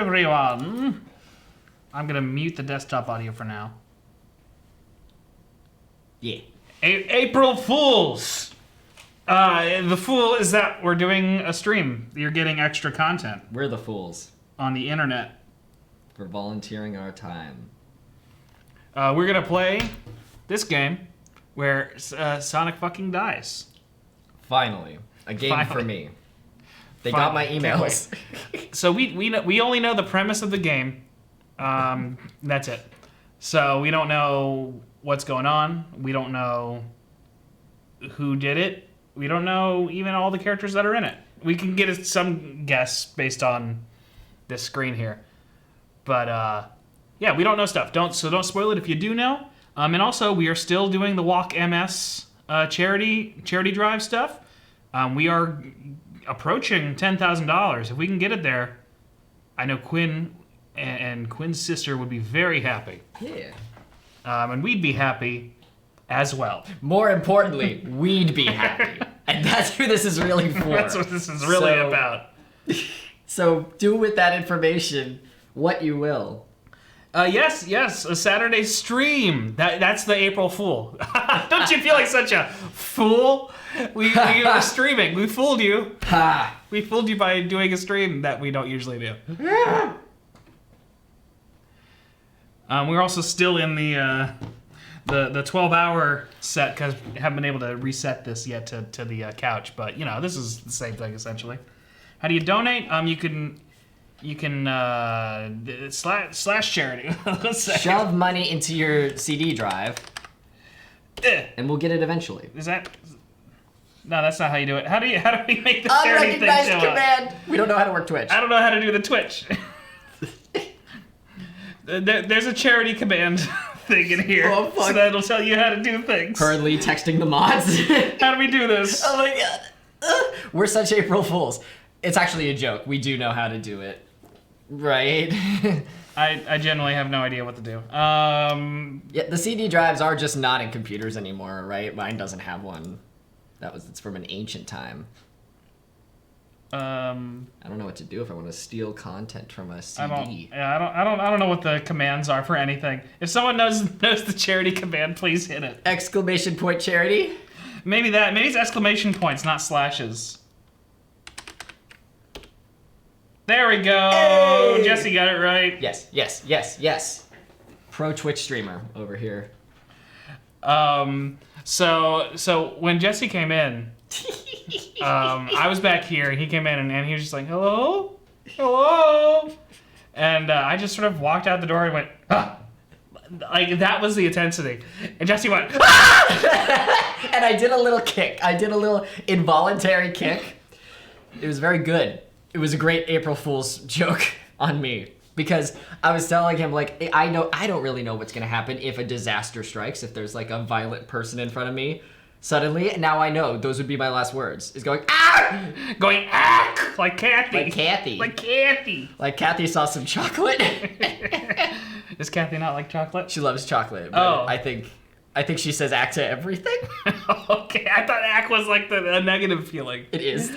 everyone. I'm gonna mute the desktop audio for now. Yeah. April Fools! The fool is that we're doing a stream. You're getting extra content We're the fools on the internet. for volunteering our time. We're gonna play this game where Sonic fucking dies. Finally. A game for me. They got my emails. So we only know the premise of the game. That's it. So we don't know what's going on. We don't know who did it. We don't know even all the characters that are in it. We can get some guess based on this screen here. But yeah, we don't know stuff. Don't spoil it if you do know. And also, we are still doing the Walk MS charity drive stuff. We are approaching $10,000. If we can get it there, I know Quinn and Quinn's sister would be very happy. Yeah. And we'd be happy as well. More importantly, we'd be happy. And that's who this is really for. That's what this is really about. So do with that information what you will. Yes, a Saturday stream. That's the April Fool. Don't you feel like such a fool? We were streaming. We fooled you. Ha! We fooled you by doing a stream that we don't usually do. We're also still in the 12-hour set because we haven't been able to reset this yet to the couch. But you know, this is the same thing essentially. How do you donate? You can slash charity. Shove money into your CD drive, and we'll get it eventually. Is that? No, that's not how you do it. How do we make the charity thing Unrecognized show up? command. We don't know how to work Twitch. I don't know how to do the Twitch. There's a charity command thing in here, so that'll tell you how to do things. Currently texting the mods. How do we do this? Oh my god. We're such April Fools. It's actually a joke. We do know how to do it. Right? I generally have no idea what to do. Yeah, the CD drives are just not in computers anymore, right? Mine doesn't have one. It's from an ancient time. I don't know what to do if I want to steal content from a CD. I don't know what the commands are for anything. If someone knows the charity command, please hit it. Exclamation point charity? Maybe it's exclamation points, not slashes. There we go. Hey! Jesse got it right. Yes. Pro Twitch streamer over here. So when Jesse came in, I was back here, and he came in, and he was just like, hello? And I just sort of walked out the door and went, ah! Like, that was the intensity. And Jesse went, ah! And I did a little kick. I did a little involuntary kick. It was very good. It was a great April Fool's joke on me. Because I was telling him, like, I don't really know what's going to happen if a disaster strikes, if there's, like, a violent person in front of me. Suddenly, now I know those would be my last words. Is going, ah! Going, ah! Like Kathy. Like Kathy saw some chocolate. Is Kathy not like chocolate? She loves chocolate. But I think she says ack to everything. Okay, I thought ack was like a negative feeling. It is.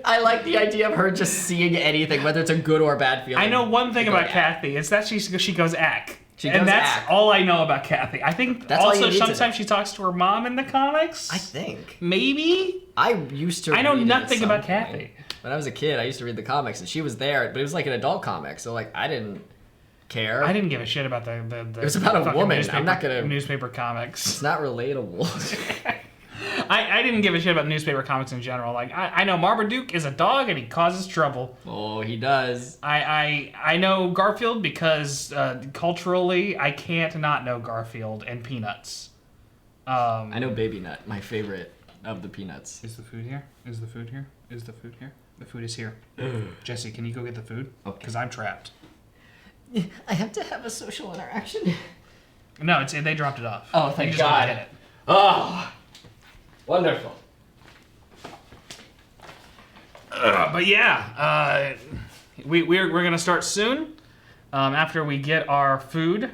I like the idea of her just seeing anything, whether it's a good or bad feeling. I know one thing about Kathy. It's that she goes ack. And that's all I know about Kathy. I think that's also sometimes she talks to her mom in the comics. I think. Maybe? I know nothing about Kathy. When I was a kid, I used to read the comics, and she was there, but it was like an adult comic, so like I didn't care. I didn't give a shit about the it was about a woman. I'm not gonna newspaper comics. It's not relatable. I didn't give a shit about newspaper comics in general. Like I know Marmaduke is a dog and he causes trouble. Oh, he does. I know Garfield because culturally I can't not know Garfield and Peanuts. I know Baby Nut, my favorite of the Peanuts. Is the food here? Is the food here? The food is here. Jesse, can you go get the food? Okay. Because I'm trapped. I have to have a social interaction. No, they dropped it off. Oh, thank you God. Just get it. Oh, wonderful. But yeah, we're gonna start soon. After we get our food.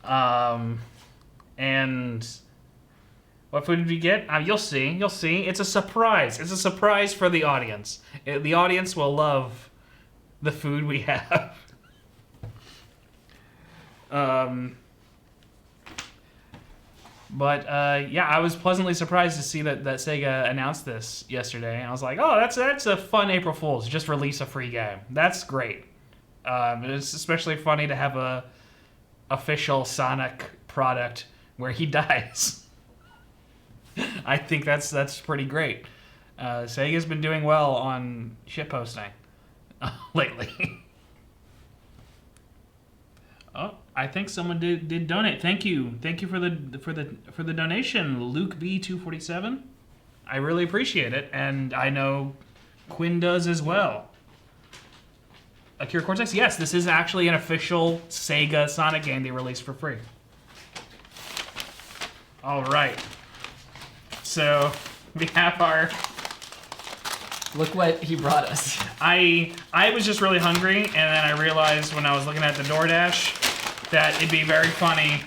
And what food did we get? You'll see. It's a surprise. It's a surprise for the audience. The audience will love the food we have. But yeah, I was pleasantly surprised to see that Sega announced this yesterday. And I was like, oh, that's a fun April Fool's. Just release a free game. That's great. It's especially funny to have a official Sonic product where he dies. I think that's pretty great. Sega's been doing well on shitposting lately. Oh, I think someone did donate. Thank you for the donation, Luke B247. I really appreciate it, and I know Quinn does as well. Akira Cortex, yes, this is actually an official Sega Sonic game they released for free. All right, so we have our. Look what he brought us. I was just really hungry, and then I realized when I was looking at the DoorDash that it'd be very funny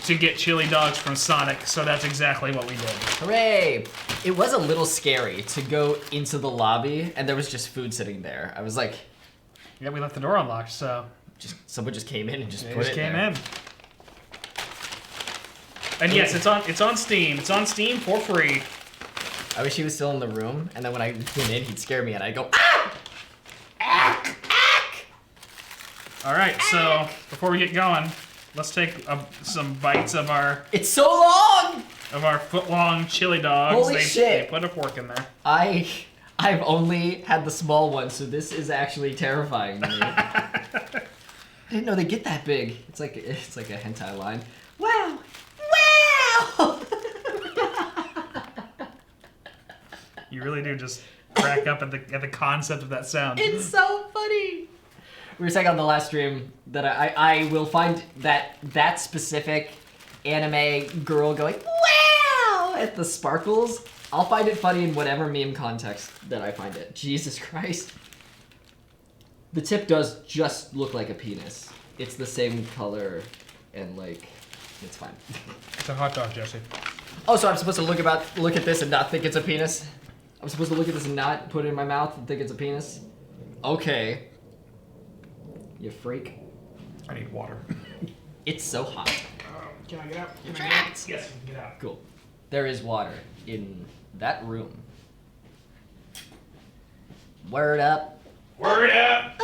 to get chili dogs from Sonic, so that's exactly what we did. Hooray! It was a little scary to go into the lobby, and there was just food sitting there. I was like... Yeah, we left the door unlocked, so... Someone just came in and just put it came there. in. And yes, it's on Steam. It's on Steam for free. I wish he was still in the room, and then when I went in, he'd scare me, and I'd go, ah! Ah! Ah! All right, so before we get going, let's take some bites of our... It's so long! Of our foot-long chili dogs. Holy shit! They put a fork in there. I've only had the small one, so this is actually terrifying to me. I didn't know they get that big. It's like a hentai line. Wow! Wow! You really do just crack up at the concept of that sound. It's so funny. We were saying on the last stream that I will find that specific anime girl going wow at the sparkles. I'll find it funny in whatever meme context that I find it. Jesus Christ. The tip does just look like a penis. It's the same color and like it's fine. It's a hot dog, Jesse. Oh, so I'm supposed to look at this and not think it's a penis? I'm supposed to look at this and not put it in my mouth and think it's a penis? Okay. You freak. I need water. It's so hot. Can I get out? You're trapped. Yes, you can get out. Cool. There is water in that room. Word up. Word up!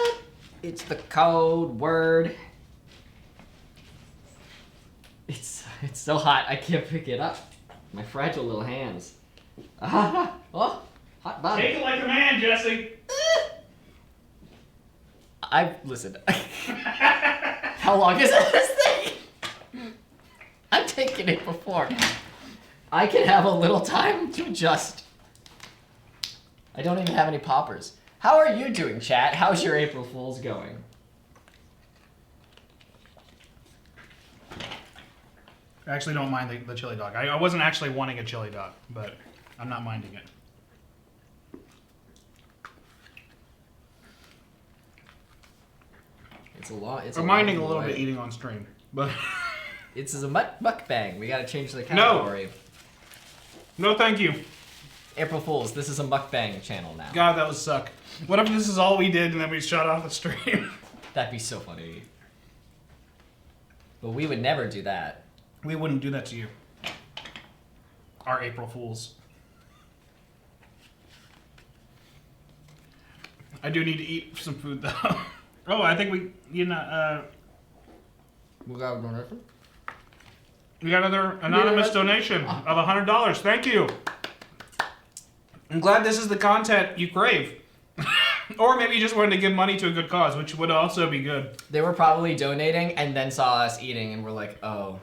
It's the code word. It's so hot I can't pick it up. My fragile little hands. Ah, oh, hot bottom. Take it like a man, Jesse. Listen. How long is this thing? I've taken it before. I can have a little time to adjust. I don't even have any poppers. How are you doing, chat? How's your April Fool's going? I actually don't mind the chili dog. I wasn't actually wanting a chili dog, but I'm not minding it. I'm minding a little bit eating on stream, but it's a mukbang. We gotta change the category. No, thank you. April Fools, this is a mukbang channel now. God, that would suck. What if this is all we did and then we shut off the stream? That'd be so funny. But we would never do that. We wouldn't do that to you. Our April Fools. I do need to eat some food though. Oh, I think we got a donation? We got another anonymous donation of $100. Thank you. I'm glad this is the content you crave. Or maybe you just wanted to give money to a good cause, which would also be good. They were probably donating and then saw us eating and were like, oh,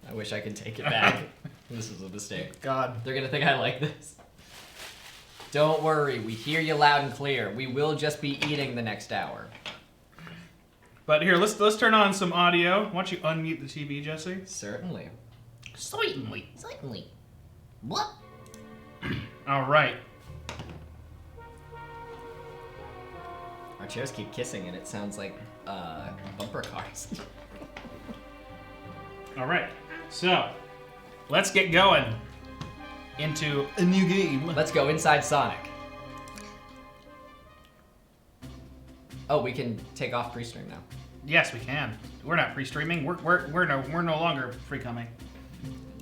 I wish I could take it back. This was a mistake. God. They're gonna think I like this. Don't worry, we hear you loud and clear. We will just be eating the next hour. But here, let's turn on some audio. Why don't you unmute the TV, Jesse? Certainly. Certainly. What? All right. Our chairs keep kissing and it sounds like bumper cars. All right. So, let's get going into a new game. Let's go inside Sonic. Oh, we can take off pre-stream now. Yes, we can. We're not pre-streaming. We're no longer free-coming.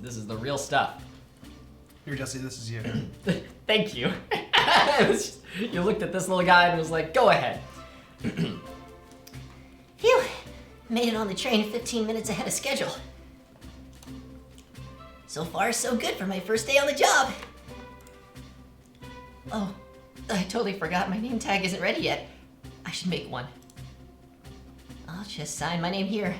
This is the real stuff. Here, Jesse, this is you. Thank you. You looked at this little guy and was like, go ahead. Phew. Made it on the train 15 minutes ahead of schedule. So far, so good for my first day on the job. Oh, I totally forgot my name tag isn't ready yet. I should make one. I'll just sign my name here.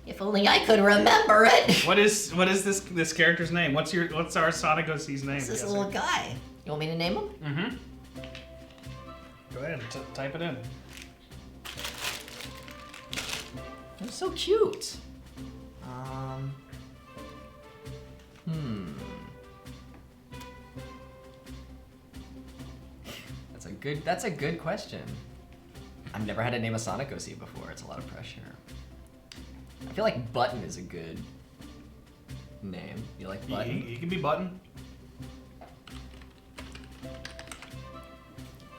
If only I could remember it. What is this character's name? What's our Sonic OC's name? It's this Jesse? little guy. You want me to name him? Mm-hmm. Go ahead, type it in. They're so cute. That's a good question. I've never had to name a Sonic OC before. It's a lot of pressure. I feel like Button is a good name. You like Button? He can be Button.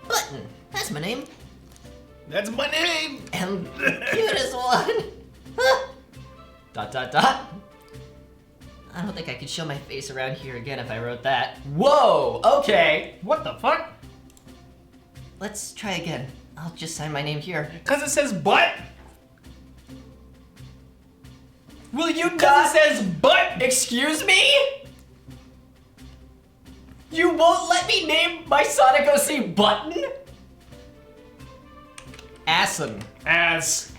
Button. That's my name. That's my name. And the cutest one. Huh. ... I don't think I could show my face around here again if I wrote that. Whoa! Okay. What the fuck? Let's try again. I'll just sign my name here. Cause it says butt. Will you Cause not? it says butt. Excuse me? You won't let me name my Sonic OC Button? Assen. Ass.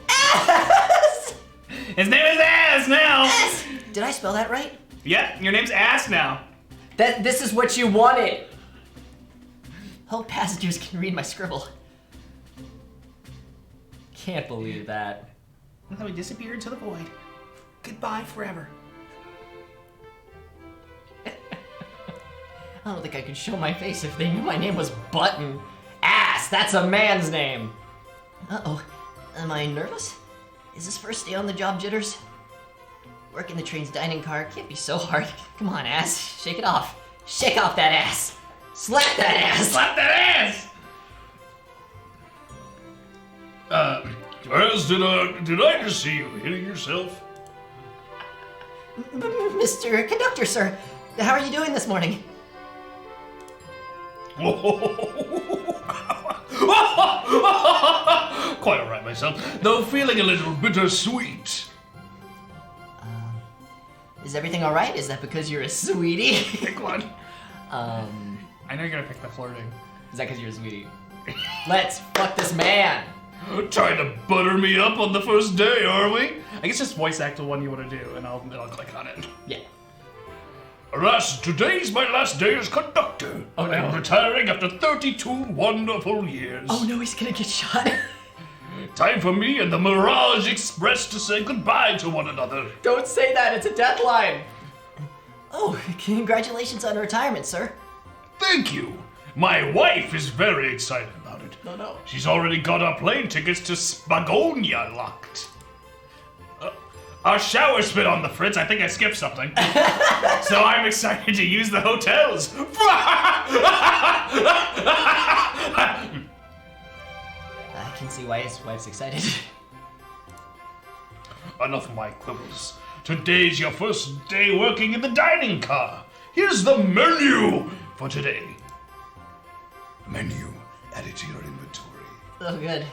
Ass! His name is Ass now. Ass! Did I spell that right? Yeah, your name's Ass now. This is what you wanted. Hope passengers can read my scribble. Can't believe that. And then we disappeared into the void. Goodbye forever. I don't think I could show my face if they knew my name was Button. Ass, that's a man's name. Uh-oh. Am I nervous? Is this first day on the job jitters? Working the train's dining car can't be so hard. Come on, ass. Shake it off. Shake off that ass. Slap that ass. Slap that ass! As did I just see you hitting yourself? Mr. Conductor, sir. How are you doing this morning? Quite alright myself, though feeling a little bittersweet. Is everything alright? Is that because you're a sweetie? Pick one. I know you're gonna pick the flirting. Is that because you're a sweetie? Let's fuck this man. Trying to butter me up on the first day, are we? I guess just voice act the one you want to do, and I'll click on it. Yeah. Alas, today's my last day as conductor. Oh, no. I'm retiring after 32 wonderful years. Oh no, he's gonna get shot. Time for me and the Mirage Express to say goodbye to one another. Don't say that, it's a deadline. Oh, congratulations on retirement, sir. Thank you. My wife is very excited about it. No. She's already got our plane tickets to Spagonia locked. Our shower's been on the fritz. I think I skipped something. So I'm excited to use the hotels. I can see why his wife's excited. Enough of my quibbles. Today's your first day working in the dining car. Here's the menu for today. Menu added to your inventory. Oh, good.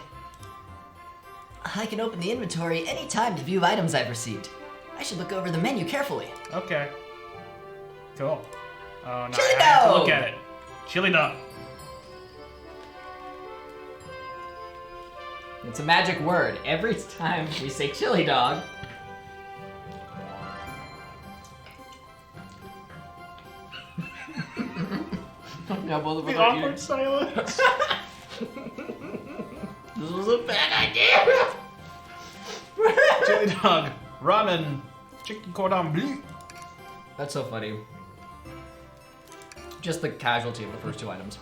I can open the inventory anytime to view items I've received. I should look over the menu carefully. Okay. Cool. Oh no, Chili I have to dog! look at it. Chili dog. It's a magic word. Every time we say chili dog. No, both of The us are awkward silence. This was a bad idea. Chili dog. Ramen. Chicken cordon bleu. That's so funny. Just the casualty of the first two items.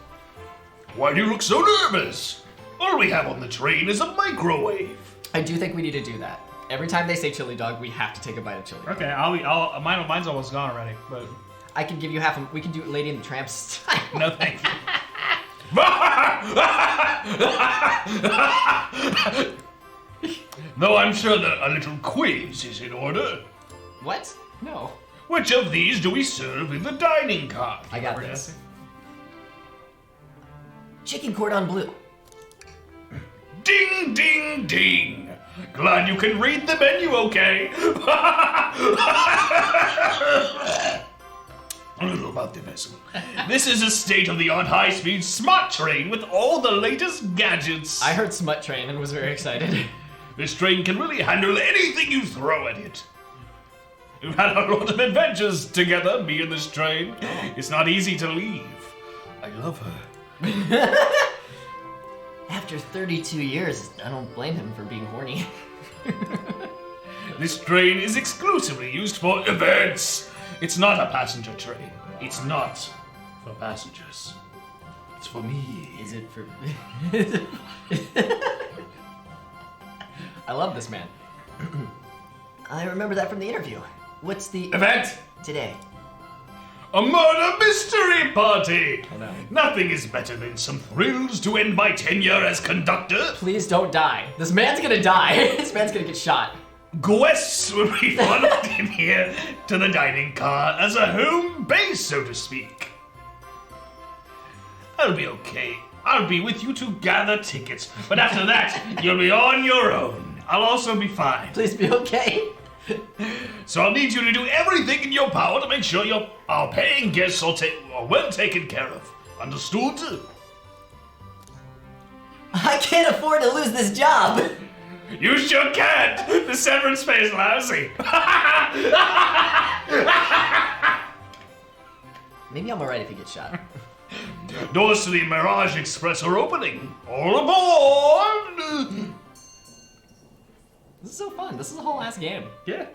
Why do you look so nervous? All we have on the train is a microwave. I do think we need to do that. Every time they say chili dog, we have to take a bite of chili dog. Okay, mine's almost gone already, but I can give you half. We can do Lady and the Tramp style. no thank you. Though I'm sure that a little quiz is in order. What? No. Which of these do we serve in the dining car? I got this. Chicken cordon bleu. Ding, ding, ding. Glad you can read the menu okay. A little about the vessel. This is a state-of-the-art high-speed smart train with all the latest gadgets. I heard Smut Train and was very excited. This train can really handle anything you throw at it. We've had a lot of adventures together, me and this train. It's not easy to leave. I love her. After 32 years, I don't blame him for being horny. This train is exclusively used for events. It's not a passenger train. It's not for passengers. It's for me. Is it for... I love this man. I remember that from the interview. What's the Event! today? A murder mystery party! Oh no. Nothing is better than some thrills to end my tenure as conductor. Please don't die. This man's gonna die. This man's gonna get shot. Guests will be funneled in here to the dining car as a home base, so to speak. I'll be okay. I'll be with you to gather tickets, but after that, you'll be on your own. I'll also be fine. Please be okay. So I'll need you to do everything in your power to make sure our paying guests are well taken care of. Understood? I can't afford to lose this job. You sure can't. The severance pay is lousy. Maybe I'm alright if he gets shot. Doors to the Mirage Express are opening. All aboard! This is so fun. This is a whole ass game. Yeah.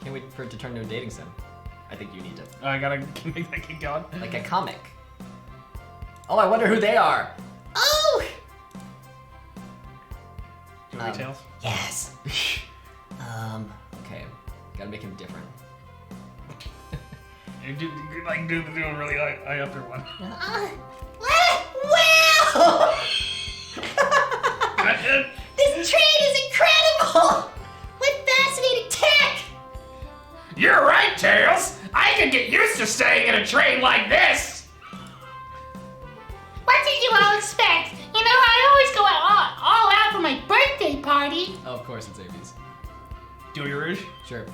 Can't wait for it to turn to a dating sim. I think you need to. I gotta make that keep going. Like a comic. Oh, I wonder who they are. Oh! Details. Yes. Okay. Gotta make him different. You do a really high up there one. Wow! This train is incredible! What fascinating tech! You're right, Tails. I could get used to staying in a train like this. What did you all expect? You know, I always go all out for my birthday party. Oh, of course it's Amy's. Joey Rouge. Sure.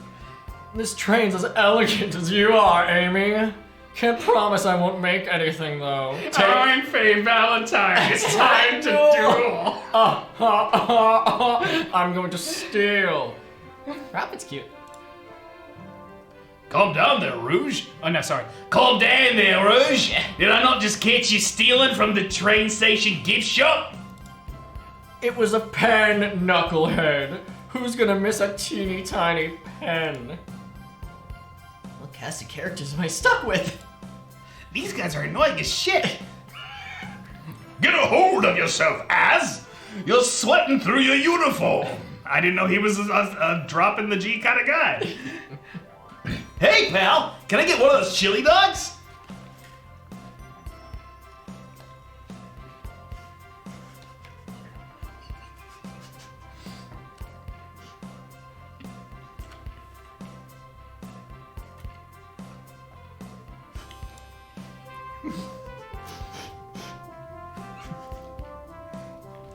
This train's as elegant as you are, Amy. Can't promise I won't make anything, though. I'm Faye Valentine. It's time to duel. I'm going to steal. Rapid's cute. Calm down there, Rouge. Oh no, sorry. Calm down there, Rouge. Did I not just catch you stealing from the train station gift shop? It was a pen, knucklehead. Who's gonna miss a teeny tiny pen? What cast of characters am I stuck with? These guys are annoying as shit. Get a hold of yourself, Az. You're sweating through your uniform. I didn't know he was a drop in the G kind of guy. Hey, pal, can I get one of those chili dogs?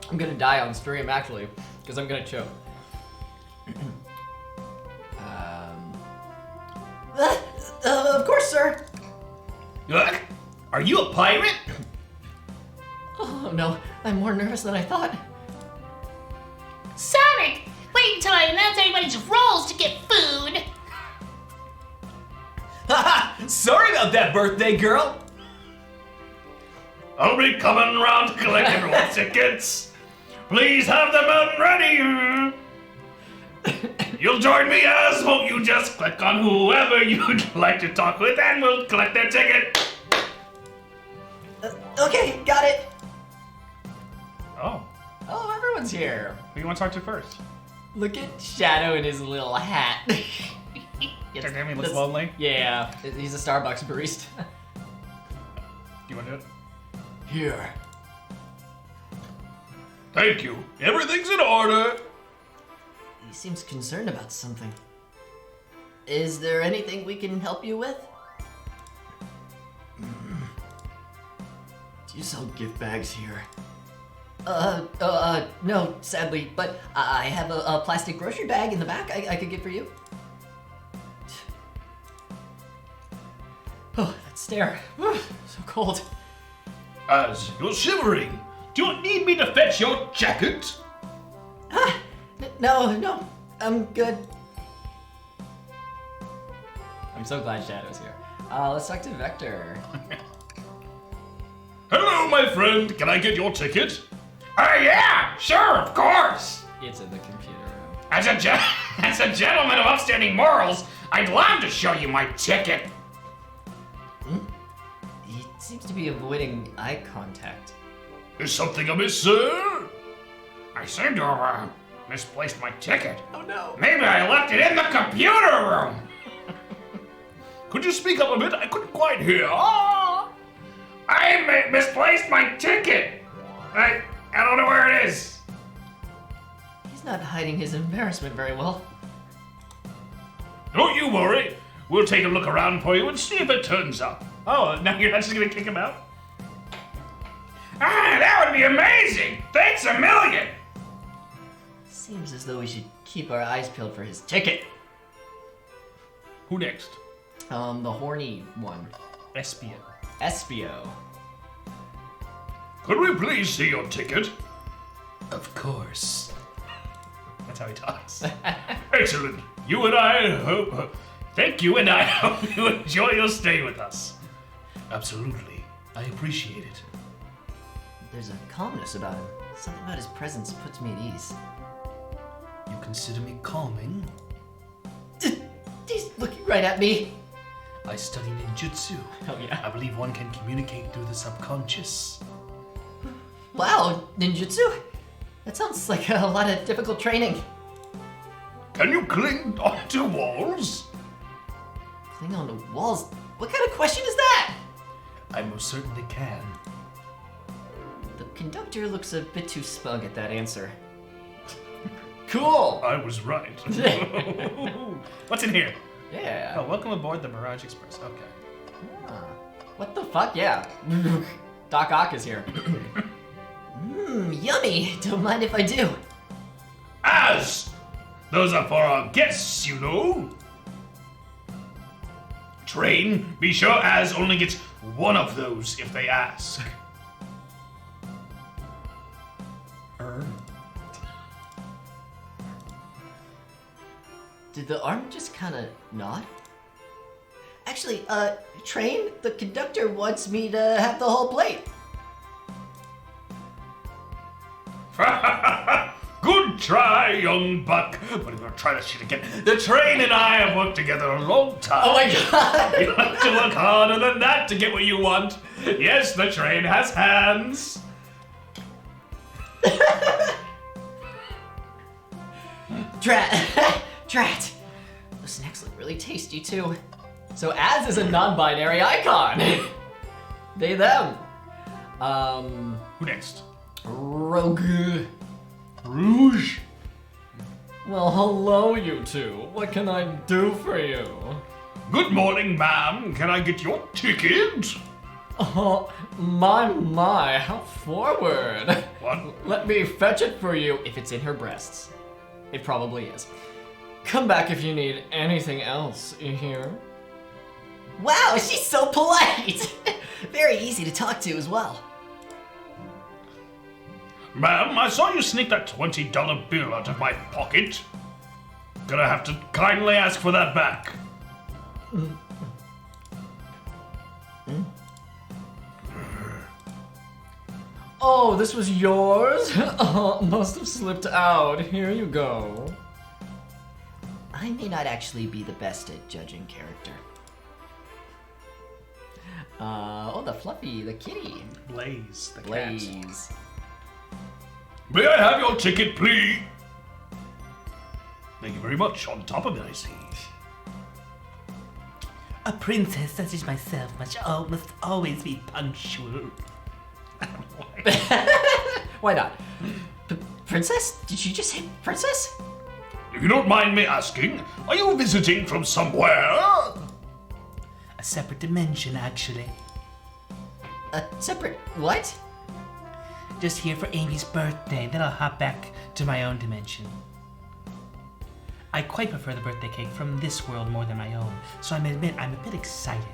I'm gonna die on stream, actually, because I'm gonna choke. Of course, sir. Look, are you a pirate? Oh no, I'm more nervous than I thought. Sonic, wait until I announce everybody's roles to get food. Haha, sorry about that, birthday girl. I'll be coming around to collect everyone's tickets. Please have them out ready. You'll join me, Az, won't you? Just click on whoever you'd like to talk with and we'll collect their ticket. Okay, got it. Oh, Oh, everyone's here. who you want to talk to first? Look at Shadow in his little hat. Damn, he looks That's- lonely. Yeah, he's a Starbucks barista. Do you want to do it? Here. Thank you. Everything's in order. He seems concerned about something. Is there anything we can help you with? Do you sell gift bags here? No, sadly, but I have a plastic grocery bag in the back I could get for you. Oh, that stare. So cold. As you're shivering, do you need me to fetch your jacket? No, I'm good. I'm so glad Shadow's here. Let's talk to Vector. Hello, my friend. Can I get your ticket? Yeah, sure, of course. It's in the computer room. As a gentleman of upstanding morals, I'd love to show you my ticket. He seems to be avoiding eye contact. Is something amiss, sir? I seem to have misplaced my ticket. Oh no. Maybe I left it in the computer room. Could you speak up a bit? I couldn't quite hear. I misplaced my ticket. I don't know where it is. He's not hiding his embarrassment very well. Don't you worry. We'll take a look around for you and see if it turns up. Oh, now you're not just gonna kick him out? That would be amazing. Thanks a million. Seems as though we should keep our eyes peeled for his ticket. Who next? The horny one. Espio. Espio. Could we please see your ticket? Of course. That's how he talks. Excellent. You and I hope... Thank you, and I hope you enjoy your stay with us. Absolutely. I appreciate it. There's a calmness about him. Something about his presence puts me at ease. You consider me calming? He's looking right at me. I study ninjutsu. Oh yeah. I believe one can communicate through the subconscious. Wow, ninjutsu? That sounds like a lot of difficult training. Can you cling onto walls? Cling onto walls? What kind of question is that? I most certainly can. The conductor looks a bit too smug at that answer. Cool. I was right. What's in here? Yeah. Oh, welcome aboard the Mirage Express. Okay. Ah. What the fuck? Yeah. Doc Ock is here. Yummy. Don't mind if I do. As! Those are for our guests, you know. Train, be sure Az only gets one of those if they ask. Did the arm just kind of nod? Actually, Train, the conductor wants me to have the whole plate. Good try, young buck. But if you try that shit again, the train and I have worked together a long time. Oh my god! You have to work harder than that to get what you want. Yes, the train has hands. Drat! Those snacks look really tasty too. So Az is a non-binary icon. They, them. Who next? Rogue. Rouge. Well, hello, you two. What can I do for you? Good morning, ma'am. Can I get your ticket? Oh, my, how forward. What? Let me fetch it for you if it's in her breasts. It probably is. Come back if you need anything else, you hear? Wow, she's so polite! Very easy to talk to as well. Ma'am, I saw you sneak that $20 bill out of my pocket. Gonna have to kindly ask for that back. Oh, this was yours? Must have slipped out. Here you go. I may not actually be the best at judging character. Oh, the Fluffy, the kitty. Blaze, the cat. Blaze. May I have your ticket, please? Thank you very much. On top of it, I see. A princess such as myself must always be punctual. Why not? Princess? Did you just say princess? If you don't mind me asking, are you visiting from somewhere? A separate dimension, actually. A separate what? Just here for Amy's birthday, then I'll hop back to my own dimension. I quite prefer the birthday cake from this world more than my own, so I admit I'm a bit excited.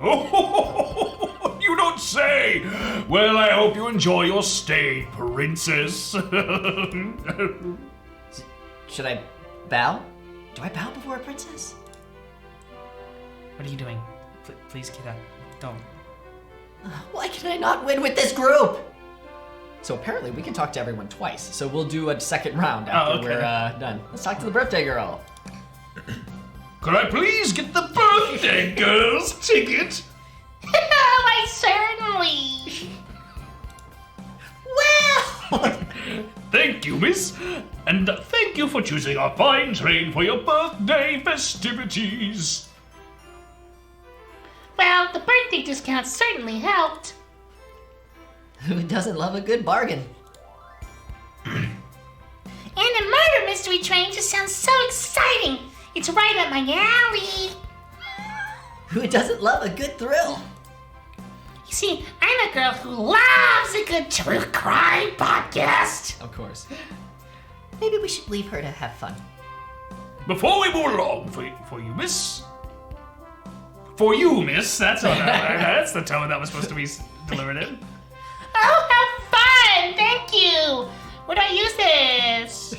Oh, you don't say! Well, I hope you enjoy your stay, princess. Should I bow? Do I bow before a princess? What are you doing? Please get up. Don't. Why can I not win with this group? So apparently we can talk to everyone twice. So we'll do a second round after okay. we're done. Let's talk to the birthday girl. Could I please get the birthday girl's ticket? Why, certainly. Well, Thank you, miss. And thank you for choosing our fine train for your birthday festivities. Well, the birthday discount certainly helped. who doesn't love a good bargain? And the murder mystery train just sounds so exciting. It's right up my alley. Who doesn't love a good thrill? You see, I'm a girl who loves a good true crime podcast. Of course. Maybe we should leave her to have fun. Before we move along, for you, miss. For you, miss. That's the tone that was supposed to be delivered in. Oh, how fun! Thank you. Where do I use this?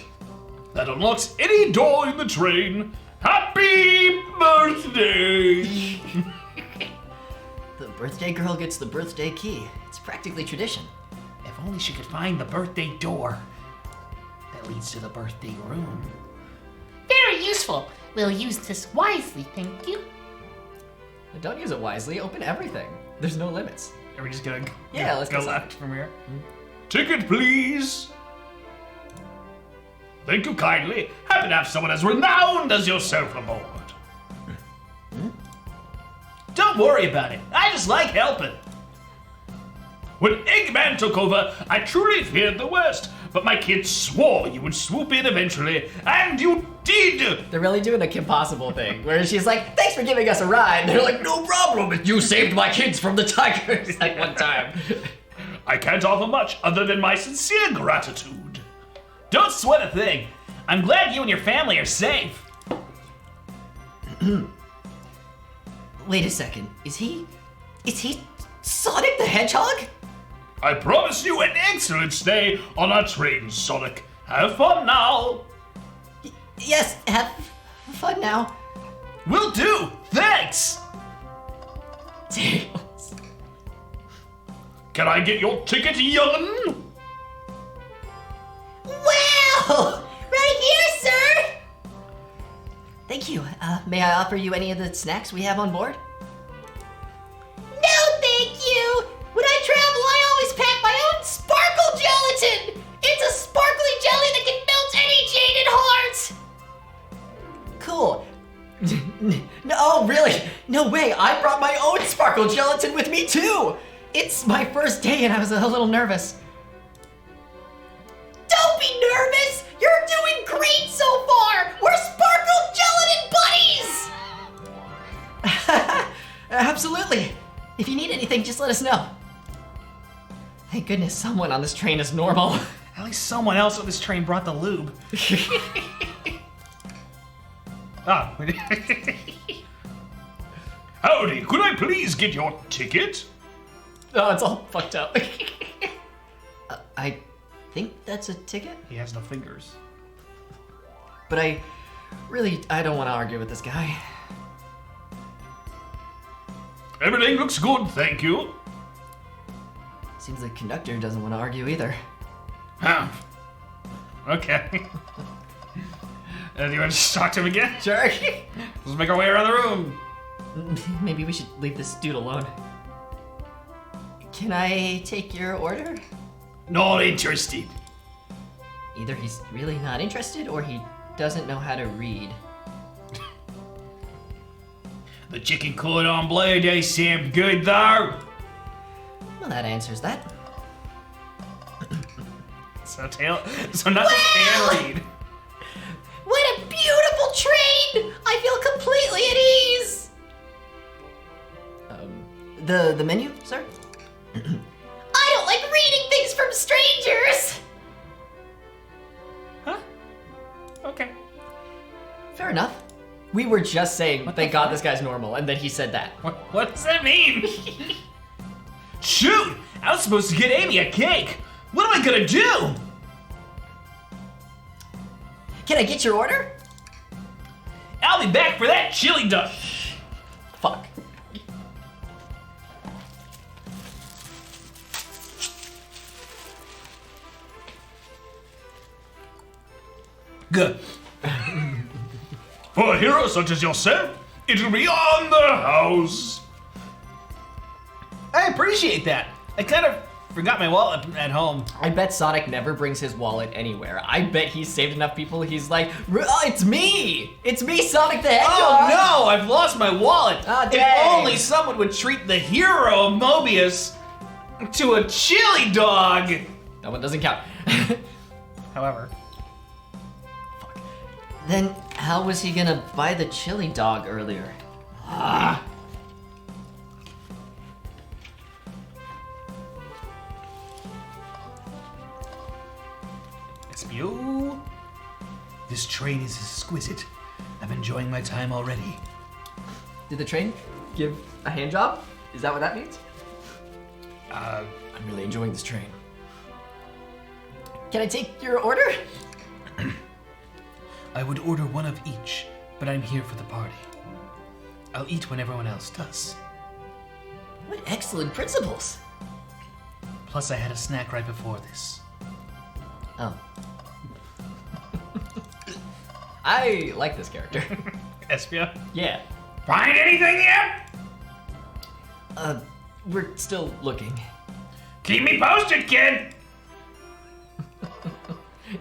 That unlocks any door in the train. Happy birthday! The birthday girl gets the birthday key. It's practically tradition. If only she could find the birthday door that leads to the birthday room. Very useful. We'll use this wisely, thank you. But don't use it wisely. Open everything. There's no limits. Are we just gonna Yeah, let's go go left from here? Ticket, please. Thank you kindly. Happy to have someone as renowned as yourself aboard. Don't worry about it. I just like helping. When Eggman took over, I truly feared the worst, but my kids swore you would swoop in eventually, and you did! They're really doing the Kim Possible thing, where she's like, thanks for giving us a ride. And they're like, no problem. You saved my kids from the tigers like one time. I can't offer much other than my sincere gratitude. Don't sweat a thing. I'm glad you and your family are safe. Wait a second. Is he Sonic the Hedgehog? I promise you an excellent stay on our train, Sonic. Have fun now. Yes, have fun now. Will do. Thanks. Tails. Can I get your ticket, young'un? Well, right here, sir. Thank you. May I offer you any of the snacks we have on board? No, thank you. When I travel, I always pack my own sparkle gelatin. It's a sparkly jelly that can melt any jaded heart. Cool. No, oh, really? No way. I brought my own sparkle gelatin with me too. It's my first day and I was a little nervous. Don't be nervous! You're doing great so far! We're Sparkle Gelatin Buddies! Absolutely. If you need anything, just let us know. Thank goodness someone on this train is normal. At least someone else on this train brought the lube. Ah. Howdy, could I please get your ticket? Oh, it's all fucked up. I think that's a ticket, He has no fingers. but I don't want to argue with this guy. Everything looks good, thank you. Seems the conductor doesn't want to argue either. Huh. Okay. Do you want to just talk to him again? Sure. Let's make our way around the room. Maybe we should leave this dude alone. Can I take your order? Not interested. Either he's really not interested or he doesn't know how to read. The chicken cordon bleu, they seem good though. Well, that answers that. So Knuckles can read. What a beautiful train! I feel completely at ease. The menu, sir? I don't like reading things from strangers. Huh? Okay. Fair enough. We were just saying, thank God this guy's normal, and then he said that. What does that mean? Shoot! I was supposed to get Amy a cake. What am I gonna do? Can I get your order? I'll be back for that chili dog. Fuck. Good. For a hero such as yourself, it'll be on the house. I appreciate that. I kind of forgot my wallet at home. I bet Sonic never brings his wallet anywhere. I bet he's saved enough people, he's like, oh, it's me! It's me, Sonic the Hedgehog! Oh no, I've lost my wallet. Ah, if dang. only someone would treat the hero of Mobius to a chili dog. That one doesn't count. However, Then how was he gonna buy the chili dog earlier? Espio, this train is exquisite. I'm enjoying my time already. Did the train give a hand job? Is that what that means? I'm really enjoying this train. Can I take your order? I would order one of each, but I'm here for the party. I'll eat when everyone else does. What excellent principles. Plus, I had a snack right before this. Oh. I like this character. Espia. Yeah. Find anything yet? We're still looking. Keep me posted, kid.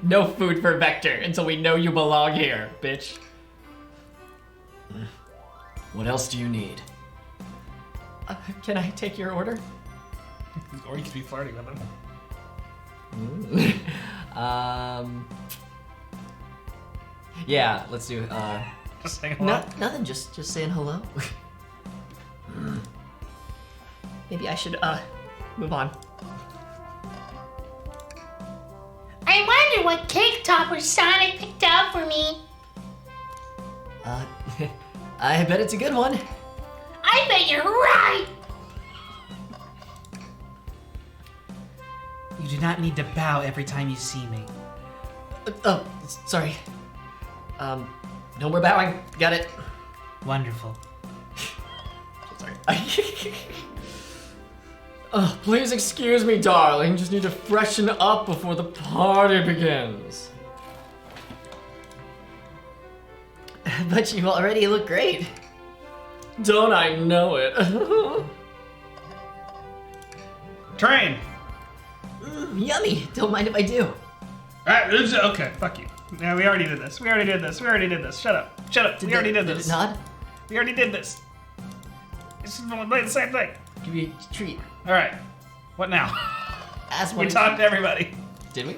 No food for Vector until we know you belong here, bitch. What else do you need? Can I take your order? Or you could be flirting with him. Yeah, let's do, Just saying hello. Nothing, just saying hello. maybe I should, move on. I wonder what cake topper Sonic picked out for me. I bet it's a good one. I bet you're right. You do not need to bow every time you see me. Oh, sorry. No more bowing. Got it. Wonderful. Sorry. Oh, please excuse me, darling. Just need to freshen up before the party begins. But you already look great. Don't I know it? Train. Yummy. Don't mind if I do. Okay, fuck you. Yeah, we already did this. We already did this. Shut up. We already did Did this. it not? We already did this. It's the same thing. Give you a treat. All right. What now? Ask We one. talked to everybody. Did we?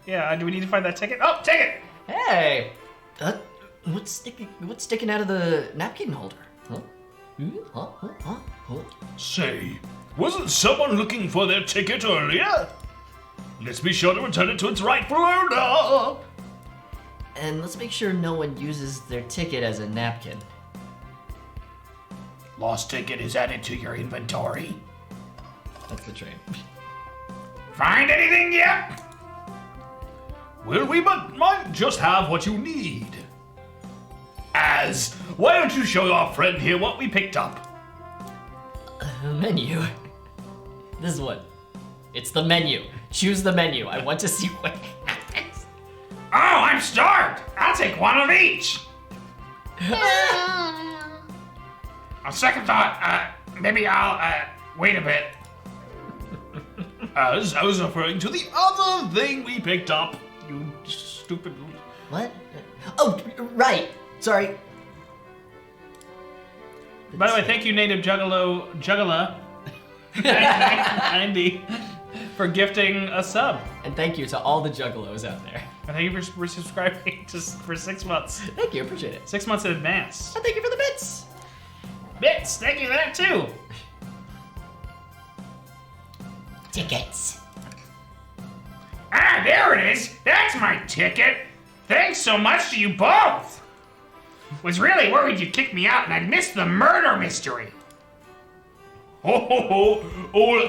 Yeah. Do we need to find that ticket? Oh, ticket. Hey! What's sticking out of the napkin holder? Huh? Huh? Huh? Huh? Huh? Say, wasn't someone looking for their ticket earlier? Let's be sure to return it to its rightful owner. And let's make sure no one uses their ticket as a napkin. Lost ticket is added to your inventory. That's the train. Find anything yet? Well, we might just have what you need. Why don't you show our friend here what we picked up? Menu. This is what? It's the menu. Choose the menu. I want to see what happens. Oh, I'm starved. I'll take one of each. On second thought, maybe I'll wait a bit. As I was referring to the other thing we picked up, you stupid. What? Oh, right. Sorry. By the way, thank you, native Juggalo. 90. for gifting a sub. And thank you to all the juggalos out there. And thank you for subscribing for 6 months. Thank you, appreciate it. 6 months in advance. And thank you for the bits. Bits, thank you for that too. Tickets. Ah, there it is. That's my ticket. Thanks so much to you both. Was really worried you'd kick me out and I'd miss the murder mystery. All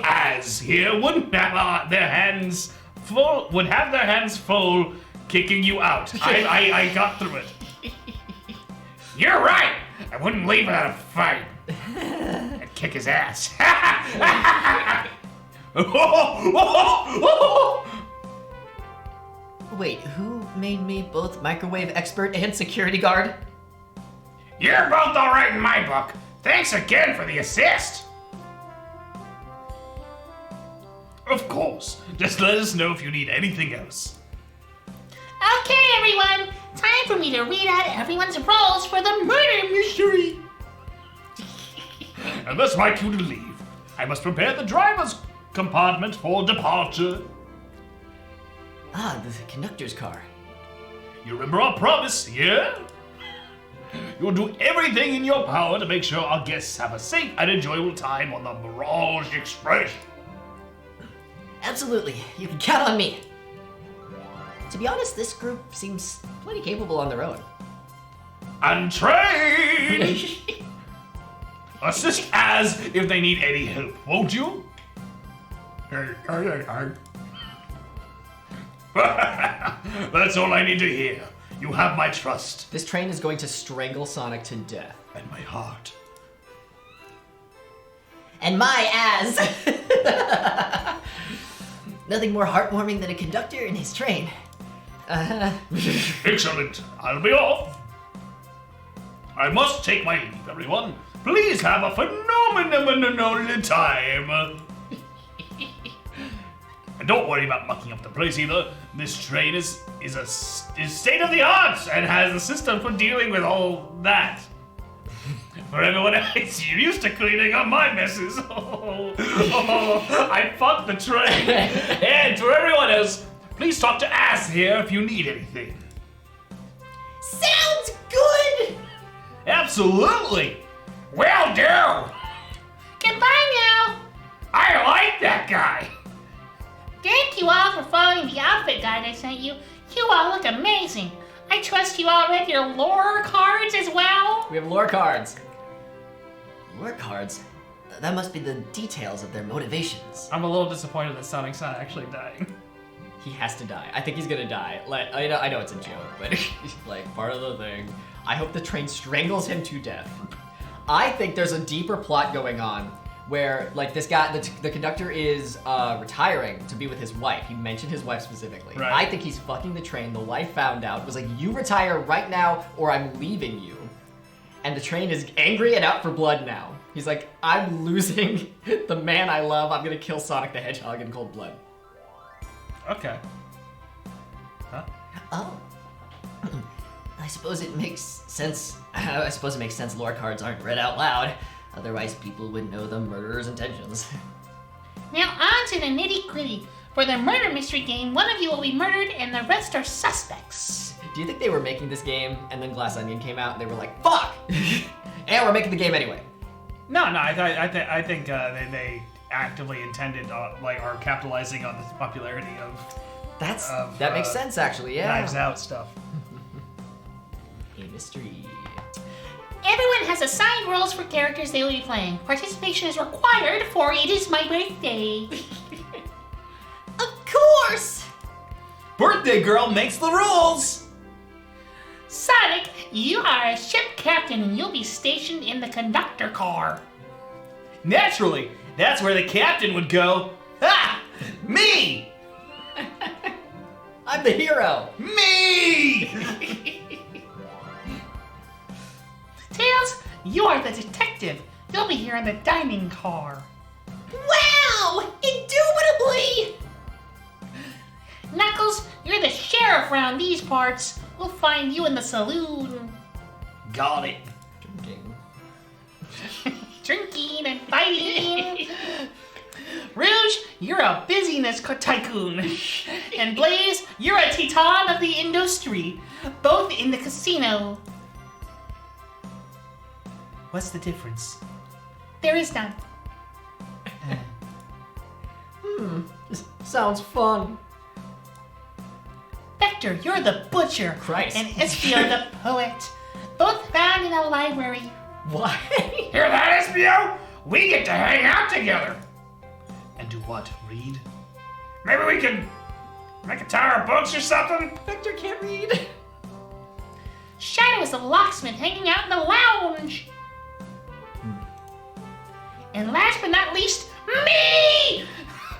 Az here wouldn't have their hands full. Would have their hands full kicking you out. I got through it. You're right. I wouldn't leave without a fight. I'd kick his ass. Wait, who made me both microwave expert and security guard? You're both all right in my book. Thanks again for the assist. Of course. Just let us know if you need anything else. Okay, everyone. Time for me to read out everyone's roles for the murder mystery. And that's my cue to leave. I must prepare the driver's compartment for departure. Ah, the conductor's car. You remember our promise, yeah? You'll do everything in your power to make sure our guests have a safe and enjoyable time on the Mirage Express. Absolutely, you can count on me. To be honest, this group seems plenty capable on their own. And train! Assist as if they need any help, won't you? That's all I need to hear. You have my trust This train is going to strangle Sonic to death. and my heart. And my ass! Nothing more heartwarming than a conductor in his train. Excellent. I'll be off. I must take my leave, everyone. Please have a phenomenal time. And don't worry about mucking up the place either. This train is state of the art and has a system for dealing with all that. For everyone else, you're used to cleaning up my messes. I fucked the train. And for everyone else, please talk to Ass here if you need anything. Sounds good! Absolutely. Will do. Goodbye now. I like that guy. Thank you all for following the outfit guide I sent you. You all look amazing. I trust you all read your lore cards as well. We have lore cards. Lore cards? That must be the details of their motivations. I'm a little disappointed that Sonic's not actually dying. He has to die. I think he's gonna die. Like, I know it's a joke, but like part of the thing. I hope the train strangles him to death. I think there's a deeper plot going on where like this guy, the conductor is retiring to be with his wife. He mentioned his wife specifically. Right. I think he's fucking the train. The wife found out, was like, you retire right now or I'm leaving you. And the train is angry and out for blood now. He's like, I'm losing the man I love. I'm gonna kill Sonic the Hedgehog in cold blood. Okay. Huh? Oh. I suppose it makes sense. I suppose it makes sense lore cards aren't read out loud. Otherwise, people would know the murderer's intentions. Now on to the nitty gritty. For the murder mystery game, one of you will be murdered and the rest are suspects. Do you think they were making this game and then Glass Onion came out and they were like, fuck! And we're making the game anyway. No, I think they actively intended, like, are capitalizing on the popularity of That makes sense, actually, yeah. Knives Out stuff. A mystery. Everyone has assigned roles for characters they will be playing. Participation is required for it is my birthday. Of course! Birthday girl makes the rules! Sonic, you are a ship captain and you'll be stationed in the conductor car. Naturally, that's where the captain would go. Ha! Me! I'm the hero! Me! Tails, you are the detective. You'll be here in the dining car. Wow! Indubitably! Knuckles, you're the sheriff around these parts. We'll find you in the saloon. Got it. Drinking. Drinking and fighting. Rouge, you're a busyness tycoon. And Blaze, you're a titan of the industry, both in the casino. What's the difference? There is none. Sounds fun. Vector, you're the butcher. Christ. And Espio, the poet, both found in a library. What? Hear that, Espio? We get to hang out together. And do what? Read? Maybe we can make a tower of books or something? Vector can't read. Shadow is the locksmith hanging out in the lounge. And last but not least, me!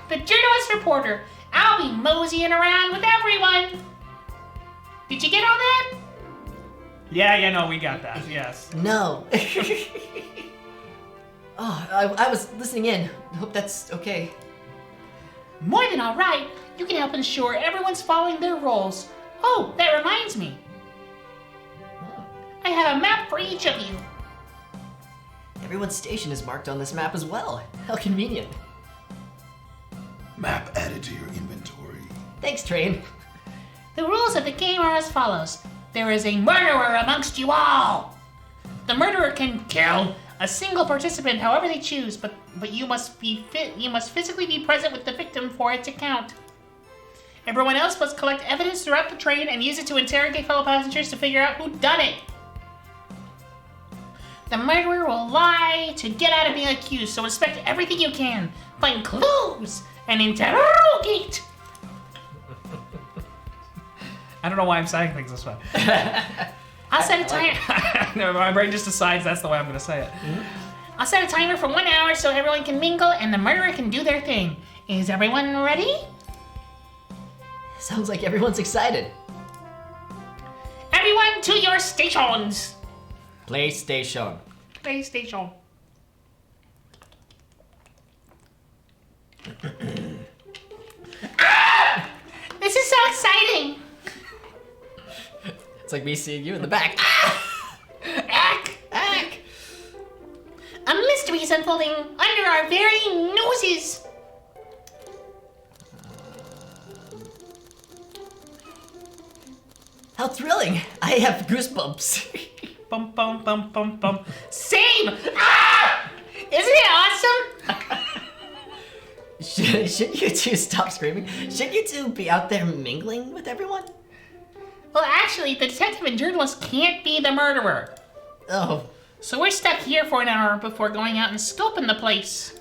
The journalist reporter. I'll be moseying around with everyone. Did you get all that? Yeah, no, we got that. Yes. No. Oh, I was listening in. Hope that's okay. More than all right. You can help ensure everyone's following their roles. Oh, that reminds me. I have a map for each of you. Everyone's station is marked on this map as well. How convenient. Map added to your inventory. Thanks, Train. The rules of the game are as follows. There is a murderer amongst you all. The murderer can kill a single participant however they choose, but you must physically be present with the victim for it to count. Everyone else must collect evidence throughout the train and use it to interrogate fellow passengers to figure out who done it. The murderer will lie to get out of being accused, so inspect everything you can. Find clues and interrogate. I don't know why I'm saying things this way. I'll set a timer. No, my brain just decides that's the way I'm going to say it. I'll set a timer for 1 hour so everyone can mingle and the murderer can do their thing. Is everyone ready? Sounds like everyone's excited. Everyone to your stations. PlayStation. PlayStation. Ah! This is so exciting. It's like me seeing you in the back. Ack! Ack! A mystery is unfolding under our very noses. How thrilling! I have goosebumps. Bum, bum, bum, bum, bum. Same! Ah! Isn't it awesome? Shouldn't you two stop screaming? Shouldn't you two be out there mingling with everyone? Well, actually, the detective and journalist can't be the murderer. Oh. So we're stuck here for an hour before going out and scoping the place.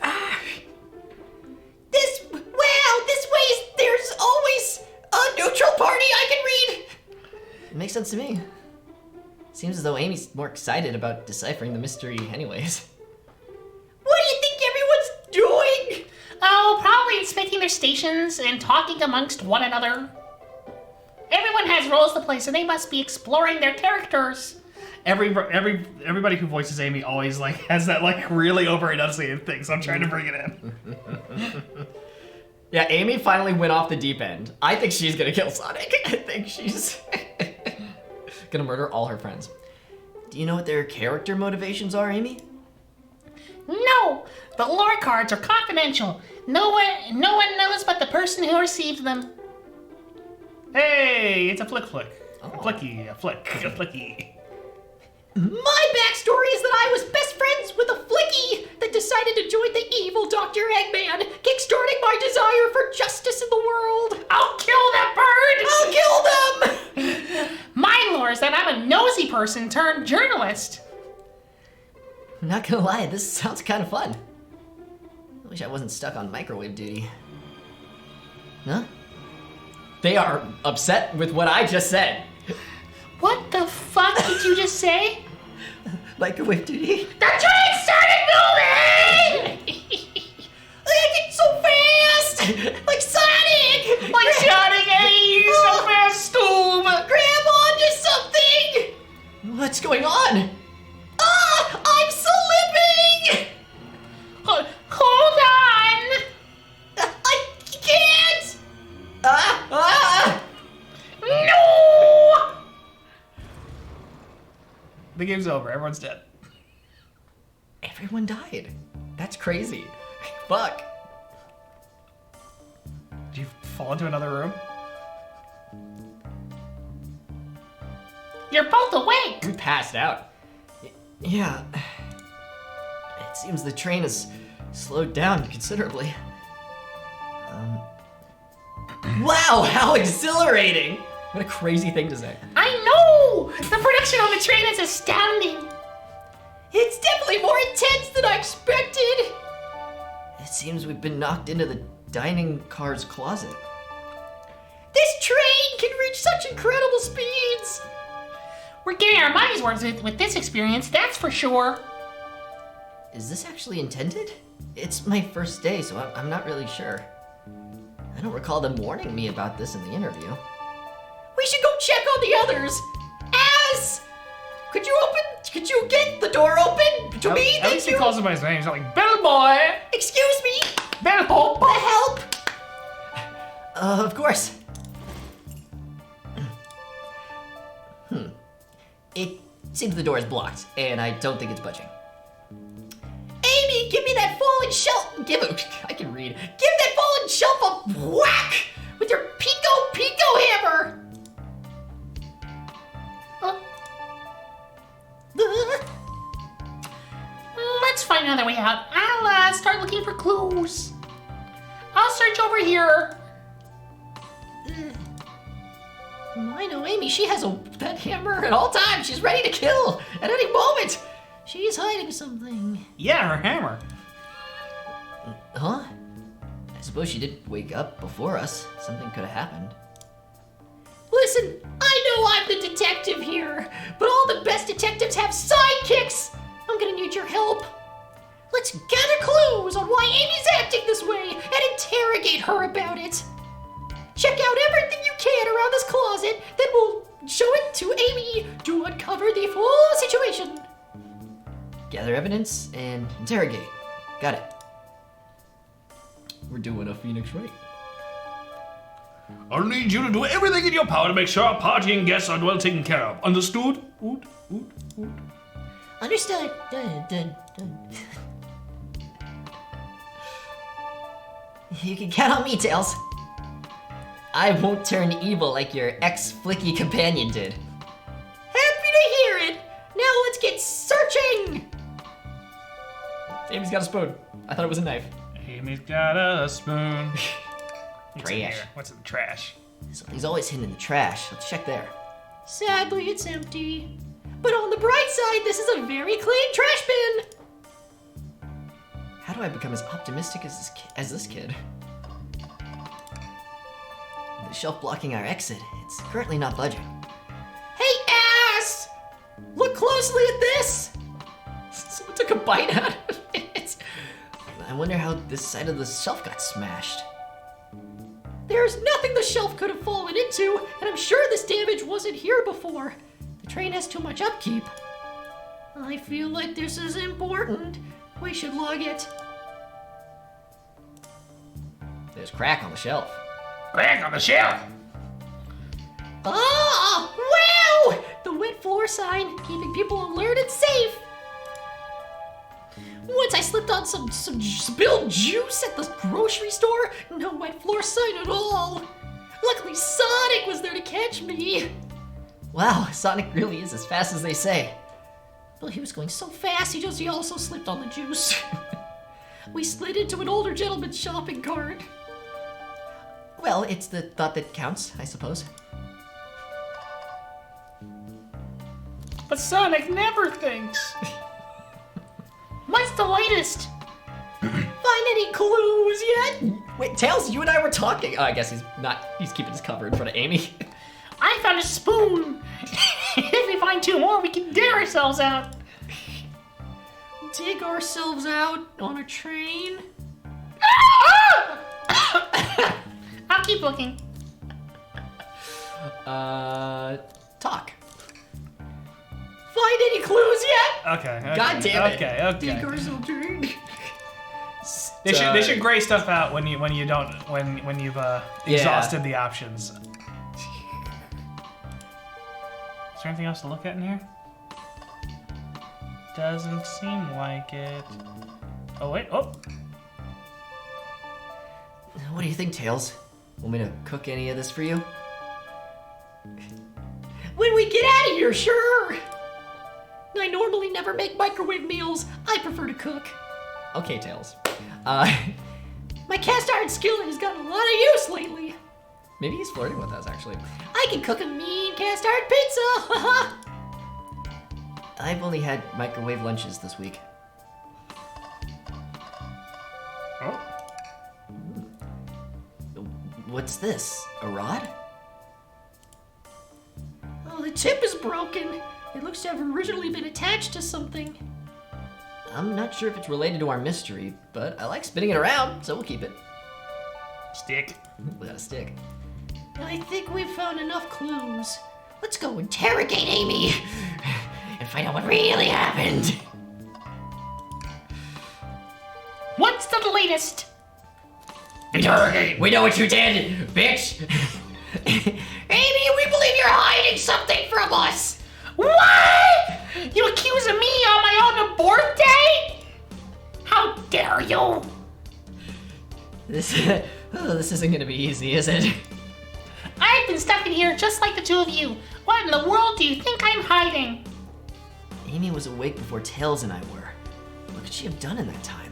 This way, there's always a neutral party I can read. It makes sense to me. Seems as though Amy's more excited about deciphering the mystery anyways. What do you think everyone's doing? Oh, probably inspecting their stations and talking amongst one another. Everyone has roles to play, so they must be exploring their characters. Everybody who voices Amy always like has that like really over enunciated thing, so I'm trying to bring it in. Yeah, Amy finally went off the deep end. I think she's gonna kill Sonic. I think she's gonna murder all her friends. Do you know what their character motivations are, Amy? No, the lore cards are confidential. No one knows but the person who received them. Hey, it's a flick. Oh. A flicky, a flicky. My backstory is that I was best friends with a flicky that decided to join the evil Dr. Eggman, kickstarting my desire for justice in the world. I'll kill that bird! I'll kill them! My lore is that I'm a nosy person turned journalist. I'm not gonna lie, this sounds kind of fun. I wish I wasn't stuck on microwave duty. Huh? They are upset with what I just said. What the fuck did you just say? Microwave duty? The train started moving! It's so fast! Like Sonic! Like Sonic, hey, you're so fast, Stoob! Grab onto something! What's going on? Ah! I'm slipping! Hold on! I can't! Ah! No! The game's over. Everyone's dead. Everyone died. That's crazy. Fuck. fall into another room. You're both awake! We passed out. Yeah. It seems the train has slowed down considerably. Wow, how exhilarating! What a crazy thing to say. I know! The production on the train is astounding! It's definitely more intense than I expected. It seems we've been knocked into the dining car's closet. This train can reach such incredible speeds. We're getting our money's worth with this experience, that's for sure. Is this actually intended? It's my first day, so I'm not really sure. I don't recall them warning me about this in the interview. We should go check on the others. As, could you get the door open to me? At Thank least he you. calls him by his name. He's not like, Bellboy! Excuse me. Bellboy! The help. Of course. It seems the door is blocked, and I don't think it's budging. Amy, give me that fallen shelf. I can read. Give that fallen shelf a whack with your pico hammer. Let's find another way out. I'll start looking for clues. I'll search over here. I know Amy, she has that hammer at all times. She's ready to kill at any moment. She's hiding something. Yeah, her hammer. Huh? I suppose she did wake up before us. Something could have happened. Listen, I know I'm the detective here, but all the best detectives have sidekicks. I'm gonna need your help. Let's gather clues on why Amy's acting this way and interrogate her about it. Check out everything you can around this closet, then we'll show it to Amy to uncover the full situation. Gather evidence and interrogate. Got it. We're doing a Phoenix Wright. I'll need you to do everything in your power to make sure our party and guests are well taken care of. Understood? Oot, oot, oot. Understood. You can count on me, Tails. I won't turn evil like your ex-flicky companion did. Happy to hear it. Now let's get searching. Amy's got a spoon. I thought it was a knife. Amy's got a spoon. What's in Trash. here? What's in the trash? Something's always hidden in the trash. Let's check there. Sadly, it's empty. But on the bright side, this is a very clean trash bin. How do I become as optimistic as this kid? The shelf blocking our exit. It's currently not budging. Hey, ass! Look closely at this. Someone took a bite out of it. I wonder how this side of the shelf got smashed. There's nothing the shelf could have fallen into, and I'm sure this damage wasn't here before. The train has too much upkeep. I feel like this is important. We should log it. There's crack on the shelf. Crack on the shelf! Ah! Wow! The wet floor sign, keeping people alert and safe. Once I slipped on some spilled juice at the grocery store. No wet floor sign at all. Luckily, Sonic was there to catch me. Wow, Sonic really is as fast as they say. Well, he was going so fast, he also slipped on the juice. We slid into an older gentleman's shopping cart. Well, it's the thought that counts, I suppose. But Sonic never thinks. What's the latest? Find any clues yet? Wait, Tails, you and I were talking. Oh, I guess he's not. He's keeping his cover in front of Amy. I found a spoon. If we find two more, we can dig ourselves out. Dig ourselves out on a train? I'll keep looking. Talk. Find any clues yet? Okay. God damn it. Okay. Dig ourselves train. They should gray stuff out when you've exhausted the options. Is there anything else to look at in here? Doesn't seem like it. Oh wait. Oh. What do you think, Tails? Want me to cook any of this for you? When we get out of here, sure. I normally never make microwave meals. I prefer to cook. Okay, Tails. My cast iron skillet has gotten a lot of use lately. Maybe he's flirting with us, actually. I can cook a mean cast iron pizza. I've only had microwave lunches this week. Oh. What's this? A rod? Oh, the tip is broken. It looks to have originally been attached to something. I'm not sure if it's related to our mystery, but I like spinning it around, so we'll keep it. Stick. We got a stick. I think we've found enough clues. Let's go interrogate Amy and find out what really happened. What's the latest? Interrogate. We know what you did, bitch! Amy, we believe you're hiding something from us. What? You accusing me on my own birthday? How dare you? This isn't gonna be easy, is it? I've been stuck in here just like the two of you. What in the world do you think I'm hiding? Amy was awake before Tails and I were. What could she have done in that time?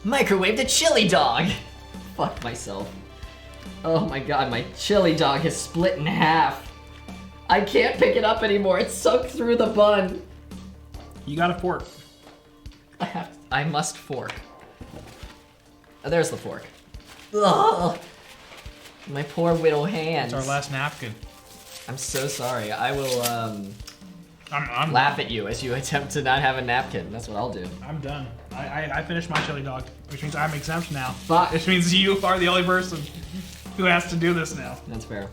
Microwave the chili dog! Fuck myself. Oh my god, my chili dog has split in half. I can't pick it up anymore, it's sunk through the bun. You got a fork. I must fork. Oh, there's the fork. Ugh. My poor widow hands. It's our last napkin. I'm so sorry. I will I'm laugh at you as you attempt to not have a napkin. That's what I'll do. I'm done. I finished my chili dog, which means I'm exempt now. Fuck. Which means you are the only person who has to do this now. That's fair.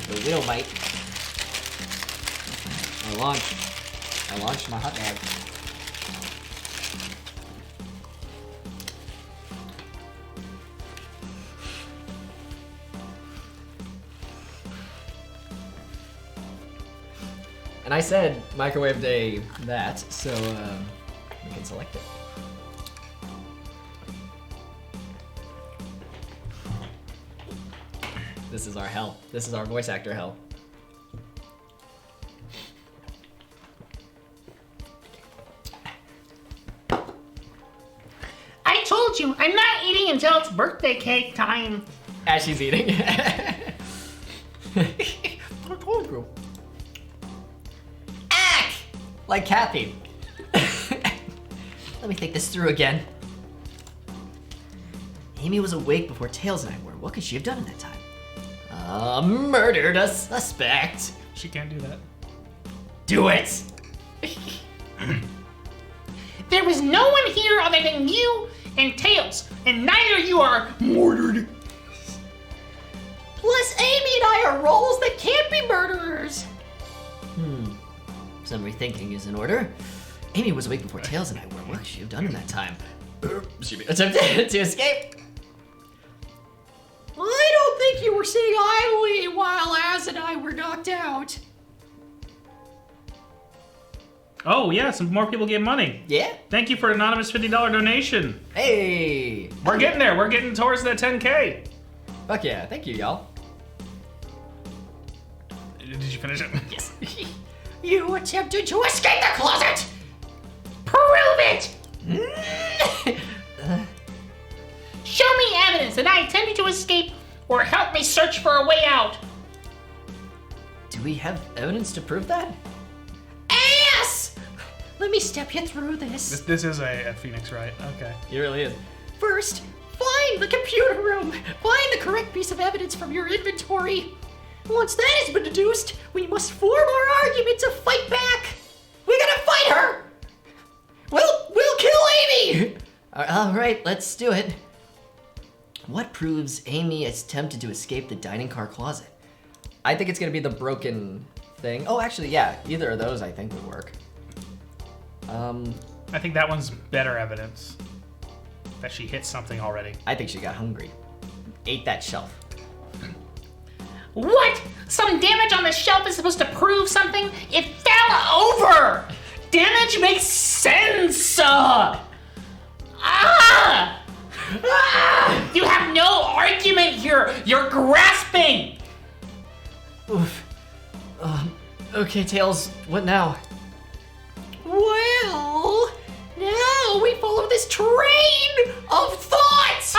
The widow bite. I launched my hot dog. And I said microwave day that, so we can select it. This is our hell. This is our voice actor hell. I told you, I'm not eating until it's birthday cake time. As she's eating. I told you. Ack! Like Kathy. Let me think this through again. Amy was awake before Tails and I were. What could she have done in that time? Murdered a suspect. She can't do that. Do it! There was no one here other than you and Tails, and neither of you are murdered. Plus, Amy and I are roles that can't be murderers. Some rethinking is in order. Amy was awake before Tails and I were. What could she have done in that time? She attempted to escape. I don't think you were sitting idly while Az and I were knocked out. Oh, yeah, some more people get money. Yeah? Thank you for an anonymous $50 donation. Hey! We're getting there. We're getting towards that 10K. Fuck yeah, thank you, y'all. Did you finish it? Yes. You attempted to escape the closet. Prove it! Show me evidence that I attempted to escape or help me search for a way out. Do we have evidence to prove that? Ass! Let me step you through this. This is a Phoenix, right? Okay. It really is. First, find the computer room. Find the correct piece of evidence from your inventory. Once that has been deduced, we must form our argument to fight back. We gotta fight her. We'll kill Amy. All right, let's do it. What proves Amy attempted to escape the dining car closet? I think it's gonna be the broken thing. Oh, actually, yeah, either of those I think would work. I think that one's better evidence that she hit something already. I think she got hungry. Ate that shelf. What? Some damage on the shelf is supposed to prove something? It fell over! Damage makes sense! I You're grasping! Oof. Okay, Tails, what now? Well, now we follow this train of thoughts.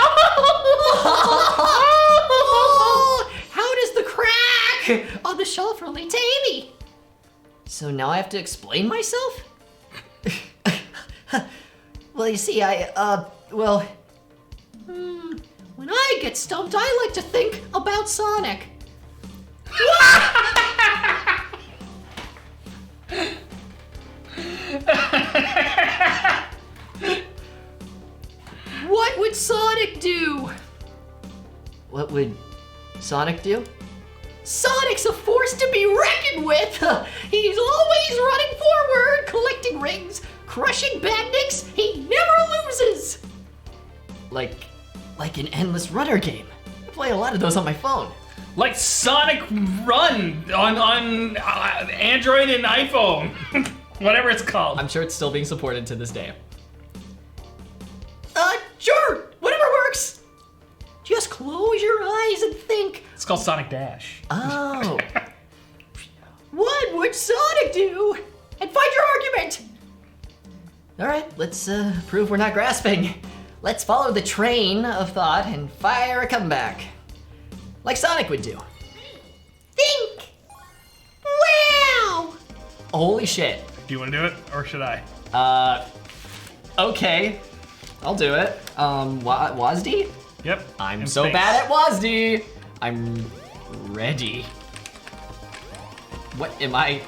How does the crack on the shelf relate to Amy? So now I have to explain myself? Well, you see, when I get stumped, I like to think about Sonic. What would Sonic do? What would Sonic do? Sonic's a force to be reckoned with! He's always running forward, collecting rings, crushing bandits, he never loses! Like an endless runner game. I play a lot of those on my phone. Like Sonic Run on Android and iPhone. Whatever it's called. I'm sure it's still being supported to this day. Sure, whatever works! Just close your eyes and think, It's called Sonic Dash. oh, what would Sonic do? And find your argument! Alright, let's prove we're not grasping. Let's follow the train of thought and fire a comeback. Like Sonic would do. Think! Wow! Holy shit. Do you want to do it, or should I? Okay. I'll do it. WASD? Yep. I'm in so space. bad at WASD. I'm ready. What am I?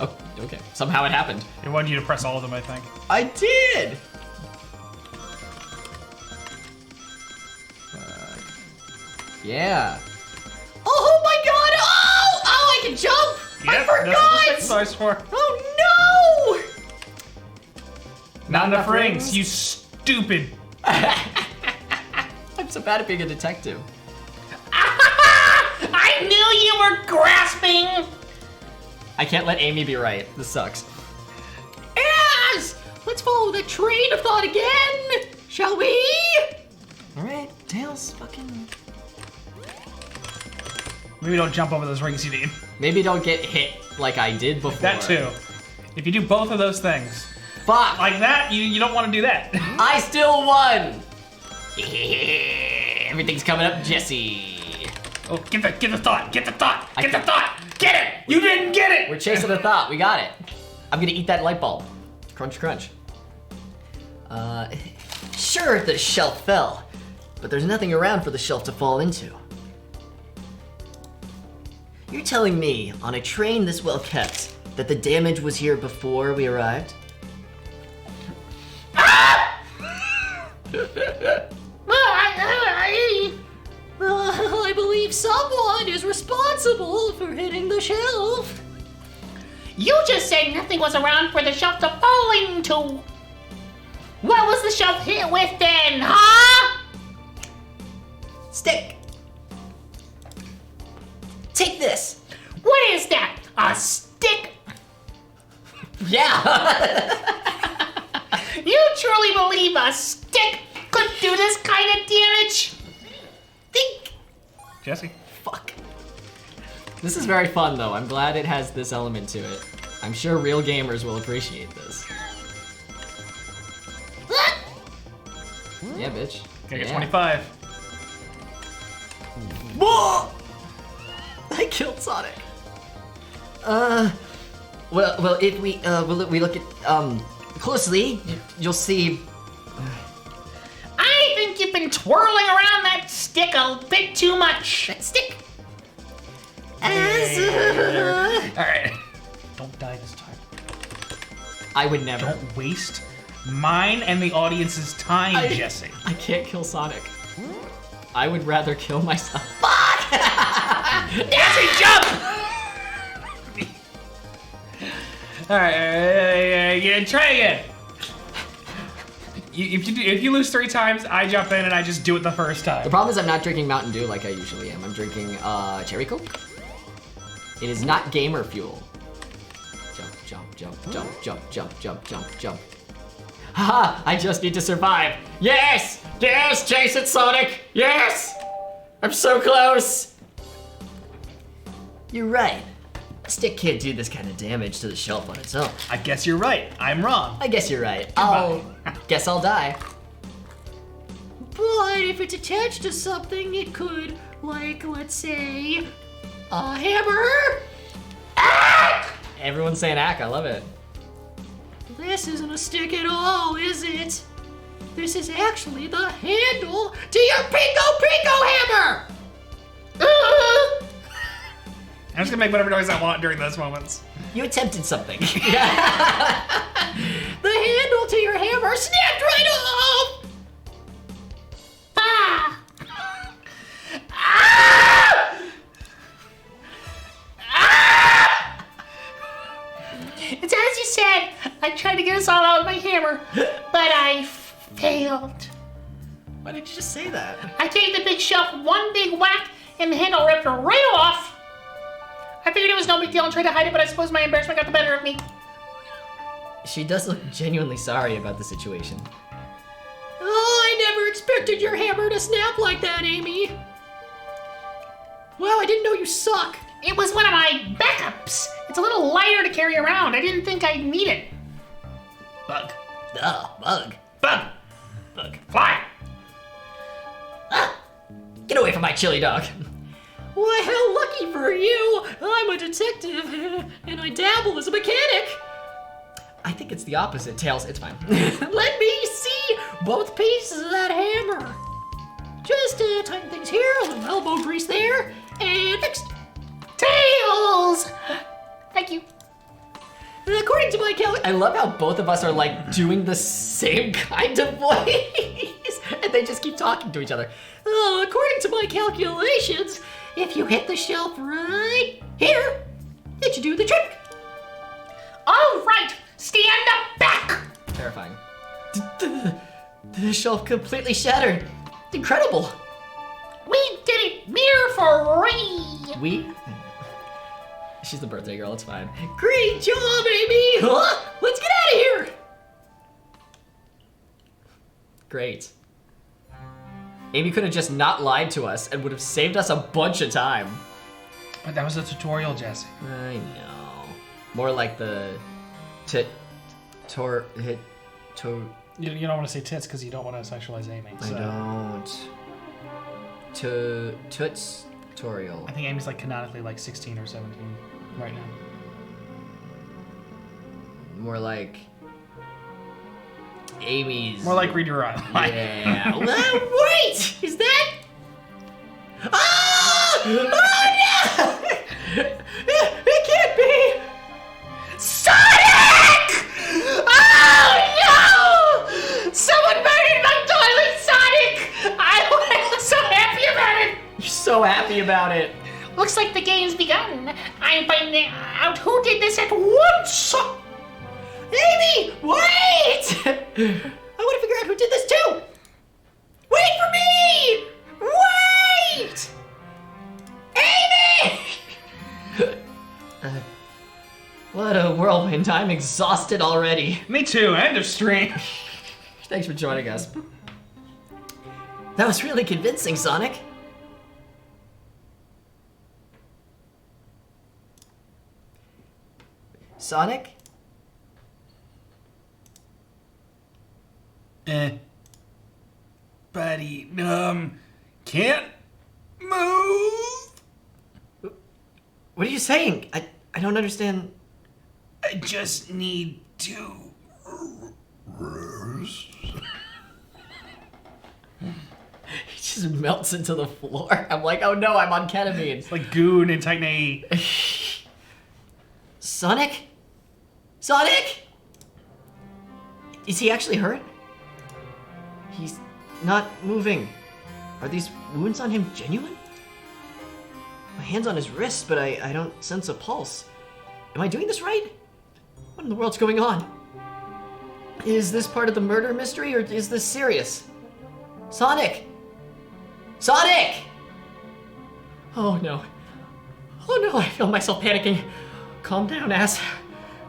Oh, okay. Somehow it happened. It wanted you to press all of them, I think. I did. Yeah. Oh my god! Oh! Oh, I can jump! I Yep, that's what the forgot! space bar's for. Oh no! Not enough rings, you stupid. I'm so bad at being a detective. I knew you were grasping! I can't let Amy be right. This sucks. Yes! Let's follow the train of thought again! Shall we? Alright, Tails, fucking... Maybe don't jump over those rings you need. Maybe don't get hit like I did before. That too. If you do both of those things, Fuck! like that, you don't want to do that. I still won! Everything's coming up, Jesse. Oh, get the thought, get the thought, I get the can't- thought, get it! You didn't get it! We're chasing the thought. We got it. I'm gonna eat that light bulb. Crunch, crunch. Sure, the shelf fell, but there's nothing around for the shelf to fall into. You're telling me, on a train this well kept, that the damage was here before we arrived? I believe someone is responsible for hitting the shelf. You just said nothing was around for the shelf to fall into. What was the shelf hit with then, huh? Stick. Take this. What is that? A stick? Yeah. You truly believe a stick could do this kind of damage? Think. Jesse. Fuck. This is very fun, though. I'm glad it has this element to it. I'm sure real gamers will appreciate this. Yeah, bitch. Gonna get Yeah. 25. Whoa! I killed Sonic. Well, if we look at closely, you'll see. I think you've been twirling around that stick a bit too much. That stick. Alright. Don't die this time. I would never. Don't waste mine and the audience's time, Jesse. I can't kill Sonic. I would rather kill myself. Jesse, jump! Alright, yeah, try again. If you lose 3 times, I jump in and I just do it the first The time. problem is I'm not drinking Mountain Dew like I usually am. I'm drinking Cherry Coke. It is not gamer fuel. Jump, jump, jump, jump, jump, jump, jump, jump, jump. Haha, I just need to survive. Yes! Yes, chase it, Sonic! Yes! I'm so close! You're right. A stick can't do this kind of damage to the shelf on its own. I guess you're right. I'm wrong. I guess you're right. Guess I'll die. But if it's attached to something, it could, like, let's say, a hammer? Ack! Everyone's saying ack, I love it. This isn't a stick at all, is it? This is actually the handle to your Pico hammer! I'm just gonna make whatever noise I want during those moments. You attempted something. The handle to your hammer snapped right off! Ah! Ah! Ah! It's as you said. I tried to get us all out with my hammer, but I failed. Why did you just say that? I gave the big shelf one big whack, and the handle ripped right off. I figured it was no big deal and tried to hide it, but I suppose my embarrassment got the better of me. She does look genuinely sorry about the situation. Oh, I never expected your hammer to snap like that, Amy. Wow, I didn't know you suck. It was one of my backups. It's a little lighter to carry around. I didn't think I'd need it. Bug. Bug. Bug. Bug. Fly. Get away from my chili dog. Why, how lucky for you! I'm a detective, and I dabble as a mechanic. I think it's the opposite, Tails. It's fine. Let me see both pieces of that hammer. Just tighten things here, a little elbow grease there, and fixed. Tails! Thank you. According to my I love how both of us are like doing the same kind of voice, and they just keep talking to each other. According to my calculations, if you hit the shelf right here, it should do the trick. All right, stand back. Terrifying. The shelf completely shattered. Incredible. We did it, mere for free. We? She's the birthday girl, it's fine. Great job, Amy! Let's get out of here! Great. Amy could have just not lied to us and would have saved us a bunch of time. But that was a tutorial, Jesse. I know. More like the You don't want to say tits because you don't want to sexualize Amy. So. I don't. Tutorial. I think Amy's like canonically like 16 or 17 right now. More like Amy's. More like read your eye. Yeah. Wait! Is that? Oh! Oh no! It can't be! Sonic! Oh no! Someone murdered my toilet, Sonic! I was so happy about it. You're so happy about it. Looks like the game's begun. I'm finding out who did this at once. Amy, wait! I want to figure out who did this too. Wait for me! Wait! Amy! What a whirlwind. I'm exhausted already. Me too. End of stream. Thanks for joining us. That was really convincing, Sonic. Sonic? Buddy, can't move. What are you saying? I don't understand. I just need to rest. He just melts into the floor. I'm like, oh no, I'm on ketamine. It's like Goon in Titan AE. Sonic? Sonic? Is he actually hurt? He's not moving. Are these wounds on him genuine? My hand's on his wrist, but I don't sense a pulse. Am I doing this right? What in the world's going on? Is this part of the murder mystery, or is this serious? Sonic! Sonic! Oh no. Oh no, I feel myself panicking. Calm down, ass.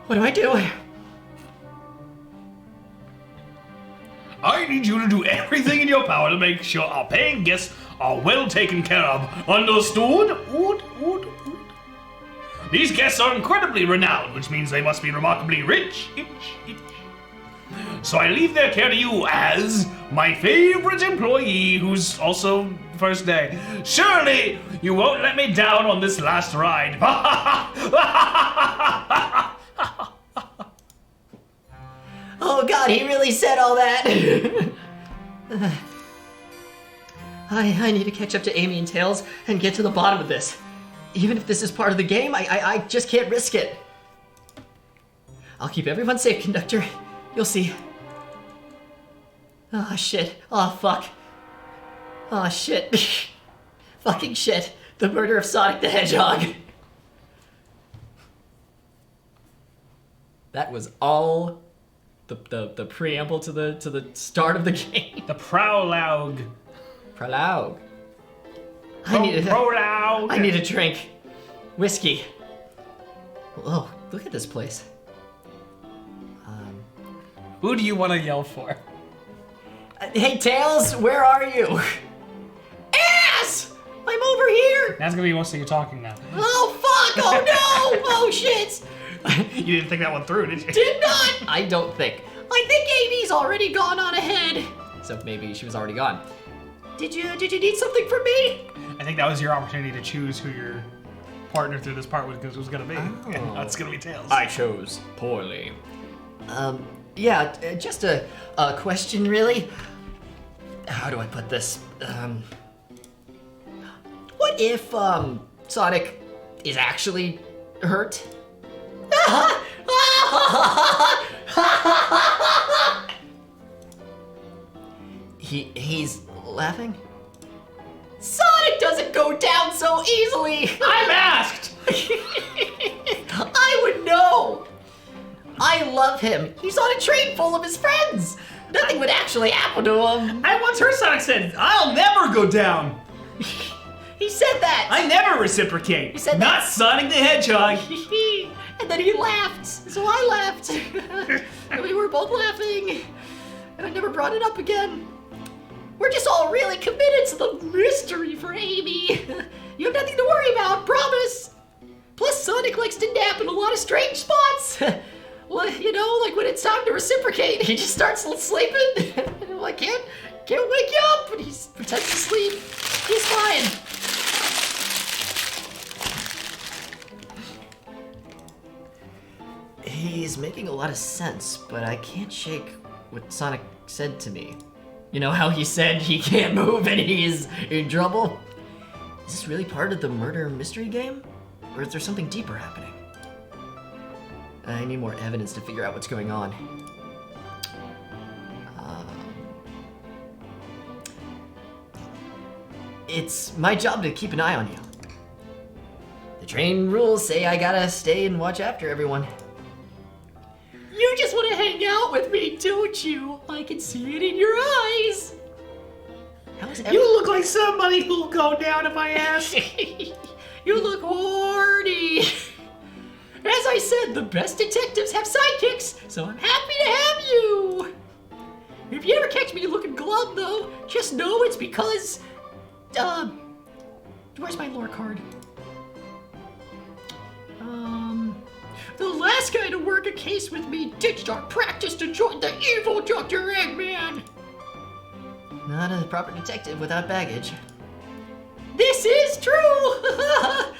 What do I do? I need you to do everything in your power to make sure our paying guests are well taken care of. Understood? Ood, ood, ood. These guests are incredibly renowned, which means they must be remarkably rich. So I leave their care to you as my favorite employee, who's also first day. Surely you won't let me down on this last ride. Oh God, he really said all that. I need to catch up to Amy and Tails and get to the bottom of this. Even if this is part of the game, I just can't risk it. I'll keep everyone safe, conductor. You'll see. Oh shit. Oh fuck. Oh shit. Fucking shit. The murder of Sonic the Hedgehog. That was all the preamble to the start of the game. The prologue. Prologue. I need a drink. Whiskey. Oh, look at this place. Who do you want to yell for? Hey, Tails, where are you? Ass! I'm over here! That's gonna be most of you talking now. Oh, fuck! Oh, no! Oh, shit! You didn't think that one through, did you? Did not! I don't think. I think Amy's already gone on ahead. So maybe she was already gone. Did you need something from me? I think that was your opportunity to choose who your partner through this part was gonna be. Oh. And that's gonna be Tails. I chose poorly. Yeah, just a question, really. How do I put this? What if, Sonic is actually hurt? He's laughing? Sonic doesn't go down so easily! I'm asked! I would know! I love him. He's on a train full of his friends. Nothing would actually happen to him. I once heard Sonic said, "I'll never go down." He said that. I never reciprocate. He said Not that. Sonic the Hedgehog. And then he laughed. So I laughed. And we were both laughing. And I never brought it up again. We're just all really committed to the mystery for Amy. You have nothing to worry about, promise. Plus, Sonic likes to nap in a lot of strange spots. Well, you know, like when it's time to reciprocate, he just starts sleeping. And I'm like, can't wake you up. And he pretends to sleep. He's fine. He's making a lot of sense, but I can't shake what Sonic said to me. You know how he said he can't move and he's in trouble? Is this really part of the murder mystery game? Or is there something deeper happening? I need more evidence to figure out what's going on. It's my job to keep an eye on you. The train rules say I gotta stay and watch after everyone. You just want to hang out with me, don't you? I can see it in your eyes. You look like somebody who'll go down if I ask. You look horny. As I said, the best detectives have sidekicks, so I'm happy to have you. If you ever catch me looking glum, though, just know it's because, where's my lore card? The last guy to work a case with me ditched our practice to join the evil Dr. Eggman. Not a proper detective without baggage. This is true!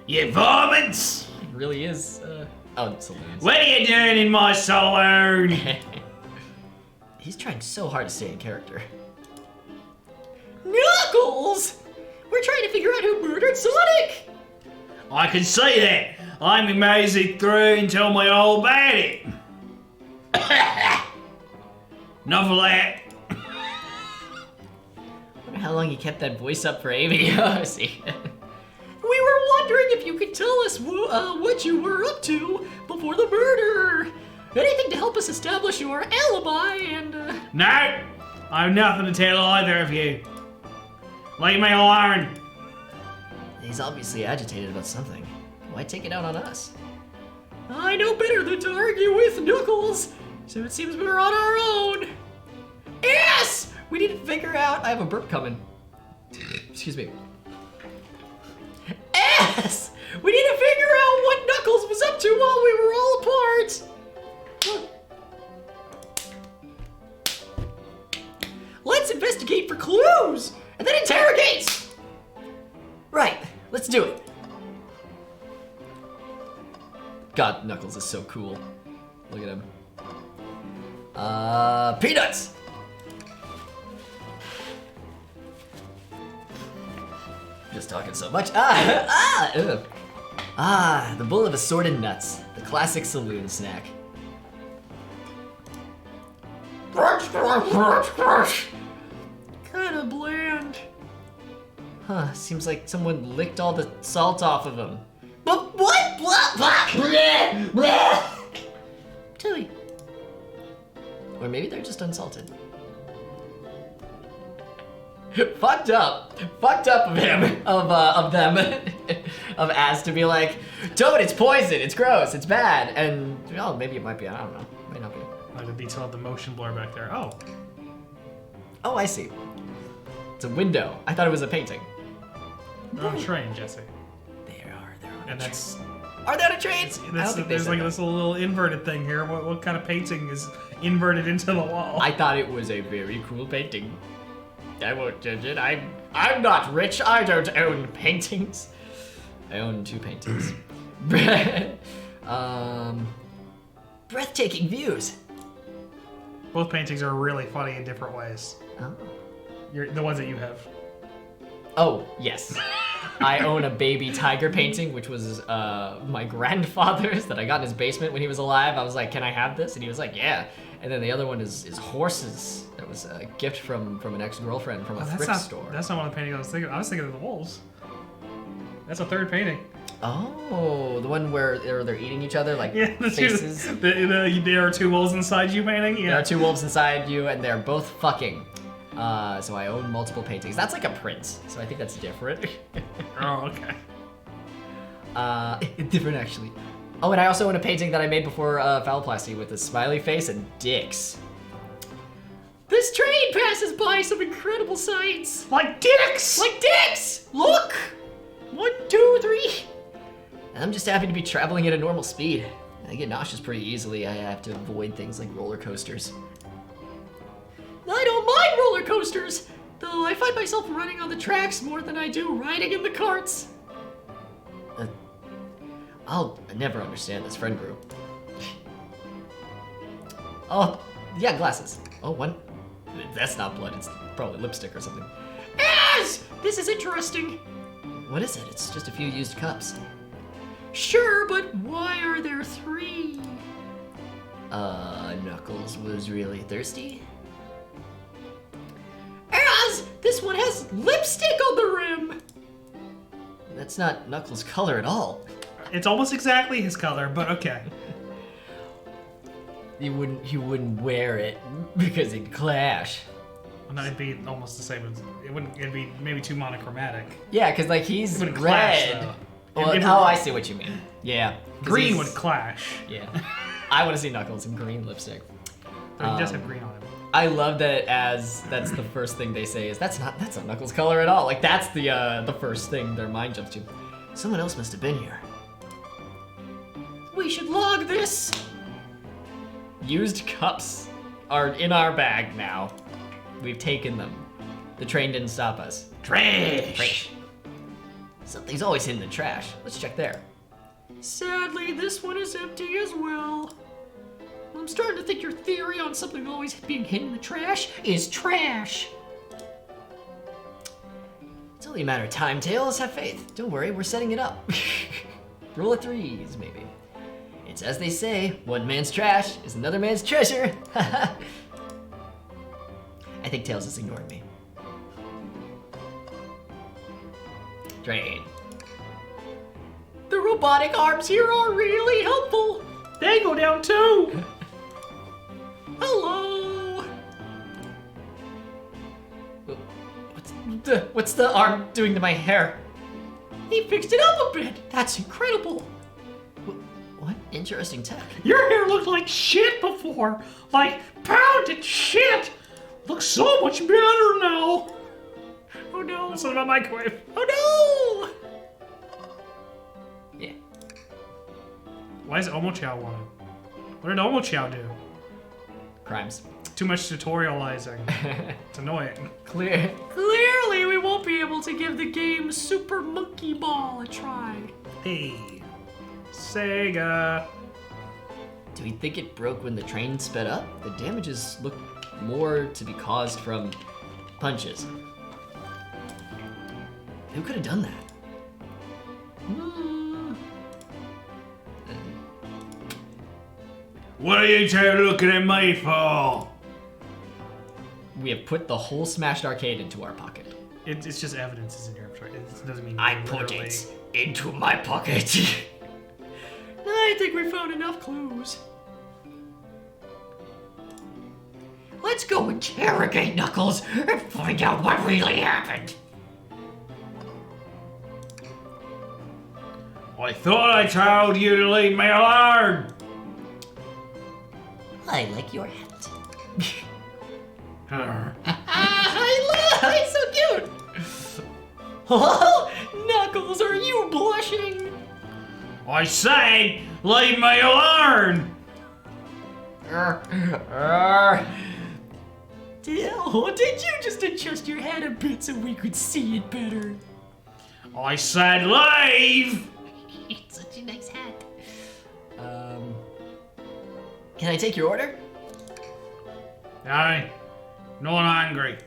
You varmints! It really is, salutes. What are you doing in my saloon? He's trying so hard to stay in character. Knuckles! We're trying to figure out who murdered Sonic! I can see that. I'm amazing through and tell me all about it. Enough of that. I wonder how long you kept that voice up for Amy. Oh, see. We were wondering if you could tell us what you were up to before the murder. Anything to help us establish your alibi and, No, I have nothing to tell either of you. Leave me alone. He's obviously agitated about something. Why take it out on us? I know better than to argue with Knuckles. So it seems we're on our own. Yes! We need to figure out. I have a burp coming. Excuse me. Yes! We need to figure out what Knuckles was up to while we were all apart. Let's investigate for clues and then interrogate. Right, let's do it. God, Knuckles is so cool. Look at him. Peanuts! Just talking so much. The bowl of assorted nuts. The classic saloon snack. Kinda bland. Huh, seems like someone licked all the salt off of them. But what? Tilly. Or maybe they're just unsalted. Fucked up of him, of them, of Az to be like, Toad, it's poison, it's gross, it's bad, and oh, maybe it might be, I don't know, might not be. Like the detail of the motion blur back there. Oh, I see. It's a window. I thought it was a painting. they're on a train, Jesse. They're on And that's Are they on a train? I don't think they there's said like that. this little inverted thing here. What kind of painting is inverted into the wall? I thought it was a very cool painting. I won't judge it. I'm not rich. I don't own paintings. I own 2 paintings. Breathtaking views. Both paintings are really funny in different ways. Oh. The ones that you have. Oh, yes. I own a baby tiger painting, which was my grandfather's that I got in his basement when he was alive. I was like, can I have this? And he was like, yeah. And then the other one is horses. That was a gift from an ex-girlfriend from a thrift store. That's not one of the paintings I was thinking. I was thinking of the wolves. That's a third painting. Oh, the one where they're eating each other, like faces. There are 2 wolves inside you painting? Yeah. There are 2 wolves inside you, and they're both fucking. So I own multiple paintings. That's like a print, so I think that's different. Oh, okay. Different actually. Oh, and I also own a painting that I made before Phalloplasty with a smiley face and dicks. This train passes by some incredible sights. Like dicks! Like dicks! Look! 1, 2, 3. I'm just happy to be traveling at a normal speed. I get nauseous pretty easily. I have to avoid things like roller coasters. I don't mind roller coasters, though I find myself running on the tracks more than I do riding in the carts. I'll never understand this friend group. Oh, yeah, glasses. Oh, one. That's not blood, it's probably lipstick or something. Yes! This is interesting. What is it? It's just a few used cups. Sure, but why are there 3? Knuckles was really thirsty? Az! This one has lipstick on the rim! That's not Knuckles' color at all. It's almost exactly his color, but okay. He wouldn't wear it because it'd clash. Well, no, it'd be almost the same as it'd be maybe too monochromatic. Yeah, because like he's It wouldn't red. clash, though. Well, It- I see what you mean. Yeah. 'cause Green he's- would clash. Yeah. I want to see Knuckles in green lipstick. But he does have green on him. I love that that's the first thing they say is that's not Knuckles' color at all. Like that's the first thing their mind jumps to. Someone else must have been here. We should log this. Used cups are in our bag now. We've taken them. The train didn't stop us. Trash. Something's always hidden in the trash. Let's check there. Sadly, this one is empty as well. I'm starting to think your theory on something always being hidden in the trash is trash. It's only a matter of time, Tails. Have faith. Don't worry, we're setting it up. Rule of 3s, maybe. It's as they say, one man's trash is another man's treasure. I think Tails is ignoring me. Train. The robotic arms here are really helpful. They go down too! Hello. What's the arm doing to my hair? He fixed it up a bit. That's incredible. What Interesting tech. Your hair looked like shit before. Like pounded shit. Looks so much better now. Oh no. Listen to my microwave. Oh Yeah. Why is Omochao wanted? What did Omochao do? Crimes. Too much tutorializing. It's annoying. Clearly, we won't be able to give the game Super Monkey Ball a try. Hey. Sega. Do we think it broke when the train sped up? The damages look more to be caused from punches. Who could have done that? What are you two looking at me for? We have put the whole Smashed Arcade into our pocket. It's just evidence, isn't it? It doesn't mean I put literally. it into my pocket. I think we found enough clues. Let's go interrogate Knuckles and find out what really happened. I thought I told you to leave me alone. I like your hat. He's so cute! Oh, Knuckles, are you blushing? I said, leave me alone. Did you just adjust your hat a bit so we could see it better? I said leave. It's such a nice hat. Can I take your order? No, not angry.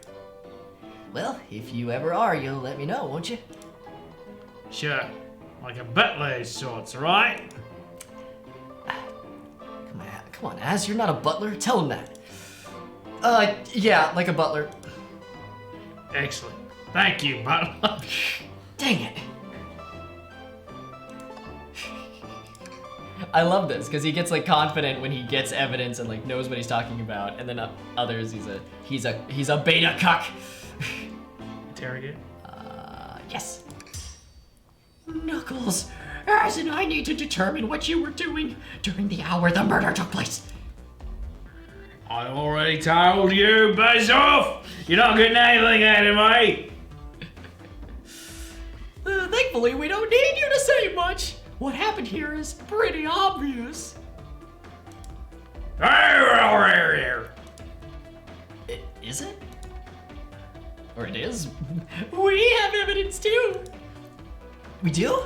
Well, if you ever are, you'll let me know, won't you? Sure, like a butler of sorts, right? Come on, Az, you're not a butler. Tell him that. Yeah, like a butler. Excellent. Thank you, butler. Dang it. I love this because he gets like confident when he gets evidence and like knows what he's talking about, and then others he's a beta cuck. Interrogate. Yes. Knuckles, Az and I need to determine what you were doing during the hour the murder took place. I already told you, buzz off. You're not getting anything out of me. Thankfully, we don't need you to say much. What happened here is pretty obvious. Is it? Or it is. We have evidence too. We do?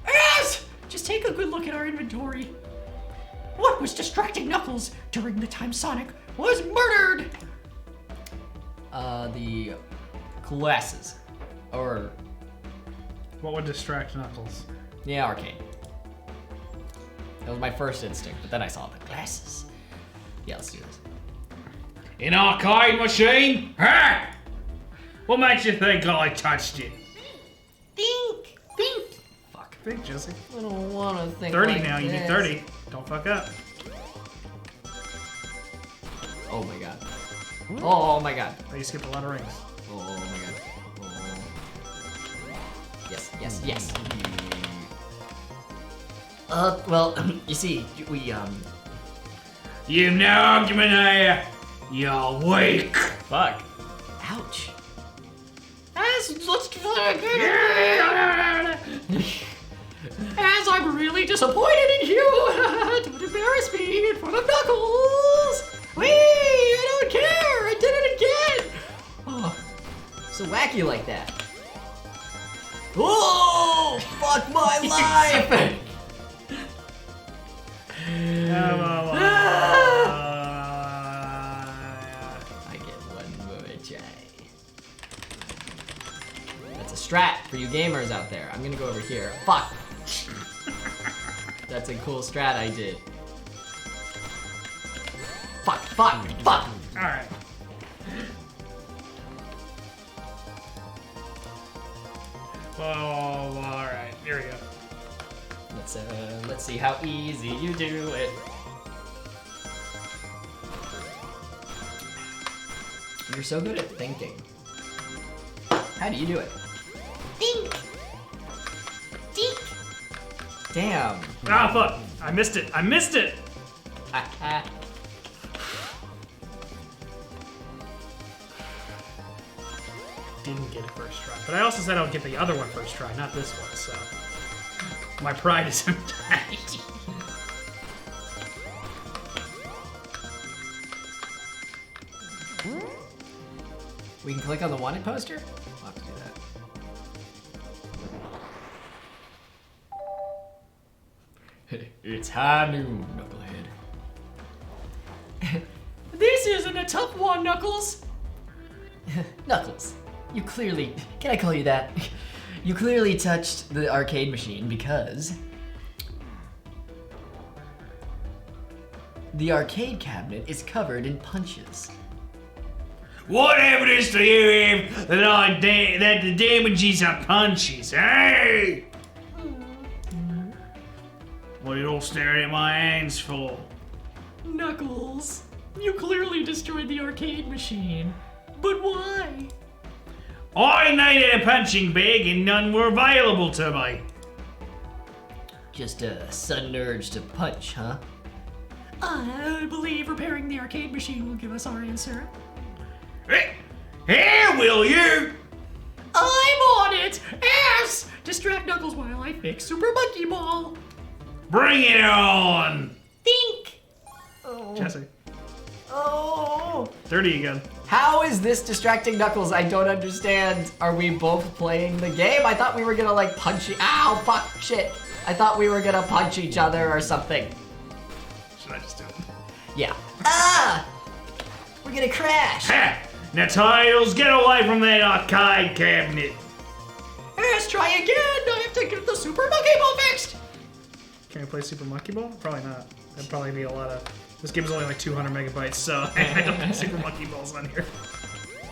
Yes! Just take a good look at our inventory. What was distracting Knuckles during the time Sonic was murdered? The glasses. Or What would distract Knuckles? the arcade. That was my first instinct, but then I saw the glasses. Yeah, let's do this. An arcade machine? Huh? What makes you think I touched it? Think! Fuck. Think, Jesse. I don't want to think 30 like now. You need this. 30. Don't fuck up. Oh my god. Oh my god. Oh, you skipped a lot of rings. Oh my god. Oh. Yes, yes, yes. Well, you see, we, You've no argument here. You're weak. Fuck. ouch. As I'm really disappointed in you. Don't embarrass me in front of Knuckles. Wee, I don't care. I did it again. Oh, so wacky like that. Oh, fuck my life! I get one more try. That's a strat for you gamers out there. I'm gonna go over here. Fuck. That's a cool strat I did. Fuck, fuck, fuck. Alright. Oh, alright. Here we go. Let's see how easy you do it. You're so good at thinking. How do you do it? Think! Damn. Ah, fuck. I missed it. I missed it. Didn't get it first try. But I also said I would get the other one first try, not this one, so. My pride is intact. We can click on the wanted poster? I'll have to do that. It's high noon, Knucklehead. This isn't a tough one, Knuckles. Knuckles, you clearly, can I call you that? You clearly touched the arcade machine because the arcade cabinet is covered in punches. What evidence do you have that that the damages are punches, hey? What are you all staring at my hands for? Knuckles, you clearly destroyed the arcade machine. But why? I needed a punching bag and none were available to me. Just a sudden urge to punch, huh? I believe repairing the arcade machine will give us our answer. Here, will you? I'm on it! Ass! Distract Knuckles while I fix Super Monkey Ball. Bring it on. Think! Jesse. Oh! 30 again. How is this distracting Knuckles? I don't understand. Are we both playing the game? I thought we were gonna like punch ow, fuck, shit. I thought we were gonna punch each other or something. Should I just do it? Yeah. Ah! We're gonna crash! Ha! Now, Tails, get away from that arcade cabinet. Let's try again. I have to get the Super Monkey Ball fixed. Can I play Super Monkey Ball? Probably not. That'd probably be a lot of. This game is only like 200 megabytes, so I don't have Super Monkey Balls on here.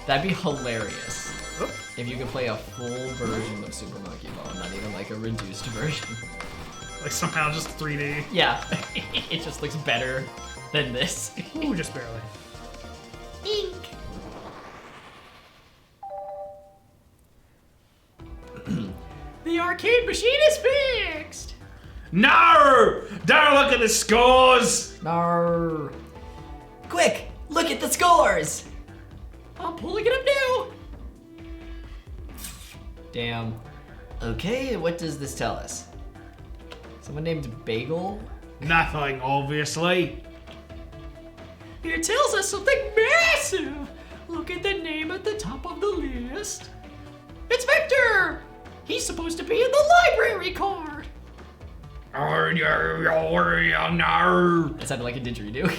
That'd be hilarious. Oop. If you could play a full version of Super Monkey Ball, not even like a reduced version. Like somehow just 3D. Yeah, it just looks better than this. Ooh, just barely. Think! The arcade machine is fixed! No! Don't look at the scores! No. Quick! Look at the scores! I'm pulling it up now! Damn. Okay, what does this tell us? Someone named Bagel? Nothing, obviously. It tells us something massive! Look at the name at the top of the list. It's Victor! He's supposed to be in the library card! No. That sounded like a didgeridoo.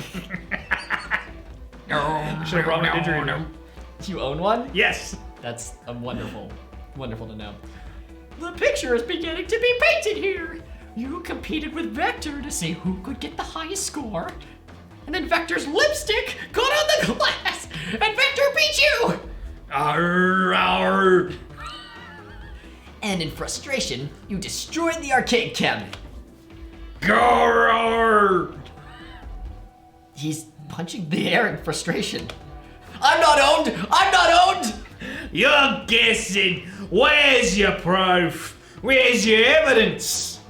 Should have brought my didgeridoo. You own one? Yes. That's wonderful. Wonderful to know. The picture is beginning to be painted here. You competed with Vector to see who could get the highest score. And then Vector's lipstick got on the glass, and Vector beat you! And in frustration, you destroyed the arcade cabinet. He's punching the air in frustration. I'm not owned! I'm not owned! You're guessing. Where's your proof? Where's your evidence?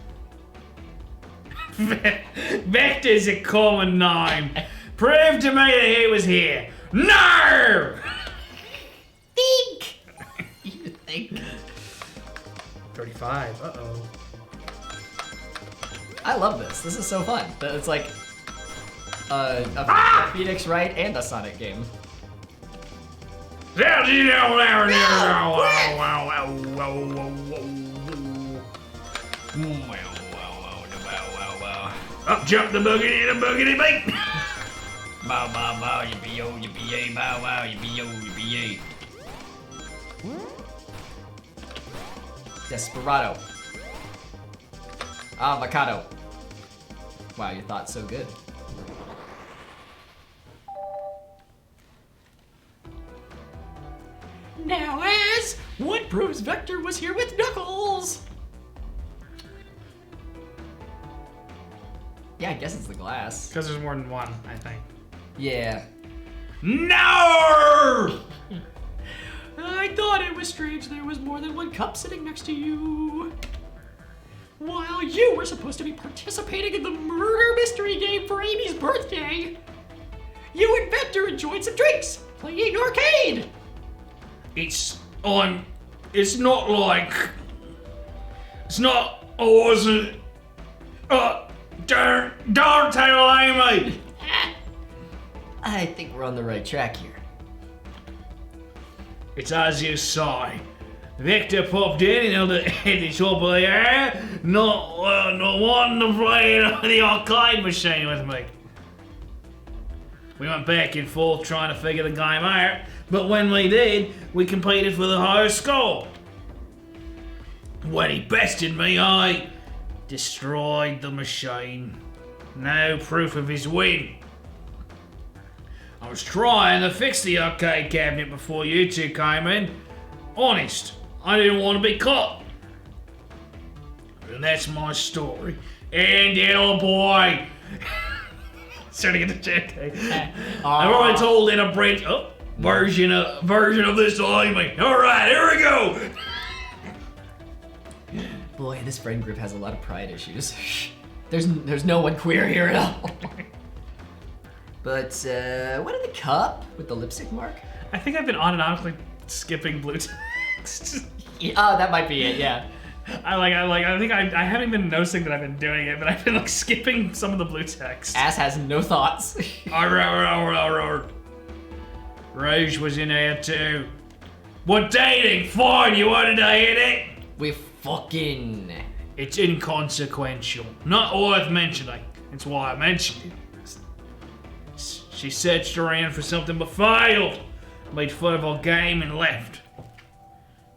Vector's a common name. Prove to me that he was here. No! Think! You think? 35. Uh-oh. I love this. This is so fun. It's like a Phoenix Wright and a Sonic game. Up jump the boogity beat. Bow bow bow, yippee yo, yippee yay, bow wow, yippee yo, yippee yay. Desperado. Avocado. Wow, you thought so good. Now, as what proves Vector was here with Knuckles? Yeah, I guess it's the glass. Because there's more than one, I think. Yeah. No! I thought it was strange there was more than one cup sitting next to you. While you were supposed to be participating in the murder mystery game for Amy's birthday, you and Vector enjoyed some drinks, playing arcade. It's not like... It's not... I wasn't... Don't tell Amy! I think we're on the right track here. It's as you say. Victor popped in and held the top of the air. Not wanting to play the arcade machine with me. We went back and forth trying to figure the game out, but when we did, we competed for the higher score. When he bested me, I destroyed the machine. No proof of his win. I was trying to fix the arcade cabinet before you two came in. Honest, I didn't want to be caught. And that's my story. And oh boy. Starting to get the JK. I've already told in a version of this to Amy. Alright, here we go. Boy, this friend group has a lot of pride issues. There's no one queer here at all. But, what in the cup with the lipstick mark? I think I've been automatically skipping blue text. Oh, that might be it, yeah. I think I haven't been noticing that I've been doing it, but I've been like skipping some of the blue text. Ass has no thoughts. Rouge was in there too. What dating? Fine, you wanted to hit it? We fucking... It's inconsequential. Not worth mentioning. That's why I mentioned it. She searched around for something but failed. Made fun of our game and left.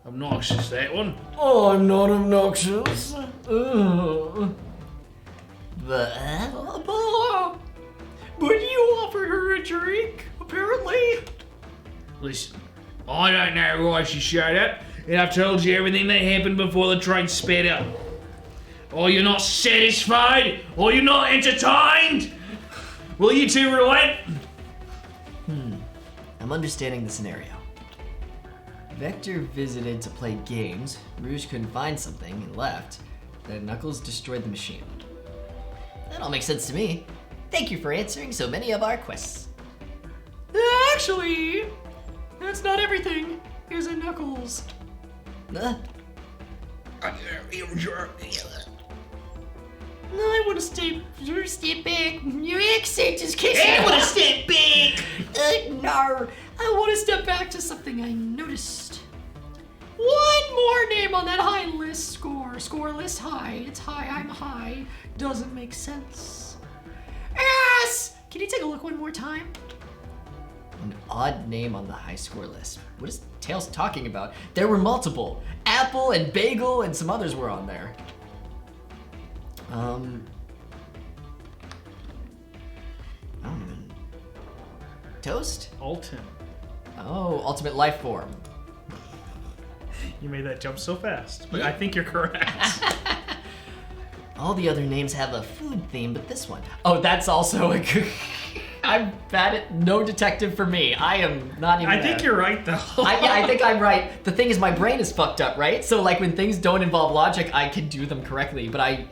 Obnoxious, that one. Oh, I'm not obnoxious. But you offered her a drink, apparently. Listen, I don't know why she showed up, and I've told you everything that happened before the train sped up. Are you not satisfied? Are you not entertained? Will you two relent? I'm understanding the scenario. Vector visited to play games, Rouge couldn't find something and left, then Knuckles destroyed the machine. That all makes sense to me. Thank you for answering so many of our quests. Actually, that's not everything, is it, Knuckles? No, I want to step back. Your accent is kissing. I want to step back. No, I want to step back to something I noticed. One more name on that high list score. Score list high. It's high, I'm high. Doesn't make sense. Ass! Can you take a look one more time? An odd name on the high score list. What is Tails talking about? There were multiple. Apple and Bagel and some others were on there. I don't even... Toast? Alton. Oh, ultimate life form. You made that jump so fast, but I think you're correct. All the other names have a food theme, but this one... Oh, that's also a good... I'm bad at no detective for me. I am not even I think you're right, though. I think I'm right. The thing is, my brain is fucked up, right? So, like, when things don't involve logic, I can do them correctly, but I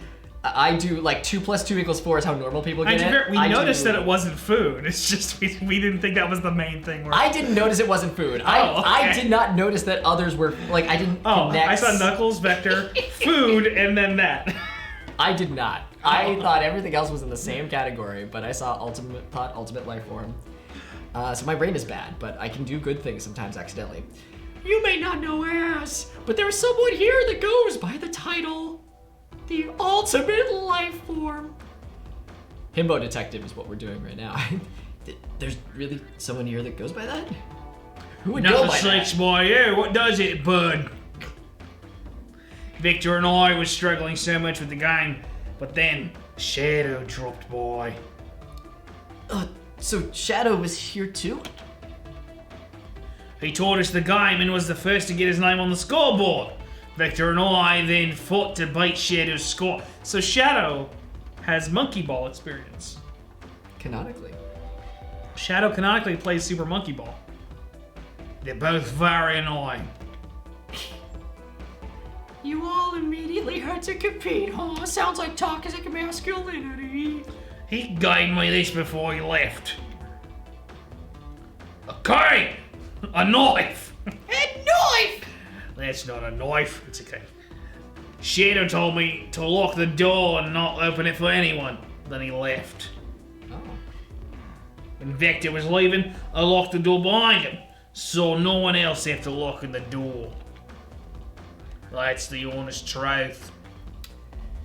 do, like, 2 + 2 = 4 is how normal people get it. We noticed that it wasn't food. It's just we didn't think that was the main thing. I didn't notice it wasn't food. Okay. I did not notice that others were, like, I didn't connect. I saw Knuckles, Vector, food, and then that. I did not. I thought everything else was in the same category, but I saw ultimate pot, ultimate life form. So my brain is bad, but I can do good things sometimes accidentally. You may not know Ass, but there's someone here that goes by the title, the ultimate life form. Himbo Detective is what we're doing right now. There's really someone here that goes by that? Who would go Nothing by slicks that? by you. What does it, bud? Victor and I was struggling so much with the game, but then Shadow dropped by. So Shadow was here too? He taught us the game and was the first to get his name on the scoreboard. Victor and I then fought to beat Shadow's score. So Shadow has Monkey Ball experience. Canonically. Shadow canonically plays Super Monkey Ball. They're both very annoying. You all immediately had to compete, huh? Sounds like toxic masculinity. He gave me this before he left. Okay! A knife! A knife! That's not a knife. It's okay. Shadow told me to lock the door and not open it for anyone. Then he left. Oh. When Vector was leaving, I locked the door behind him, so no one else after locking the door. That's the honest truth.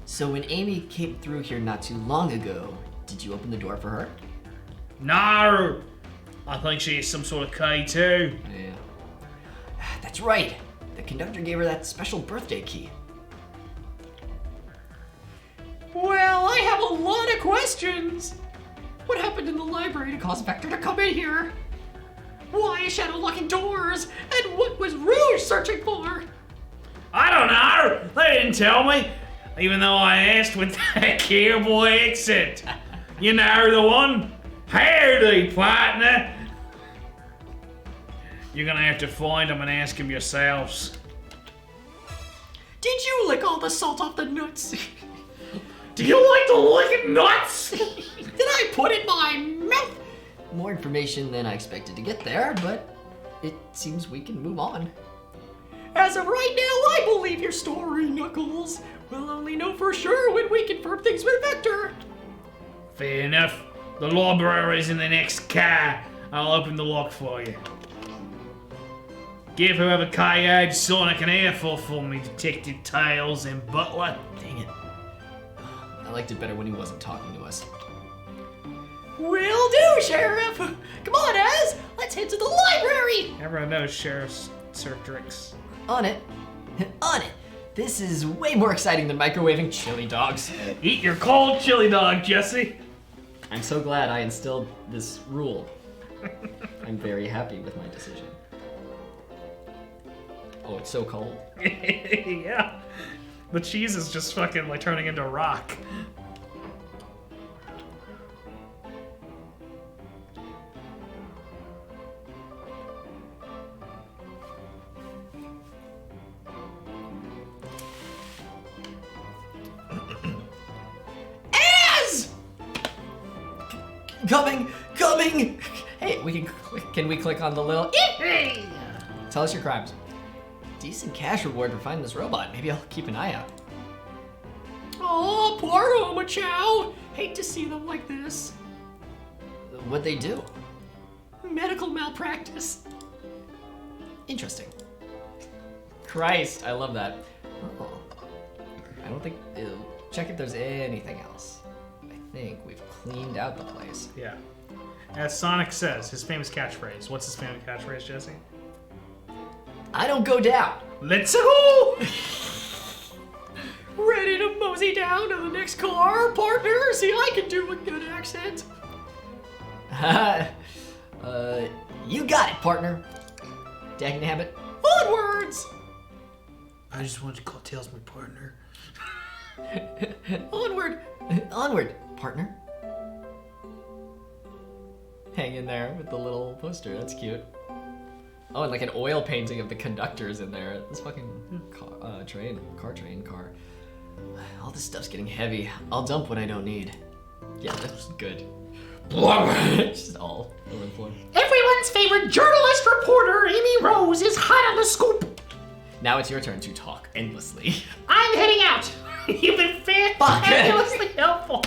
So when Amy came through here not too long ago, did you open the door for her? No! I think she has some sort of key too. Yeah. That's right. The conductor gave her that special birthday key. Well, I have a lot of questions. What happened in the library to cause Vector to come in here? Why is Shadow locking doors? And what was Rouge searching for? I don't know! They didn't tell me! Even though I asked with that cowboy accent. You know the one? Howdy, partner! You're gonna have to find him and ask him yourselves. Did you lick all the salt off the nuts? Do you like to lick at nuts? Did I put it in my mouth? More information than I expected to get there, but it seems we can move on. As of right now, I believe your story, Knuckles. We'll only know for sure when we confirm things with Vector. Fair enough. The library's in the next car. I'll open the lock for you. Give whoever KO'd Sonic an earful for me, Detective Tails and Butler. Dang it. I liked it better when he wasn't talking to us. Will do, Sheriff! Come on, Az! Let's head to the library! Everyone knows Sheriff Sir Drix. On it. On it. This is way more exciting than microwaving chili dogs. Eat your cold chili dog, Jesse. I'm so glad I instilled this rule. I'm very happy with my decision. Oh, it's so cold. Yeah. The cheese is just fucking like turning into rock. Coming! Hey, can we click on the little Tell us your crimes. Decent cash reward for finding this robot. Maybe I'll keep an eye out. Oh, poor Omochow. Hate to see them like this. What'd they do? Medical malpractice. Interesting. Christ, I love that. Oh. I don't think... check if there's anything else. I think we've cleaned out the place. Yeah. As Sonic says, his famous catchphrase. What's his famous catchphrase, Jesse? I don't go down. Let's go! Ready to mosey down to the next car, partner? See, I can do a good accent. You got it, partner. Dagnabbit. Onwards! I just wanted to call Tails my partner. Onward, partner. Hang in there with the little poster. That's cute. Oh, and like an oil painting of the conductors in there. This fucking car. All this stuff's getting heavy. I'll dump what I don't need. Yeah, that's good. Just all over the floor. Everyone's favorite journalist reporter, Amy Rose, is hot on the scoop. Now it's your turn to talk endlessly. I'm heading out. You've been fabulously helpful.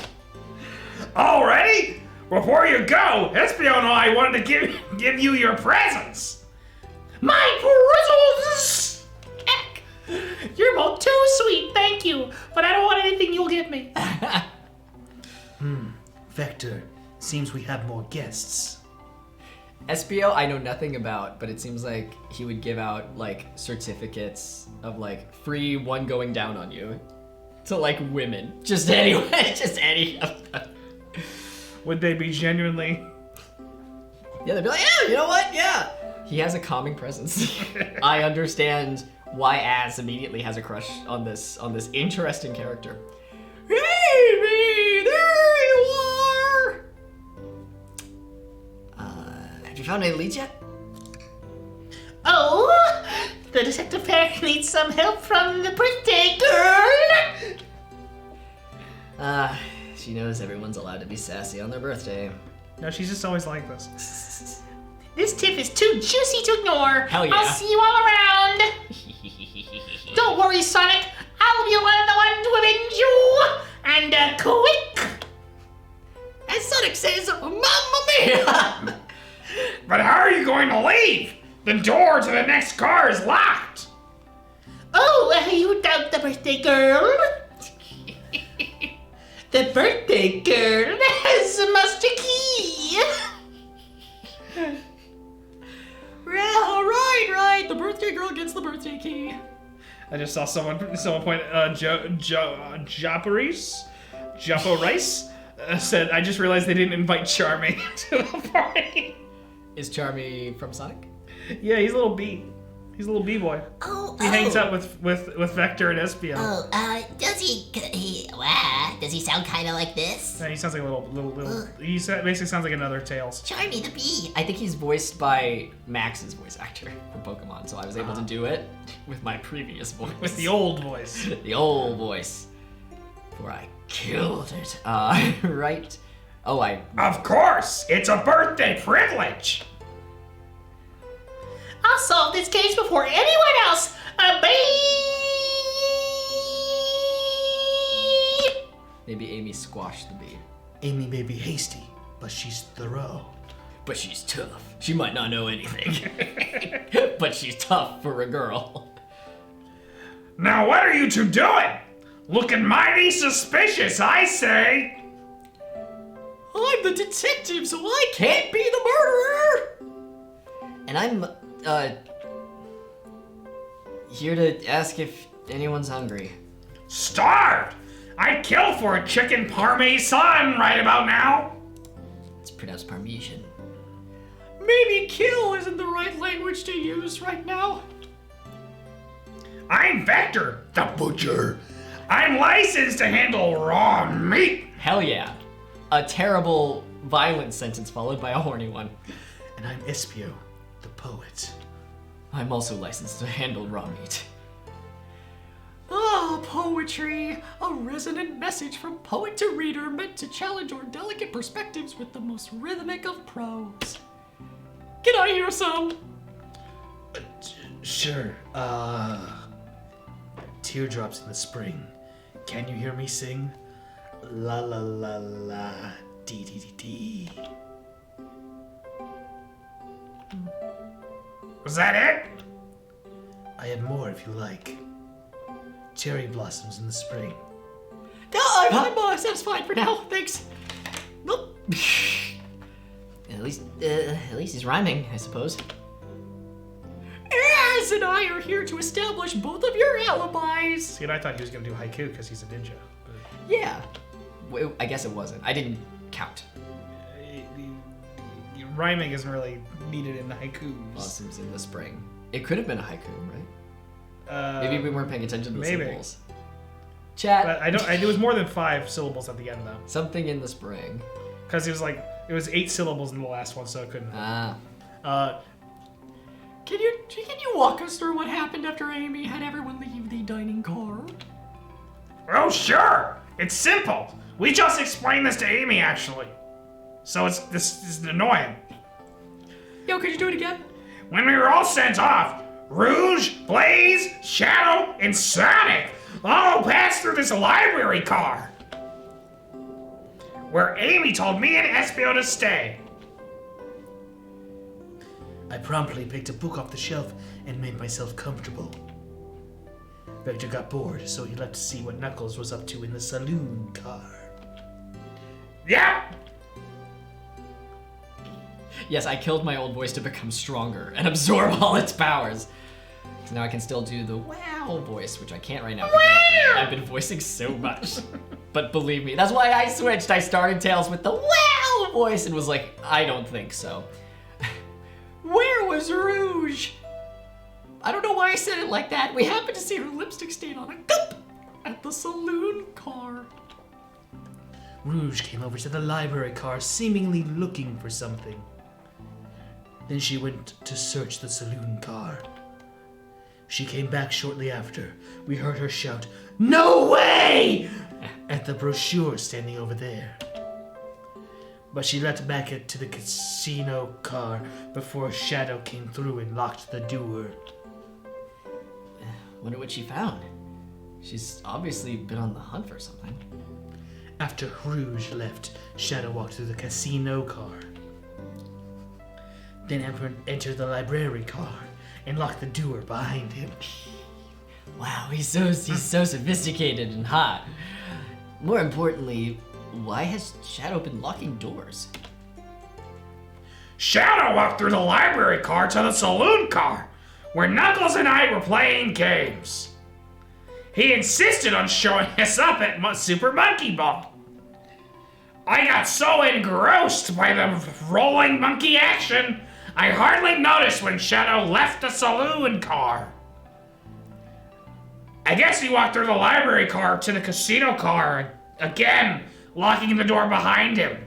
Already? Before you go, Espio and I wanted to give you your presents. My presents! Heck, you're both too sweet, thank you. But I don't want anything you'll give me. Vector, seems we have more guests. Espio, I know nothing about, but it seems like he would give out like certificates of like free one going down on you to like women. Just anyway, just any of them. Would they be genuinely... Yeah, they'd be like, yeah, you know what? Yeah. He has a calming presence. I understand why Az immediately has a crush on this interesting character. Amy, there you are! Have you found any leads yet? Oh, The detective pack needs some help from the birthday girl. She knows everyone's allowed to be sassy on their birthday. No, she's just always like this. This tip is too juicy to ignore. Hell yeah. I'll see you all around. Don't worry, Sonic. I'll be one of the ones to avenge you. And quick. And Sonic says, Mamma Mia! But how are you going to leave? The door to the next car is locked. Oh, you doubt the birthday girl? The birthday girl has a master key. Well, right. The birthday girl gets the birthday key. I just saw someone point Japo Rice said, I just realized they didn't invite Charmy to the party. Is Charmy from Sonic? Yeah, he's a little bee. He's a little bee boy. Oh, He hangs out with Vector and Espio. does he sound kind of like this? And he sounds like a little. He basically sounds like another Tails. Charmy the bee. I think he's voiced by Max's voice actor from Pokemon, so I was able to do it with my previous voice. With the old voice. The old voice. Before I killed it. Right. Oh, Of course, it's a birthday privilege. I'll solve this case before anyone else. Maybe Amy squashed the bee. Amy may be hasty, but she's thorough. But she's tough. She might not know anything. But she's tough for a girl. Now what are you two doing? Looking mighty suspicious, I say. I'm the detective, so I can't be the murderer! And I'm, here to ask if anyone's hungry. Starved. I'd kill for a chicken parmesan right about now. It's pronounced Parmesan. Maybe kill isn't the right language to use right now. I'm Vector, the butcher. I'm licensed to handle raw meat. Hell yeah. A terrible, violent sentence followed by a horny one. And I'm Espio, the poet. I'm also licensed to handle raw meat. Ah, poetry. A resonant message from poet to reader meant to challenge our delicate perspectives with the most rhythmic of prose. Can I hear some? Sure, Teardrops in the spring. Can you hear me sing? La la la la, dee dee dee dee. Was that it? I have more if you like. Cherry blossoms in the spring. No, I'm satisfied for now. Thanks. Nope. At least he's rhyming, I suppose. Az and I are here to establish both of your alibis. See, and I thought he was gonna do haiku because he's a ninja. But Yeah. I guess it wasn't. I didn't count. rhyming isn't really needed in haikus. Blossoms in the spring. It could have been a haiku, right? Maybe we weren't paying attention to the maybe. syllables. Chat. But it was more than 5 syllables at the end though, Something in the spring. because it was 8 syllables in the last one, so it couldn't. Ah. Can you walk us through what happened after Amy had everyone leave the dining car? Oh, sure. It's simple. We just explained this to Amy, actually. So this is annoying. Yo, could you do it again? When we were all sent off, Rouge, Blaze, Shadow, and Sonic all passed through this library car, where Amy told me and Espio to stay. I promptly picked a book off the shelf and made myself comfortable. Vector got bored, so he left to see what Knuckles was up to in the saloon car. Yep. Yes, I killed my old voice to become stronger and absorb all its powers. So now I can still do the wow voice, which I can't right now. I've been voicing so much. But believe me, that's why I switched. I started Tails with the wow voice and was like, I don't think so. Where was Rouge? I don't know why I said it like that. We happened to see her lipstick stain on a cup at the saloon car. Rouge came over to the library car, seemingly looking for something. Then she went to search the saloon car. She came back shortly after. We heard her shout, "No way!" at the brochure standing over there. But she left back to the casino car before Shadow came through and locked the door. Wonder what she found. She's obviously been on the hunt for something. After Rouge left, Shadow walked through the casino car. Then entered the library car and locked the door behind him. Wow, he's so sophisticated and hot. More importantly, why has Shadow been locking doors? Shadow walked through the library car to the saloon car, where Knuckles and I were playing games. He insisted on showing us up at Super Monkey Ball. I got so engrossed by the rolling monkey action, I hardly noticed when Shadow left the saloon car. I guess he walked through the library car to the casino car, again, locking the door behind him.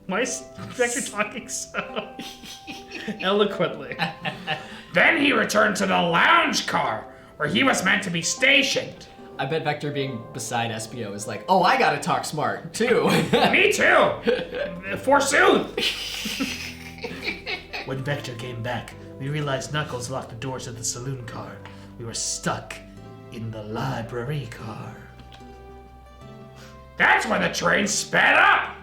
Why is Vector talking so eloquently? Then he returned to the lounge car, where he was meant to be stationed. I bet Vector being beside Espio is like, oh, I gotta talk smart, too. Me too! Forsooth! When Vector came back, we realized Knuckles locked the doors of the saloon car. We were stuck in the library car. That's when the train sped up!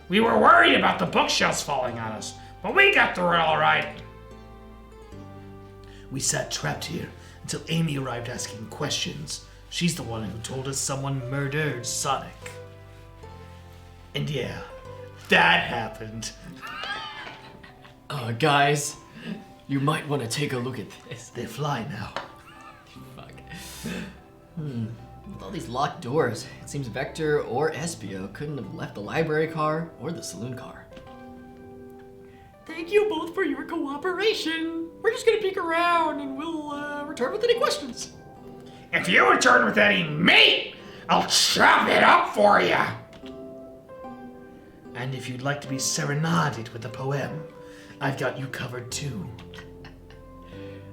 We were worried about the bookshelves falling on us, but we got through it all right. We sat trapped here until Amy arrived asking questions. She's the one who told us someone murdered Sonic. And yeah, that happened. Guys, you might want to take a look at this. They fly now. Fuck. With all these locked doors, it seems Vector or Espio couldn't have left the library car or the saloon car. Thank you both for your cooperation. We're just gonna peek around and we'll return with any questions. If you return with any meat, I'll chop it up for you. And if you'd like to be serenaded with a poem, I've got you covered too.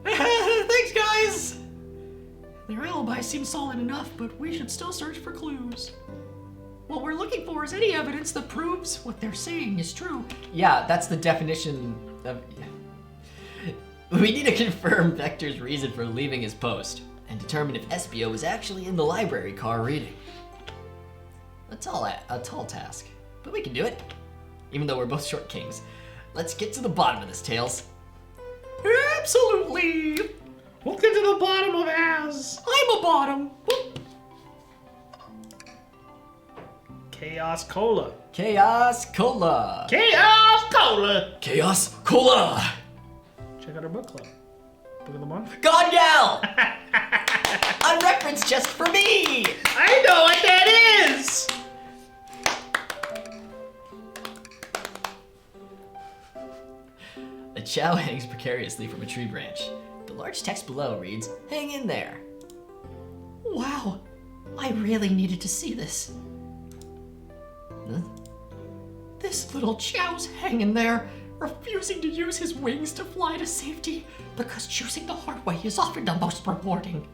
Thanks, guys. Their alibi seems solid enough, but we should still search for clues. What we're looking for is any evidence that proves what they're saying is true. Yeah, that's the definition of... We need to confirm Vector's reason for leaving his post and determine if Espio was actually in the library car reading. A tall task, but we can do it. Even though we're both short kings. Let's get to the bottom of this, Tails. Absolutely. We'll get to the bottom of Az. I'm a bottom. Chaos Cola. Chaos Cola. Chaos Cola. Chaos Cola. Check out our book club. Book of the month. God Gal! A reference just for me! I know what that is! A chow hangs precariously from a tree branch. The large text below reads, "Hang in there." Wow, I really needed to see this. Huh? This little chow's hanging there, refusing to use his wings to fly to safety because choosing the hard way is often the most rewarding.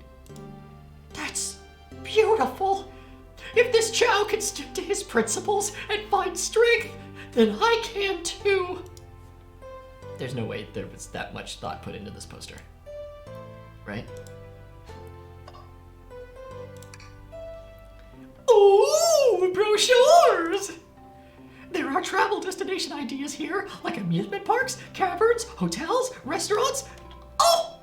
That's beautiful. If this chow can stick to his principles and find strength, then I can too. There's no way there was that much thought put into this poster. Right? Ooh, brochures! There are travel destination ideas here, like amusement parks, caverns, hotels, restaurants. Oh!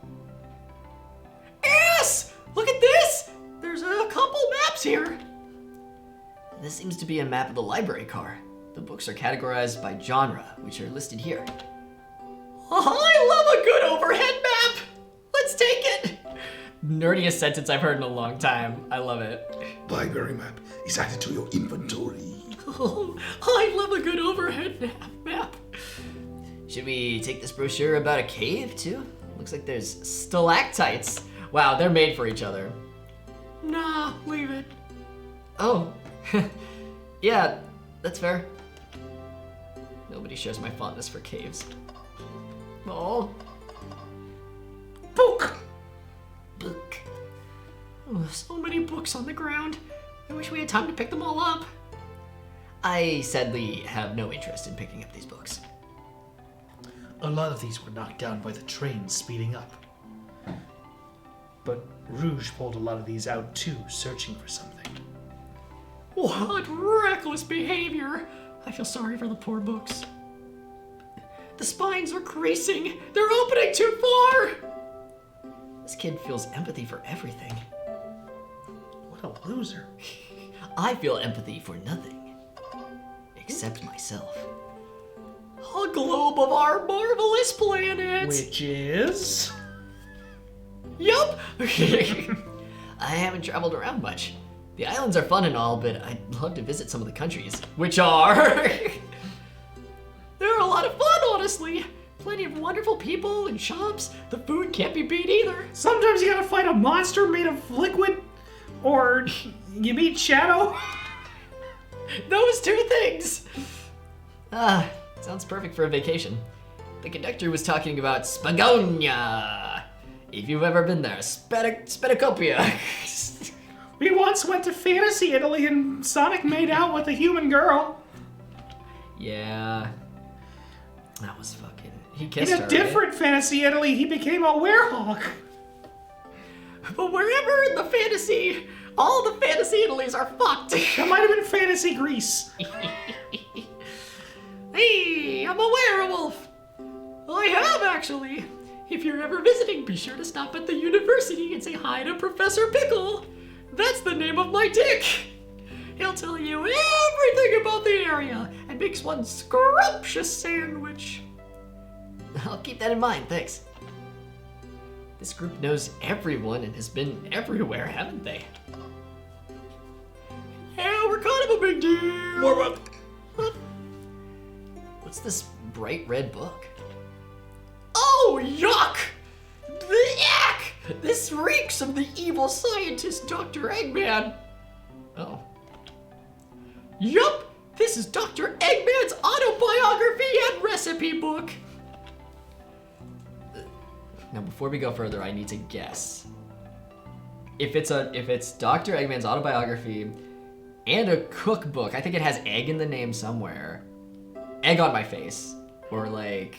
Yes! Look at this! There's a couple maps here. This seems to be a map of the library car. The books are categorized by genre, which are listed here. I love a good overhead map! Let's take it! Nerdiest sentence I've heard in a long time. I love it. Library map is added to your inventory. Oh, I love a good overhead map. Should we take this brochure about a cave, too? Looks like there's stalactites. Wow, they're made for each other. Nah, leave it. Oh. Yeah, that's fair. Nobody shares my fondness for caves. Oh. Book! Oh, so many books on the ground. I wish we had time to pick them all up. I sadly have no interest in picking up these books. A lot of these were knocked down by the train speeding up. But Rouge pulled a lot of these out too, searching for something. What reckless behavior! I feel sorry for the poor books. The spines are creasing. They're opening too far! This kid feels empathy for everything. What a loser. I feel empathy for nothing. Except myself. A globe of our marvelous planet! Which is... Yup! I haven't traveled around much. The islands are fun and all, but I'd love to visit some of the countries. Which are... They're a lot of fun, honestly. Plenty of wonderful people and shops. The food can't be beat either. Sometimes you gotta fight a monster made of liquid, or you meet Shadow. Those two things. Ah, sounds perfect for a vacation. The conductor was talking about Spagonia. If you've ever been there, Spedicopia. We once went to Fantasy Italy and Sonic made out with a human girl. Yeah. That was fucking... He In kissed a her, different Fantasy Italy, he became a werehawk. But wherever in the fantasy, all the fantasy Italies are fucked. That might have been Fantasy Greece. Hey, I'm a werewolf. I have, actually. If you're ever visiting, be sure to stop at the university and say hi to Professor Pickle. That's the name of my dick. He'll tell you everything about the area and makes one scrumptious sandwich. I'll keep that in mind, thanks. This group knows everyone and has been everywhere, haven't they? Yeah, we're kind of a big deal. What's this bright red book? Oh, yuck! Yuck! This reeks of the evil scientist, Dr. Eggman. Oh. Yup! This is Dr. Eggman's autobiography and recipe book. Now, before we go further, I need to guess. If it's Dr. Eggman's autobiography and a cookbook, I think it has egg in the name somewhere. Egg on my face. Or like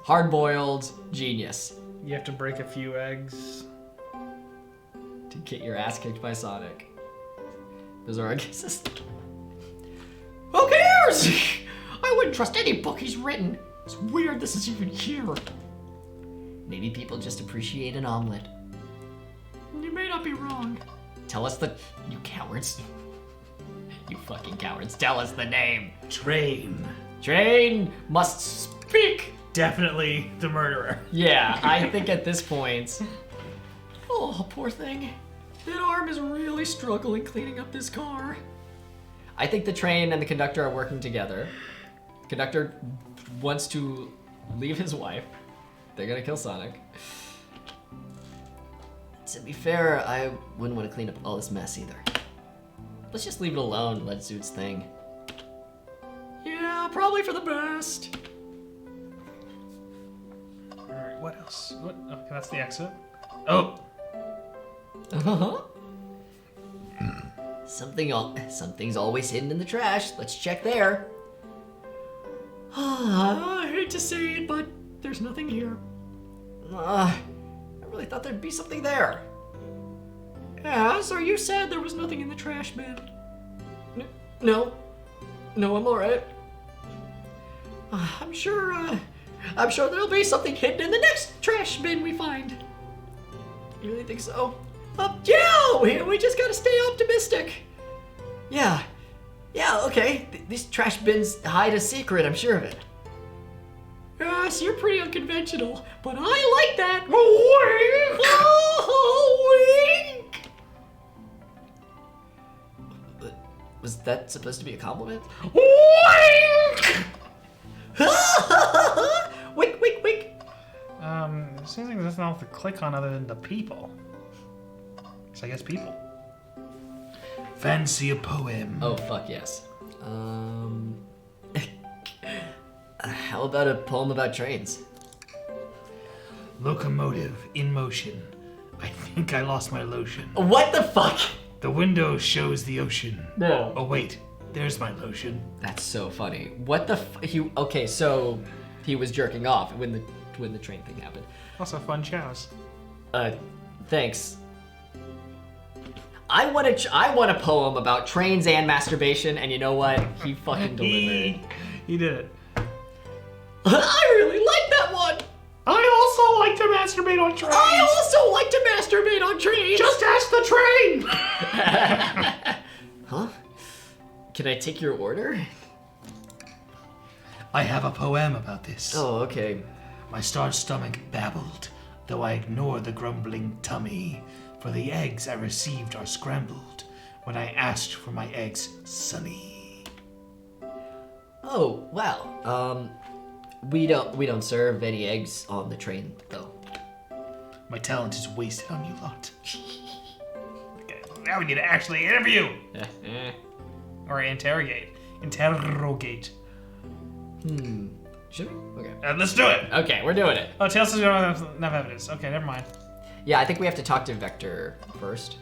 hard-boiled genius. You have to break a few eggs. To get your ass kicked by Sonic. Those are our guesses. Who cares? I wouldn't trust any book he's written. It's weird this is even here. Maybe people just appreciate an omelet. You may not be wrong. Tell us the... You cowards. You fucking cowards. Tell us the name. Train. Train must speak. Definitely the murderer. Yeah, I think at this point... Oh, poor thing. That arm is really struggling cleaning up this car. I think the train and the conductor are working together. The conductor wants to leave his wife. They're gonna kill Sonic. To be fair, I wouldn't want to clean up all this mess either. Let's just leave it alone and let it do its thing. Yeah, probably for the best. Alright, what else? What? Okay, that's the exit. Oh! Uh-huh. Something's always hidden in the trash. Let's check there. I hate to say it, but there's nothing here. I really thought there'd be something there. Yeah, so you said there was nothing in the trash bin. No, I'm alright. I'm sure there'll be something hidden in the next trash bin we find. You really think so? Yeah, we just gotta stay optimistic. Yeah, okay. These trash bins hide a secret, I'm sure of it. Yes, you're pretty unconventional, but I like that. Wink! Oh, wink! Was that supposed to be a compliment? Wink! Wink, wink, wink. It seems like there's nothing else to click on other than the people. So I guess people. Fancy a poem. Oh, fuck yes. How about a poem about trains? Locomotive in motion. I think I lost my lotion. What the fuck? The window shows the ocean. No. Oh wait, there's my lotion. That's so funny. What the okay, so he was jerking off when the train thing happened. Also fun chows. Thanks. I want a poem about trains and masturbation, and you know what? He fucking delivered. He did it. I really like that one. I also like to masturbate on trains. I also like to masturbate on trains. Just ask the train. Huh? Can I take your order? I have a poem about this. Oh, okay. My starved stomach babbled, though I ignored the grumbling tummy, for the eggs I received are scrambled when I asked for my eggs sunny. Oh, wow. We don't serve any eggs on the train though. My talent is wasted on you lot. Okay, now we need to actually interview. Or interrogate. Interrogate. Should we? Okay. Let's do it. Okay, we're doing it. Oh, Tails says we don't have enough evidence. Okay, never mind. Yeah, I think we have to talk to Vector first.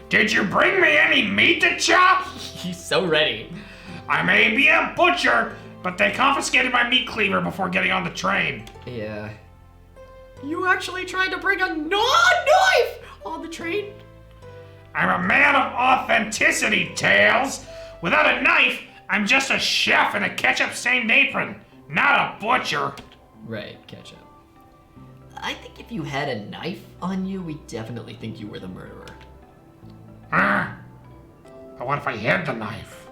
Did you bring me any meat to chop? He's so ready. I may be a butcher, but they confiscated my meat cleaver before getting on the train. Yeah. You actually tried to bring a non-knife on the train? I'm a man of authenticity, Tails. Without a knife, I'm just a chef in a ketchup-stained apron, not a butcher. Right, catch up. I think if you had a knife on you, we definitely think you were the murderer. But what if I hid the knife?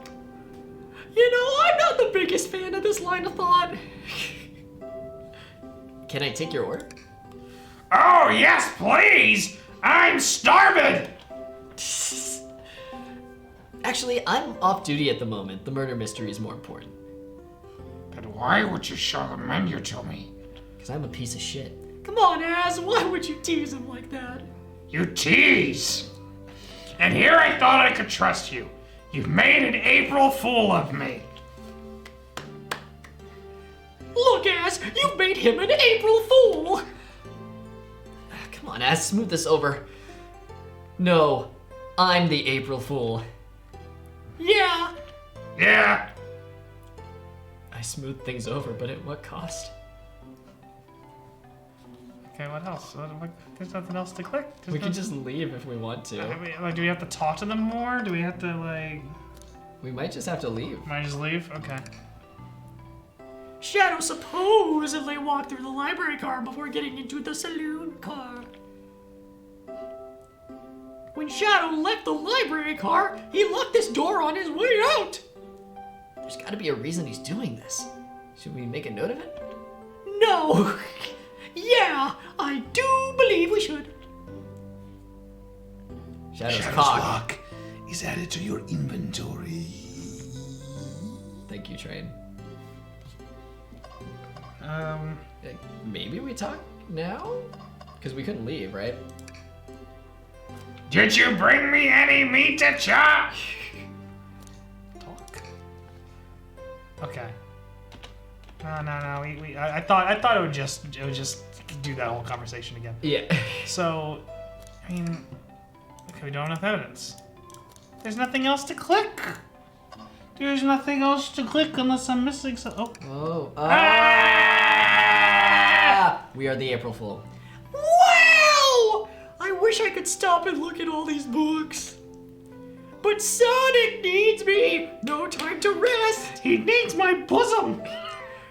You know, I'm not the biggest fan of this line of thought. Can I take your order? Oh, yes, please! I'm starving! Actually, I'm off duty at the moment. The murder mystery is more important. But why would you show the menu to me? Because I'm a piece of shit. Come on, Az, why would you tease him like that? You tease! And here I thought I could trust you. You've made an April Fool of me. Look, Az, you've made him an April Fool! Come on, Az, smooth this over. No, I'm the April Fool. Yeah, Yeah, I smoothed things over, but at what cost? Okay, what else? There's nothing else to click. We can just leave if we want to. Like, do we have to talk to them more? Do we have to, like... We might just have to leave. Might I just leave? Okay. Shadow supposedly walked through the library car before getting into the saloon car. When Shadow left the library car, he locked this door on his way out. There's gotta be a reason he's doing this. Should we make a note of it? No. Yeah, I do believe we should. Shadow's Shadow's cock. lock is added to your inventory. Thank you, Train. Like, maybe we talk now? Because we couldn't leave, right? did you bring me any meat to chop? Talk. Okay. No. I thought it would just do that whole conversation again. Yeah. So, I mean, okay, we don't have enough evidence. There's nothing else to click. There's nothing else to click unless I'm missing some. Oh. Oh. Ah! We are the April Fool. Wow! I wish I could stop and look at all these books. But Sonic needs me. No time to rest. He needs my bosom.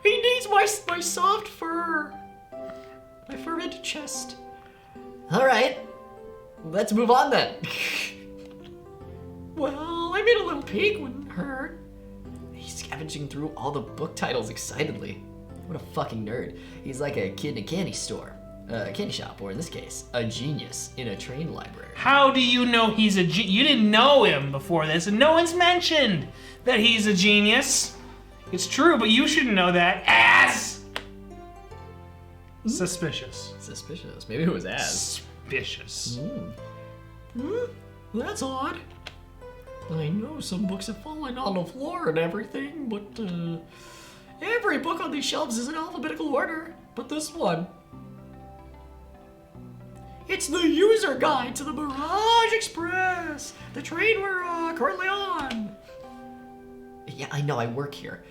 He needs my soft fur. My furred chest. All right. Let's move on then. Well, I made a little peek wouldn't hurt. He's scavenging through all the book titles excitedly. What a fucking nerd. He's like a kid in a candy store. A candy shop, or in this case, a genius in a train library. How do you know he's a You didn't know him before this, and no one's mentioned that he's a genius. It's true, but you shouldn't know that. Ass! Suspicious. Suspicious. Maybe it was Az. Suspicious. That's odd. I know some books have fallen on the floor and everything, but every book on these shelves is in alphabetical order, but this one. It's the user guide to the Mirage Express, the train we're currently on. Yeah, I know, I work here.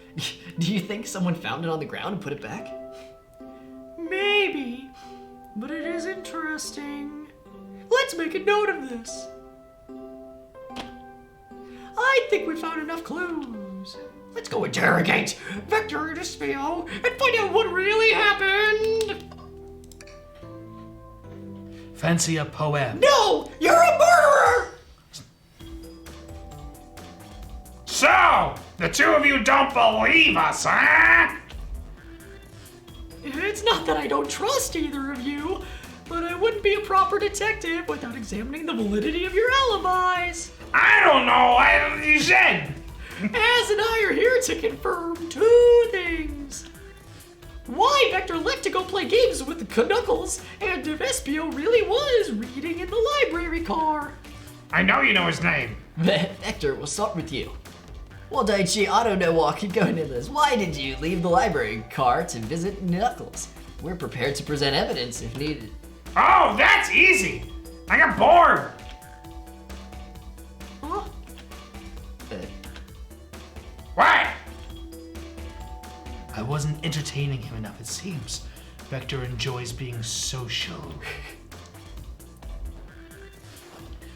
Do you think someone found it on the ground and put it back? Maybe, but it is interesting. Let's make a note of this. I think we found enough clues. Let's go interrogate Vector and Espio and find out what really happened. Fancy a poem. No, you're a murderer! So, the two of you don't believe us, huh? It's not that I don't trust either of you, but I wouldn't be a proper detective without examining the validity of your alibis. I don't know what you said. Az and I are here to confirm two things. Why Vector left to go play games with the Knuckles, and if Espio really was reading in the library car. I know you know his name. Vector, we'll start with you. Well, Daichi, I don't know what could go into this. Why did you leave the library car to visit Knuckles? We're prepared to present evidence if needed. Oh, that's easy. I got bored. Huh? What? I wasn't entertaining him enough, it seems. Vector enjoys being social.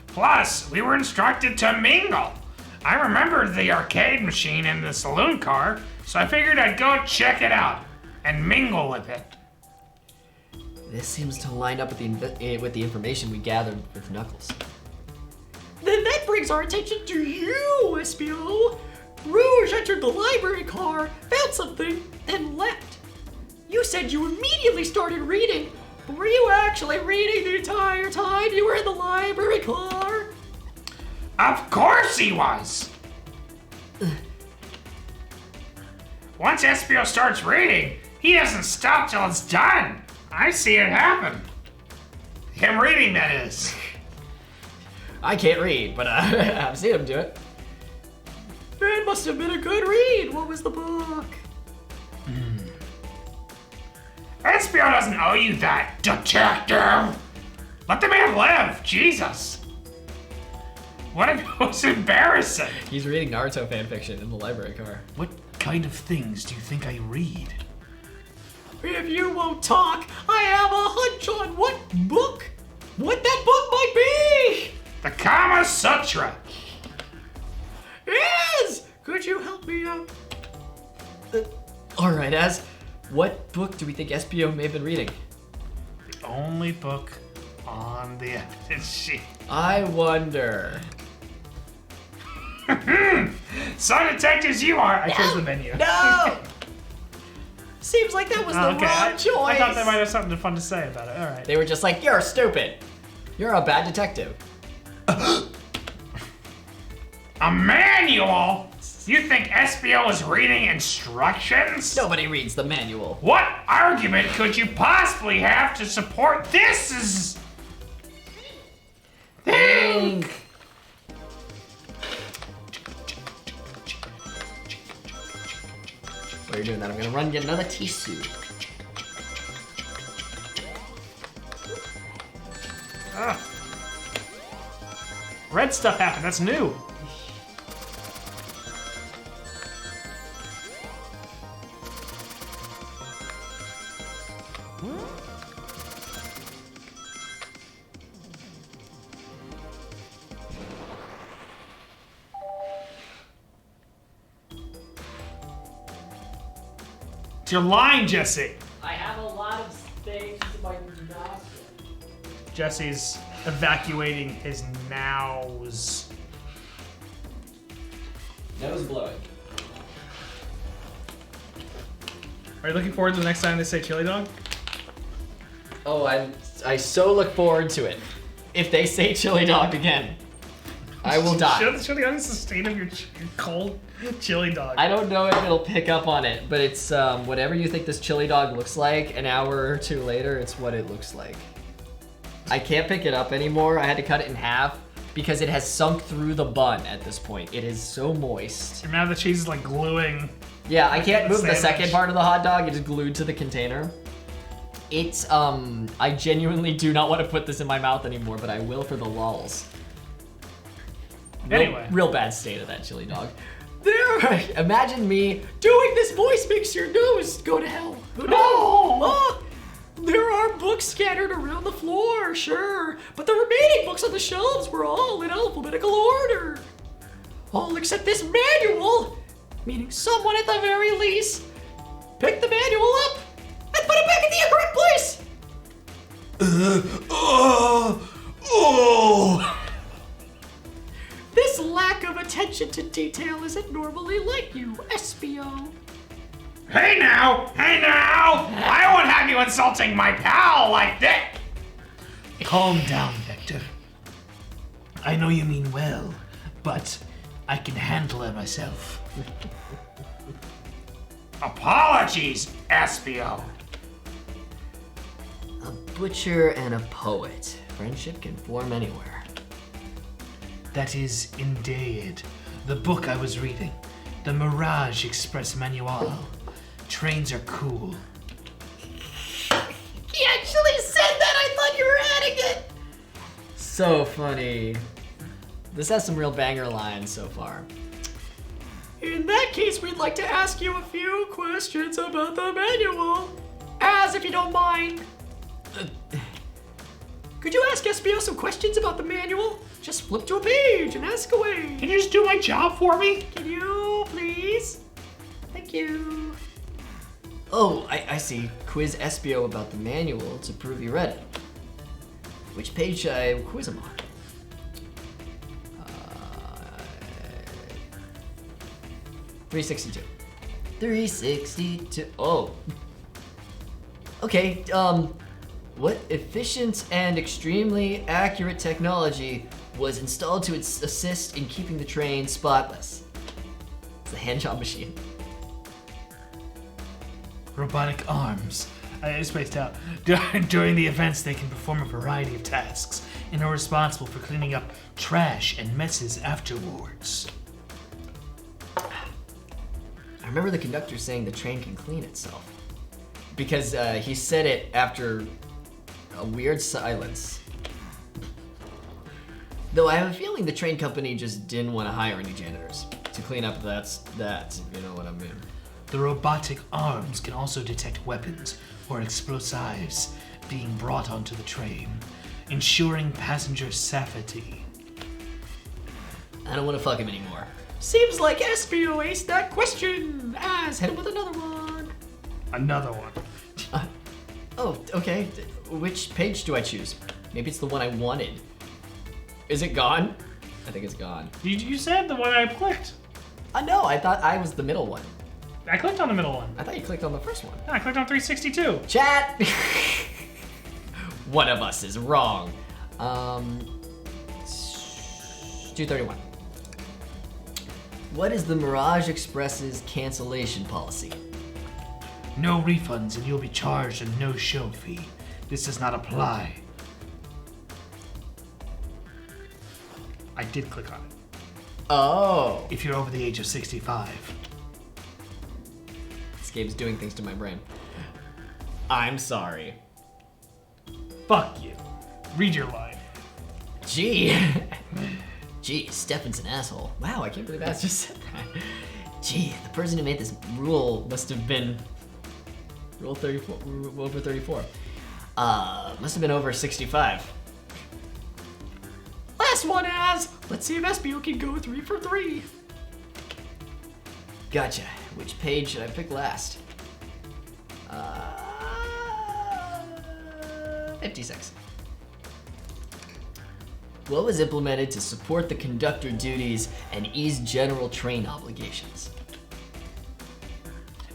Plus, we were instructed to mingle. I remembered the arcade machine in the saloon car, so I figured I'd go check it out and mingle with it. This seems to line up with the information we gathered with Knuckles. Then that brings our attention to you, Espio. Rouge entered the library car, found something, then left. You said you immediately started reading, but were you actually reading the entire time you were in the library car? Of course he was. Once Espio starts reading, he doesn't stop till it's done. I see it happen. Him reading, that is. I can't read, but I've seen him do it. It must have been a good read. What was the book? Espio doesn't owe you that, detective. Let the man live, Jesus. What if it was embarrassing? He's reading Naruto fanfiction in the library car. What kind of things do you think I read? If you won't talk, I have a hunch on what that book might be. The Kama Sutra. Yes! Could you help me out? Alright, Az, what book do we think Espio may have been reading? The only book on the evidence sheet. I wonder. Some detectives you are. I chose the menu. No! Seems like that was the Okay, wrong choice. I thought they might have something fun to say about it. All right. They were just like, you're stupid. You're a bad detective. A manual? You think Espio was reading instructions? Nobody reads the manual. What argument could you possibly have to support this? Think. While you're doing that, I'm gonna run and get another tissue. Red stuff happened. That's new. It's your line, Jesse. I have a lot of things in my nostril. Jesse's evacuating his nows. Nose blowing. Are you looking forward to the next time they say chili dog? Oh, I so look forward to it. If they say chili dog again, I will die. Chili dog is the state of your cold chili dog. I don't know if it'll pick up on it, but it's whatever you think this chili dog looks like, an hour or two later, it's what it looks like. I can't pick it up anymore. I had to cut it in half because it has sunk through the bun at this point. It is so moist. And now the cheese is like gluing. Yeah, I can't move the Sandwich. second part of the hot dog. It is glued to the container. It's, I genuinely do not want to put this in my mouth anymore, but I will for the lulz. Anyway. Real bad state of that chili dog. Imagine me doing this voice makes your nose go to hell. No! There are books scattered around the floor, sure, but the remaining books on the shelves were all in alphabetical order. All except this manual, meaning someone at the very least picked the manual up and put it back in the incorrect place. This lack of attention to detail isn't normally like you, Espio. Hey now! I won't have you insulting my pal like that! Calm down, Vector. I know you mean well, but I can handle it myself. Apologies, Espio. A butcher and a poet. Friendship can form anywhere. That is indeed the book I was reading. The Mirage Express Manual. Trains are cool. He actually said that! I thought you were adding it! So funny. This has some real banger lines so far. In that case, we'd like to ask you a few questions about the manual. As if you don't mind. Could you ask Espio some questions about the manual? Just flip to a page and ask away. Can you just do my job for me? Can you, please? Thank you. Oh, I see. Quiz Espio about the manual to prove you read it. Which page should I quiz him on? 362. 362. Oh. Okay, what efficient and extremely accurate technology was installed to assist in keeping the train spotless? It's the hand job machine. Robotic arms. I spaced out. During the events, they can perform a variety of tasks and are responsible for cleaning up trash and messes afterwards. I remember the conductor saying the train can clean itself. Because he said it after a weird silence. Though I have a feeling the train company just didn't want to hire any janitors to clean up that, if you know what I mean. The robotic arms can also detect weapons or explosives being brought onto the train, ensuring passenger safety. I don't want to fuck him anymore. Seems like Espio aced that question. Hit him with another one. Another one. Oh, okay. Which page do I choose? Maybe it's the one I wanted. Is it gone? I think it's gone. You said the one I clicked. No, I thought I was the middle one. I clicked on the middle one. I thought you clicked on the first one. No, I clicked on 362. Chat! One of us is wrong. 231. What is the Mirage Express's cancellation policy? No refunds and you'll be charged a no-show fee. This does not apply. I did click on it. Oh. If you're over the age of 65. This game's doing things to my brain. I'm sorry. Fuck you. Read your line. Gee. Gee, Stephan's an asshole. Wow, I can't believe I just said that. Gee, the person who made this rule must have been Rule 34, over 34. Must have been over 65. Last one, Az! Let's see if Espio can go 3 for 3. Gotcha. Which page should I pick last? 56. What was implemented to support the conductor duties and ease general train obligations?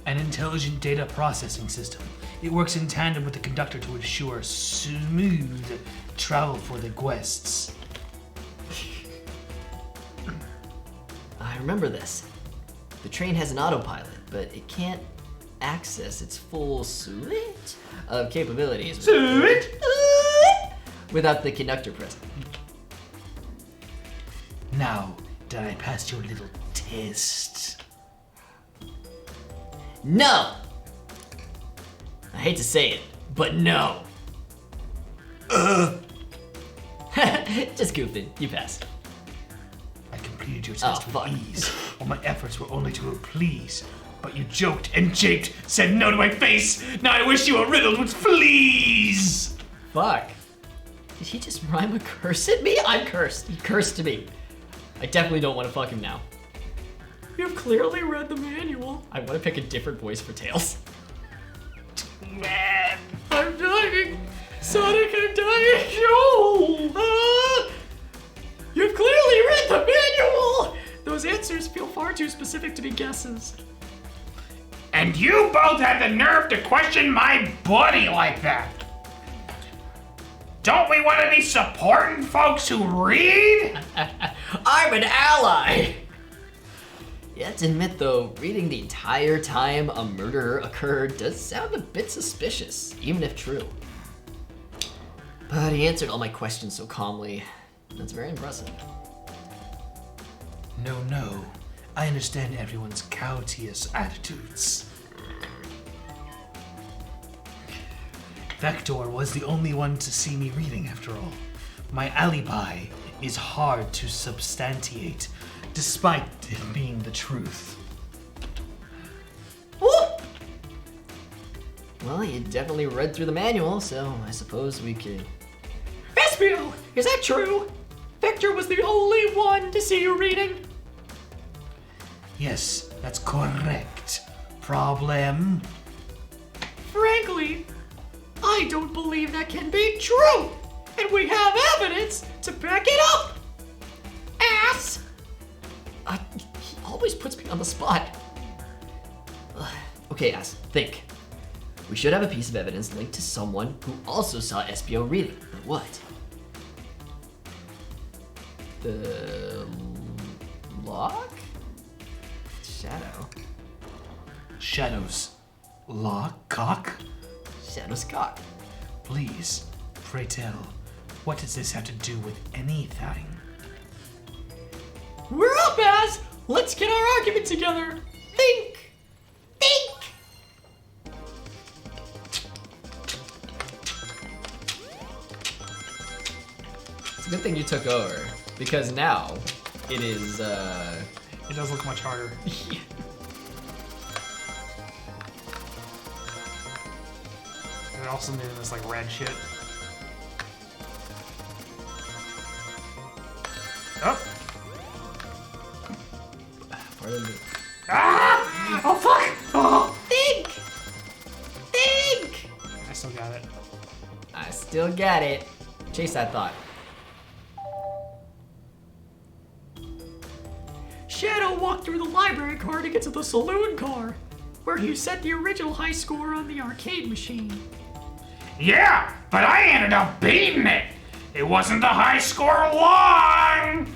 An intelligent data processing system. It works in tandem with the conductor to ensure smooth travel for the guests. I remember this. The train has an autopilot, but it can't access its full suite of capabilities without the conductor present. Now, did I pass your little test? No! I hate to say it, But no. Just goofing. You passed. I completed your test fuck. with ease. All my efforts were only to please. But you joked and japed, said no to my face. Now I wish you were riddled with fleas. Fuck. Did he just rhyme a curse at me? I'm cursed. He cursed to me. I definitely don't want to fuck him now. You've clearly read the manual. I want to pick a different voice for Tails. Man, I'm dying. Sonic, I'm dying. No. You've clearly read the manual. Those answers feel far too specific to be guesses. And you both had the nerve to question my buddy like that. Don't we want to be supporting folks who read? I'm an ally. You have to admit though, reading the entire time a murder occurred does sound a bit suspicious, even if true. But he answered all my questions so calmly. That's very impressive. No. I understand everyone's courteous attitudes. Vector was the only one to see me reading after all. My alibi is hard to substantiate, despite it being the truth. Woo! Well, you definitely read through the manual, so I suppose we could... Vespio! Is that true? Vector was the only one to see you reading? Yes, that's correct. Problem? Frankly, I don't believe that can be true. And we have evidence to back it up. Ass! He always puts me on the spot. Okay, Ass, think. We should have a piece of evidence linked to someone who also saw SPO reading. But what? The lock? Shadow. Shadow's cock? Shadow's cock. Please, pray tell, what does this have to do with anything? We're up, Az! Let's get our argument together. Think! It's a good thing you took over, because now it is, It does look much harder. They're also doing this like red shit. Oh! Oh fuck! Oh! Think! I still got it. I still got it. Chase that thought. Shadow walked through the library car to get to the saloon car, where he set the original high score on the arcade machine. Yeah, but I ended up beating it. It wasn't the high score long.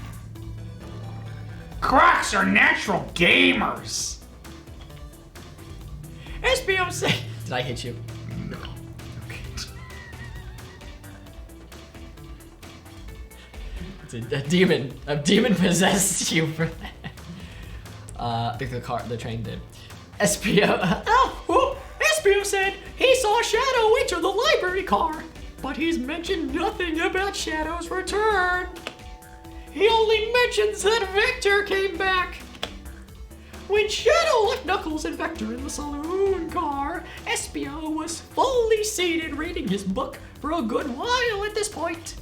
Crocs are natural gamers. SBO said... Did I hit you? No. Okay. It's a demon. A demon possessed you for that. The train did. SPO. SBO said he saw Shadow enter the library car, but he's mentioned nothing about Shadow's return. He only mentions that Vector came back. When Shadow left Knuckles and Vector in the saloon car, SBO was fully seated reading his book for a good while at this point.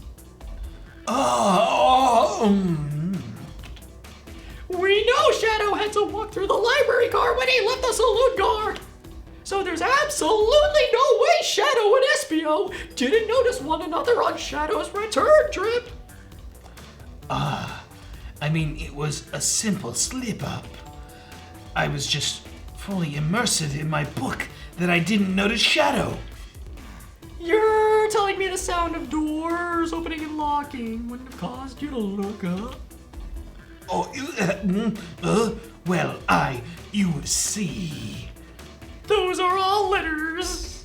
We know Shadow had to walk through the library car when he left the saloon car. So there's absolutely no way Shadow and SBO didn't notice one another on Shadow's return trip. I mean, it was a simple slip-up. I was just fully immersed in my book that I didn't notice Shadow. You're telling me the sound of doors opening and locking wouldn't have caused you to look up? You see. Those are all letters.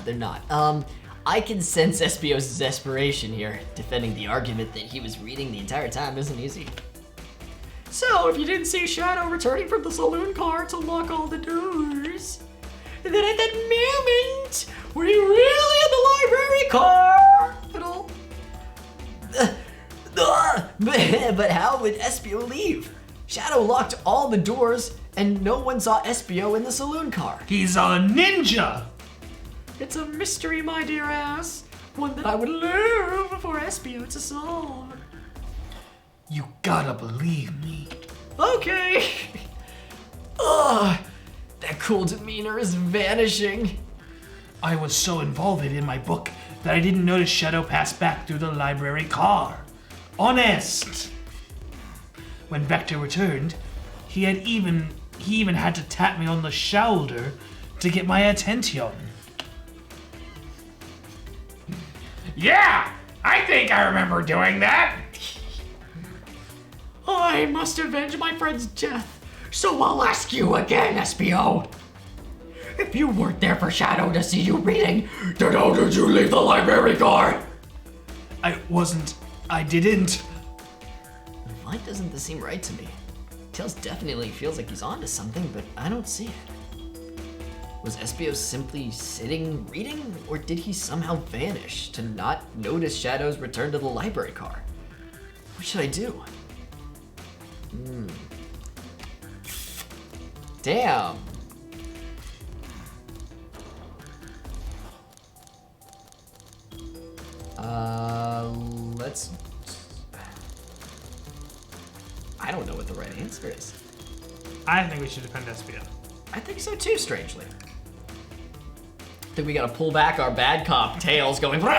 They're not. I can sense SBO's desperation here. Defending the argument that he was reading the entire time isn't easy. So if you didn't see Shadow returning from the saloon car to lock all the doors, And then at that moment, were you really in the library car? But how would Espio leave? Shadow locked all the doors, and no one saw Espio in the saloon car. He's a ninja. It's a mystery, my dear ass. One that I would love for Espio to solve. You gotta believe me. Okay. Ugh, that cool demeanor is vanishing. I was so involved in my book that I didn't notice Shadow pass back through the library car. Honest. When Vector returned, he even had to tap me on the shoulder to get my attention. Yeah, I think I remember doing that. I must avenge my friend's death, so I'll ask you again, Espio. If you weren't there for Shadow to see you reading, then how did you leave the library car? I didn't. Why doesn't this seem right to me? Tails definitely feels like he's onto something, but I don't see it. Was Espio simply sitting reading, or did he somehow vanish to not notice Shadow's return to the library car? What should I do? Damn. Let's... I don't know what the right answer is. I think we should defend Espio. I think so too, strangely. I think we gotta pull back our bad cop Tails going foaming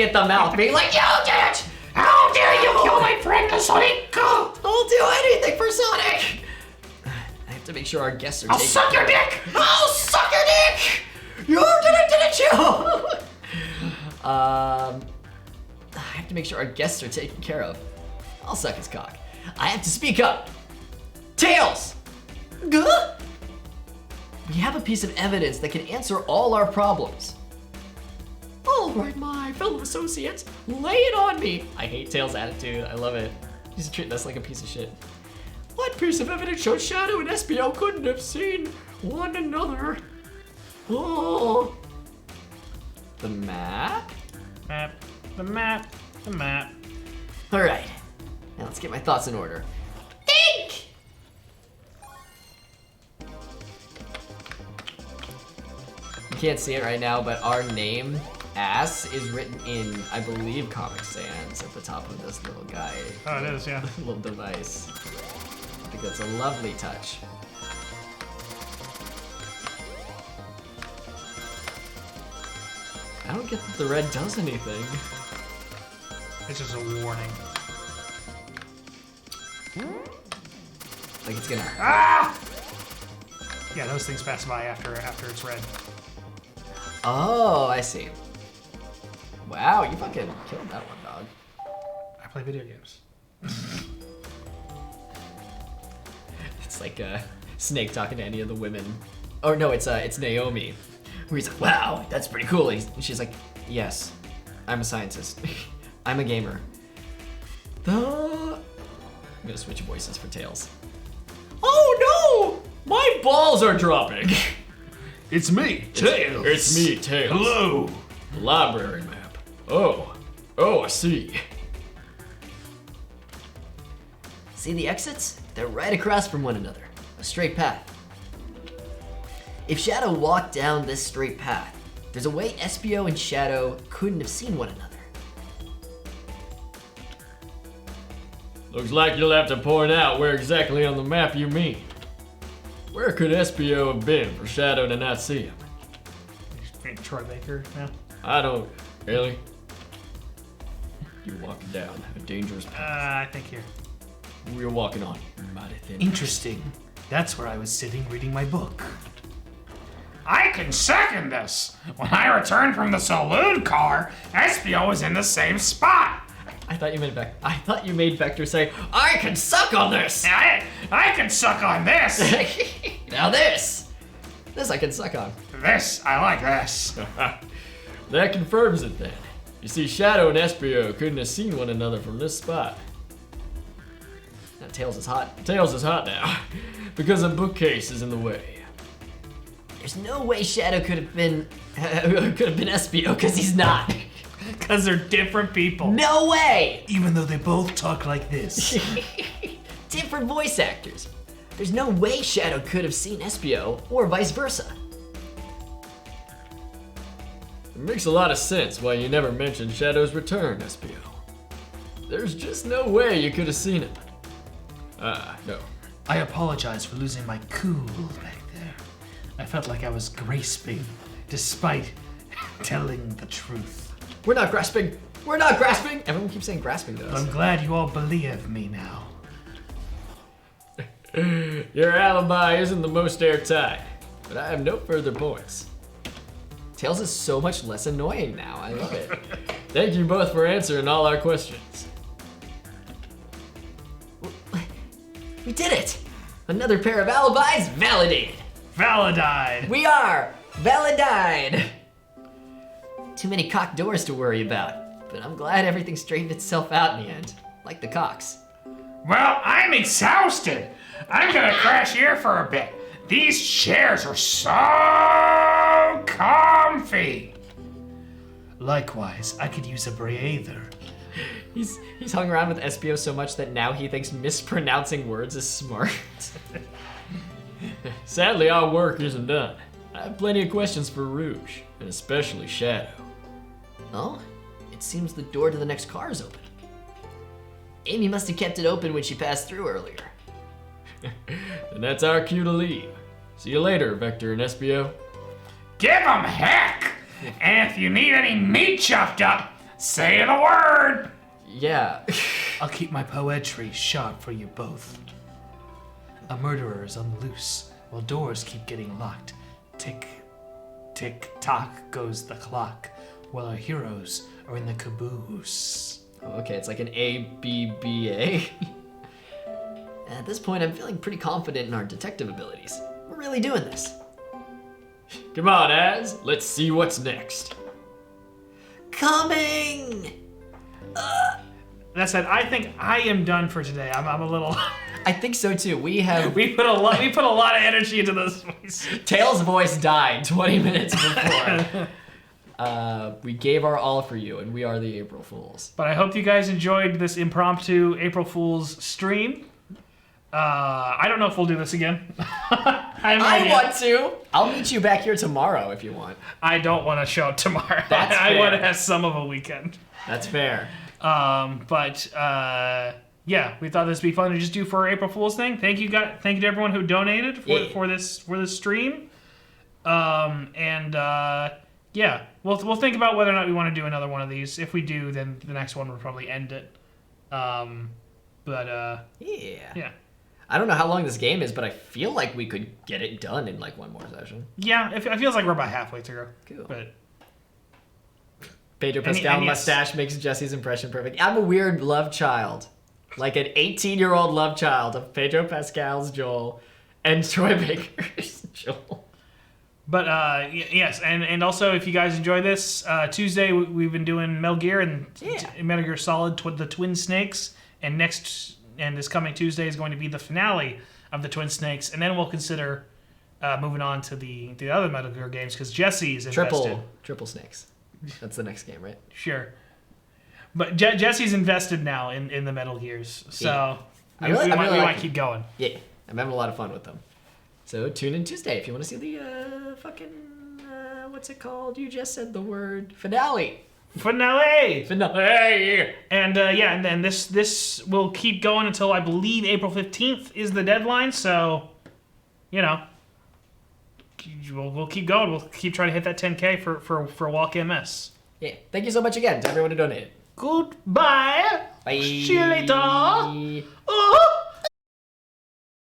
at the mouth, being like, "You did it! How dare you kill my friend Sonic? I'll do anything for Sonic!" I have to make sure our guests are I'll taken suck your care of. dick! I'll suck your dick! You did it, didn't you? I have to make sure our guests are taken care of. I'll suck his cock. I have to speak up. Tails! Gah! We have a piece of evidence that can answer all our problems. All right, my fellow associates, lay it on me. I hate Tails' attitude. I love it. He's treating us like a piece of shit. What piece of evidence shows Shadow and Espio couldn't have seen one another? Oh, The map? The map. All right. Now let's get my thoughts in order. think! You can't see it right now, but our name, Ass, is written in, I believe, Comic Sans at the top of this little guy. Oh, it is, yeah. Little device. I think that's a lovely touch. I don't get that the red does anything. It's just a warning. Like it's gonna hurt. Ah! Yeah, those things pass by after it's red. Oh, I see. Wow, you fucking killed that one, dog. I play video games. It's like Snake talking to any of the women. Oh no, it's Naomi. Where he's like, wow, that's pretty cool. And she's like, yes, I'm a scientist. I'm a gamer. I'm gonna switch voices for Tails. Oh no! My balls are dropping! It's me, Tails. It's me, Tails. Hello. Library map. Oh, I see. See the exits? They're right across from one another. A straight path. If Shadow walked down this straight path, there's a way Espio and Shadow couldn't have seen one another. Looks like you'll have to point out where exactly on the map you mean. Where could Espio have been for Shadow to not see him? Troy Baker, yeah. I don't really. You're walking down a dangerous path. I think here. We're walking on mighty thin. Interesting. That's where I was sitting reading my book. I can second this. When I returned from the saloon car, Espio was in the same spot. I thought you made Vector say, I can suck on this! I can suck on this. Now this I can suck on. This, I like this. That confirms it then. You see, Shadow and Espio couldn't have seen one another from this spot. Now Tails is hot. Tails is hot now, because a bookcase is in the way. There's no way Shadow could have been SBO, because he's not. Because they're different people. No way! Even though they both talk like this. Different voice actors. There's no way Shadow could have seen SBO, or vice versa. It makes a lot of sense why you never mentioned Shadow's return, SPO. There's just no way you could have seen him. No. I apologize for losing my cool back there. I felt like I was grasping, despite telling the truth. We're not grasping. We're not grasping. Everyone keeps saying grasping to us. I'm glad you all believe me now. Your alibi isn't the most airtight, but I have no further points. Tails is so much less annoying now. I love it. Thank you both for answering all our questions. We did it! Another pair of alibis validated. Validide. We are validide. Too many cocked doors to worry about, but I'm glad everything straightened itself out in the end, like the cocks. Well, I'm exhausted. I'm gonna crash here for a bit. These chairs are so comfy. Likewise, I could use a breather. He's hung around with SPO so much that now he thinks mispronouncing words is smart. Sadly, our work isn't done. I have plenty of questions for Rouge, and especially Shadow. Oh, it seems the door to the next car is open. Amy must have kept it open when she passed through earlier. And that's our cue to leave. See you later, Vector and SPO. Give 'em heck. And if you need any meat chopped up, say the word. Yeah. I'll keep my poetry sharp for you both. A murderer is on the loose, while doors keep getting locked. Tick, tick, tock goes the clock, while our heroes are in the caboose. Oh, okay, it's like an ABBA. At this point, I'm feeling pretty confident in our detective abilities. We're really doing this. Come on, Az. Let's see what's next. Coming! That said, I think I am done for today. I'm a little. I think so too. We put a lot of energy into this voice. Tails' voice died 20 minutes before. We gave our all for you, and we are the April Fools. But I hope you guys enjoyed this impromptu April Fool's stream. I don't know if we'll do this again. I want to. I'll meet you back here tomorrow if you want. I don't want to show up tomorrow. That's I fair. want to have some of a weekend. That's fair. Yeah, we thought this would be fun to just do for our April Fool's thing. Thank you to everyone who donated for this stream. Yeah, we'll think about whether or not we want to do another one of these. If we do, then the next one will probably end it. Yeah. Yeah. I don't know how long this game is, but I feel like we could get it done in like one more session. Yeah, it feels like we're about halfway through. Cool. But Pedro Pascal and yes. mustache makes Jesse's impression perfect. I'm a weird love child. Like an 18-year-old love child of Pedro Pascal's Joel and Troy Baker's Joel. But yes, and also if you guys enjoy this, Tuesday we've been doing Metal Gear and Metal Gear Solid, the Twin Snakes, and this coming Tuesday is going to be the finale of the Twin Snakes, and then we'll consider moving on to the other Metal Gear games because Jesse is invested. Triple Snakes. That's the next game, right? Sure. But Jesse's invested now in the Metal Gears, so we might keep going. Yeah, I'm having a lot of fun with them. So tune in Tuesday if you want to see the what's it called? You just said the word finale. Finale. And and then this will keep going until I believe April 15th is the deadline. So, we'll keep going. We'll keep trying to hit that 10K for Walk MS. Yeah. Thank you so much again to everyone who donated. Goodbye. Bye. See you later.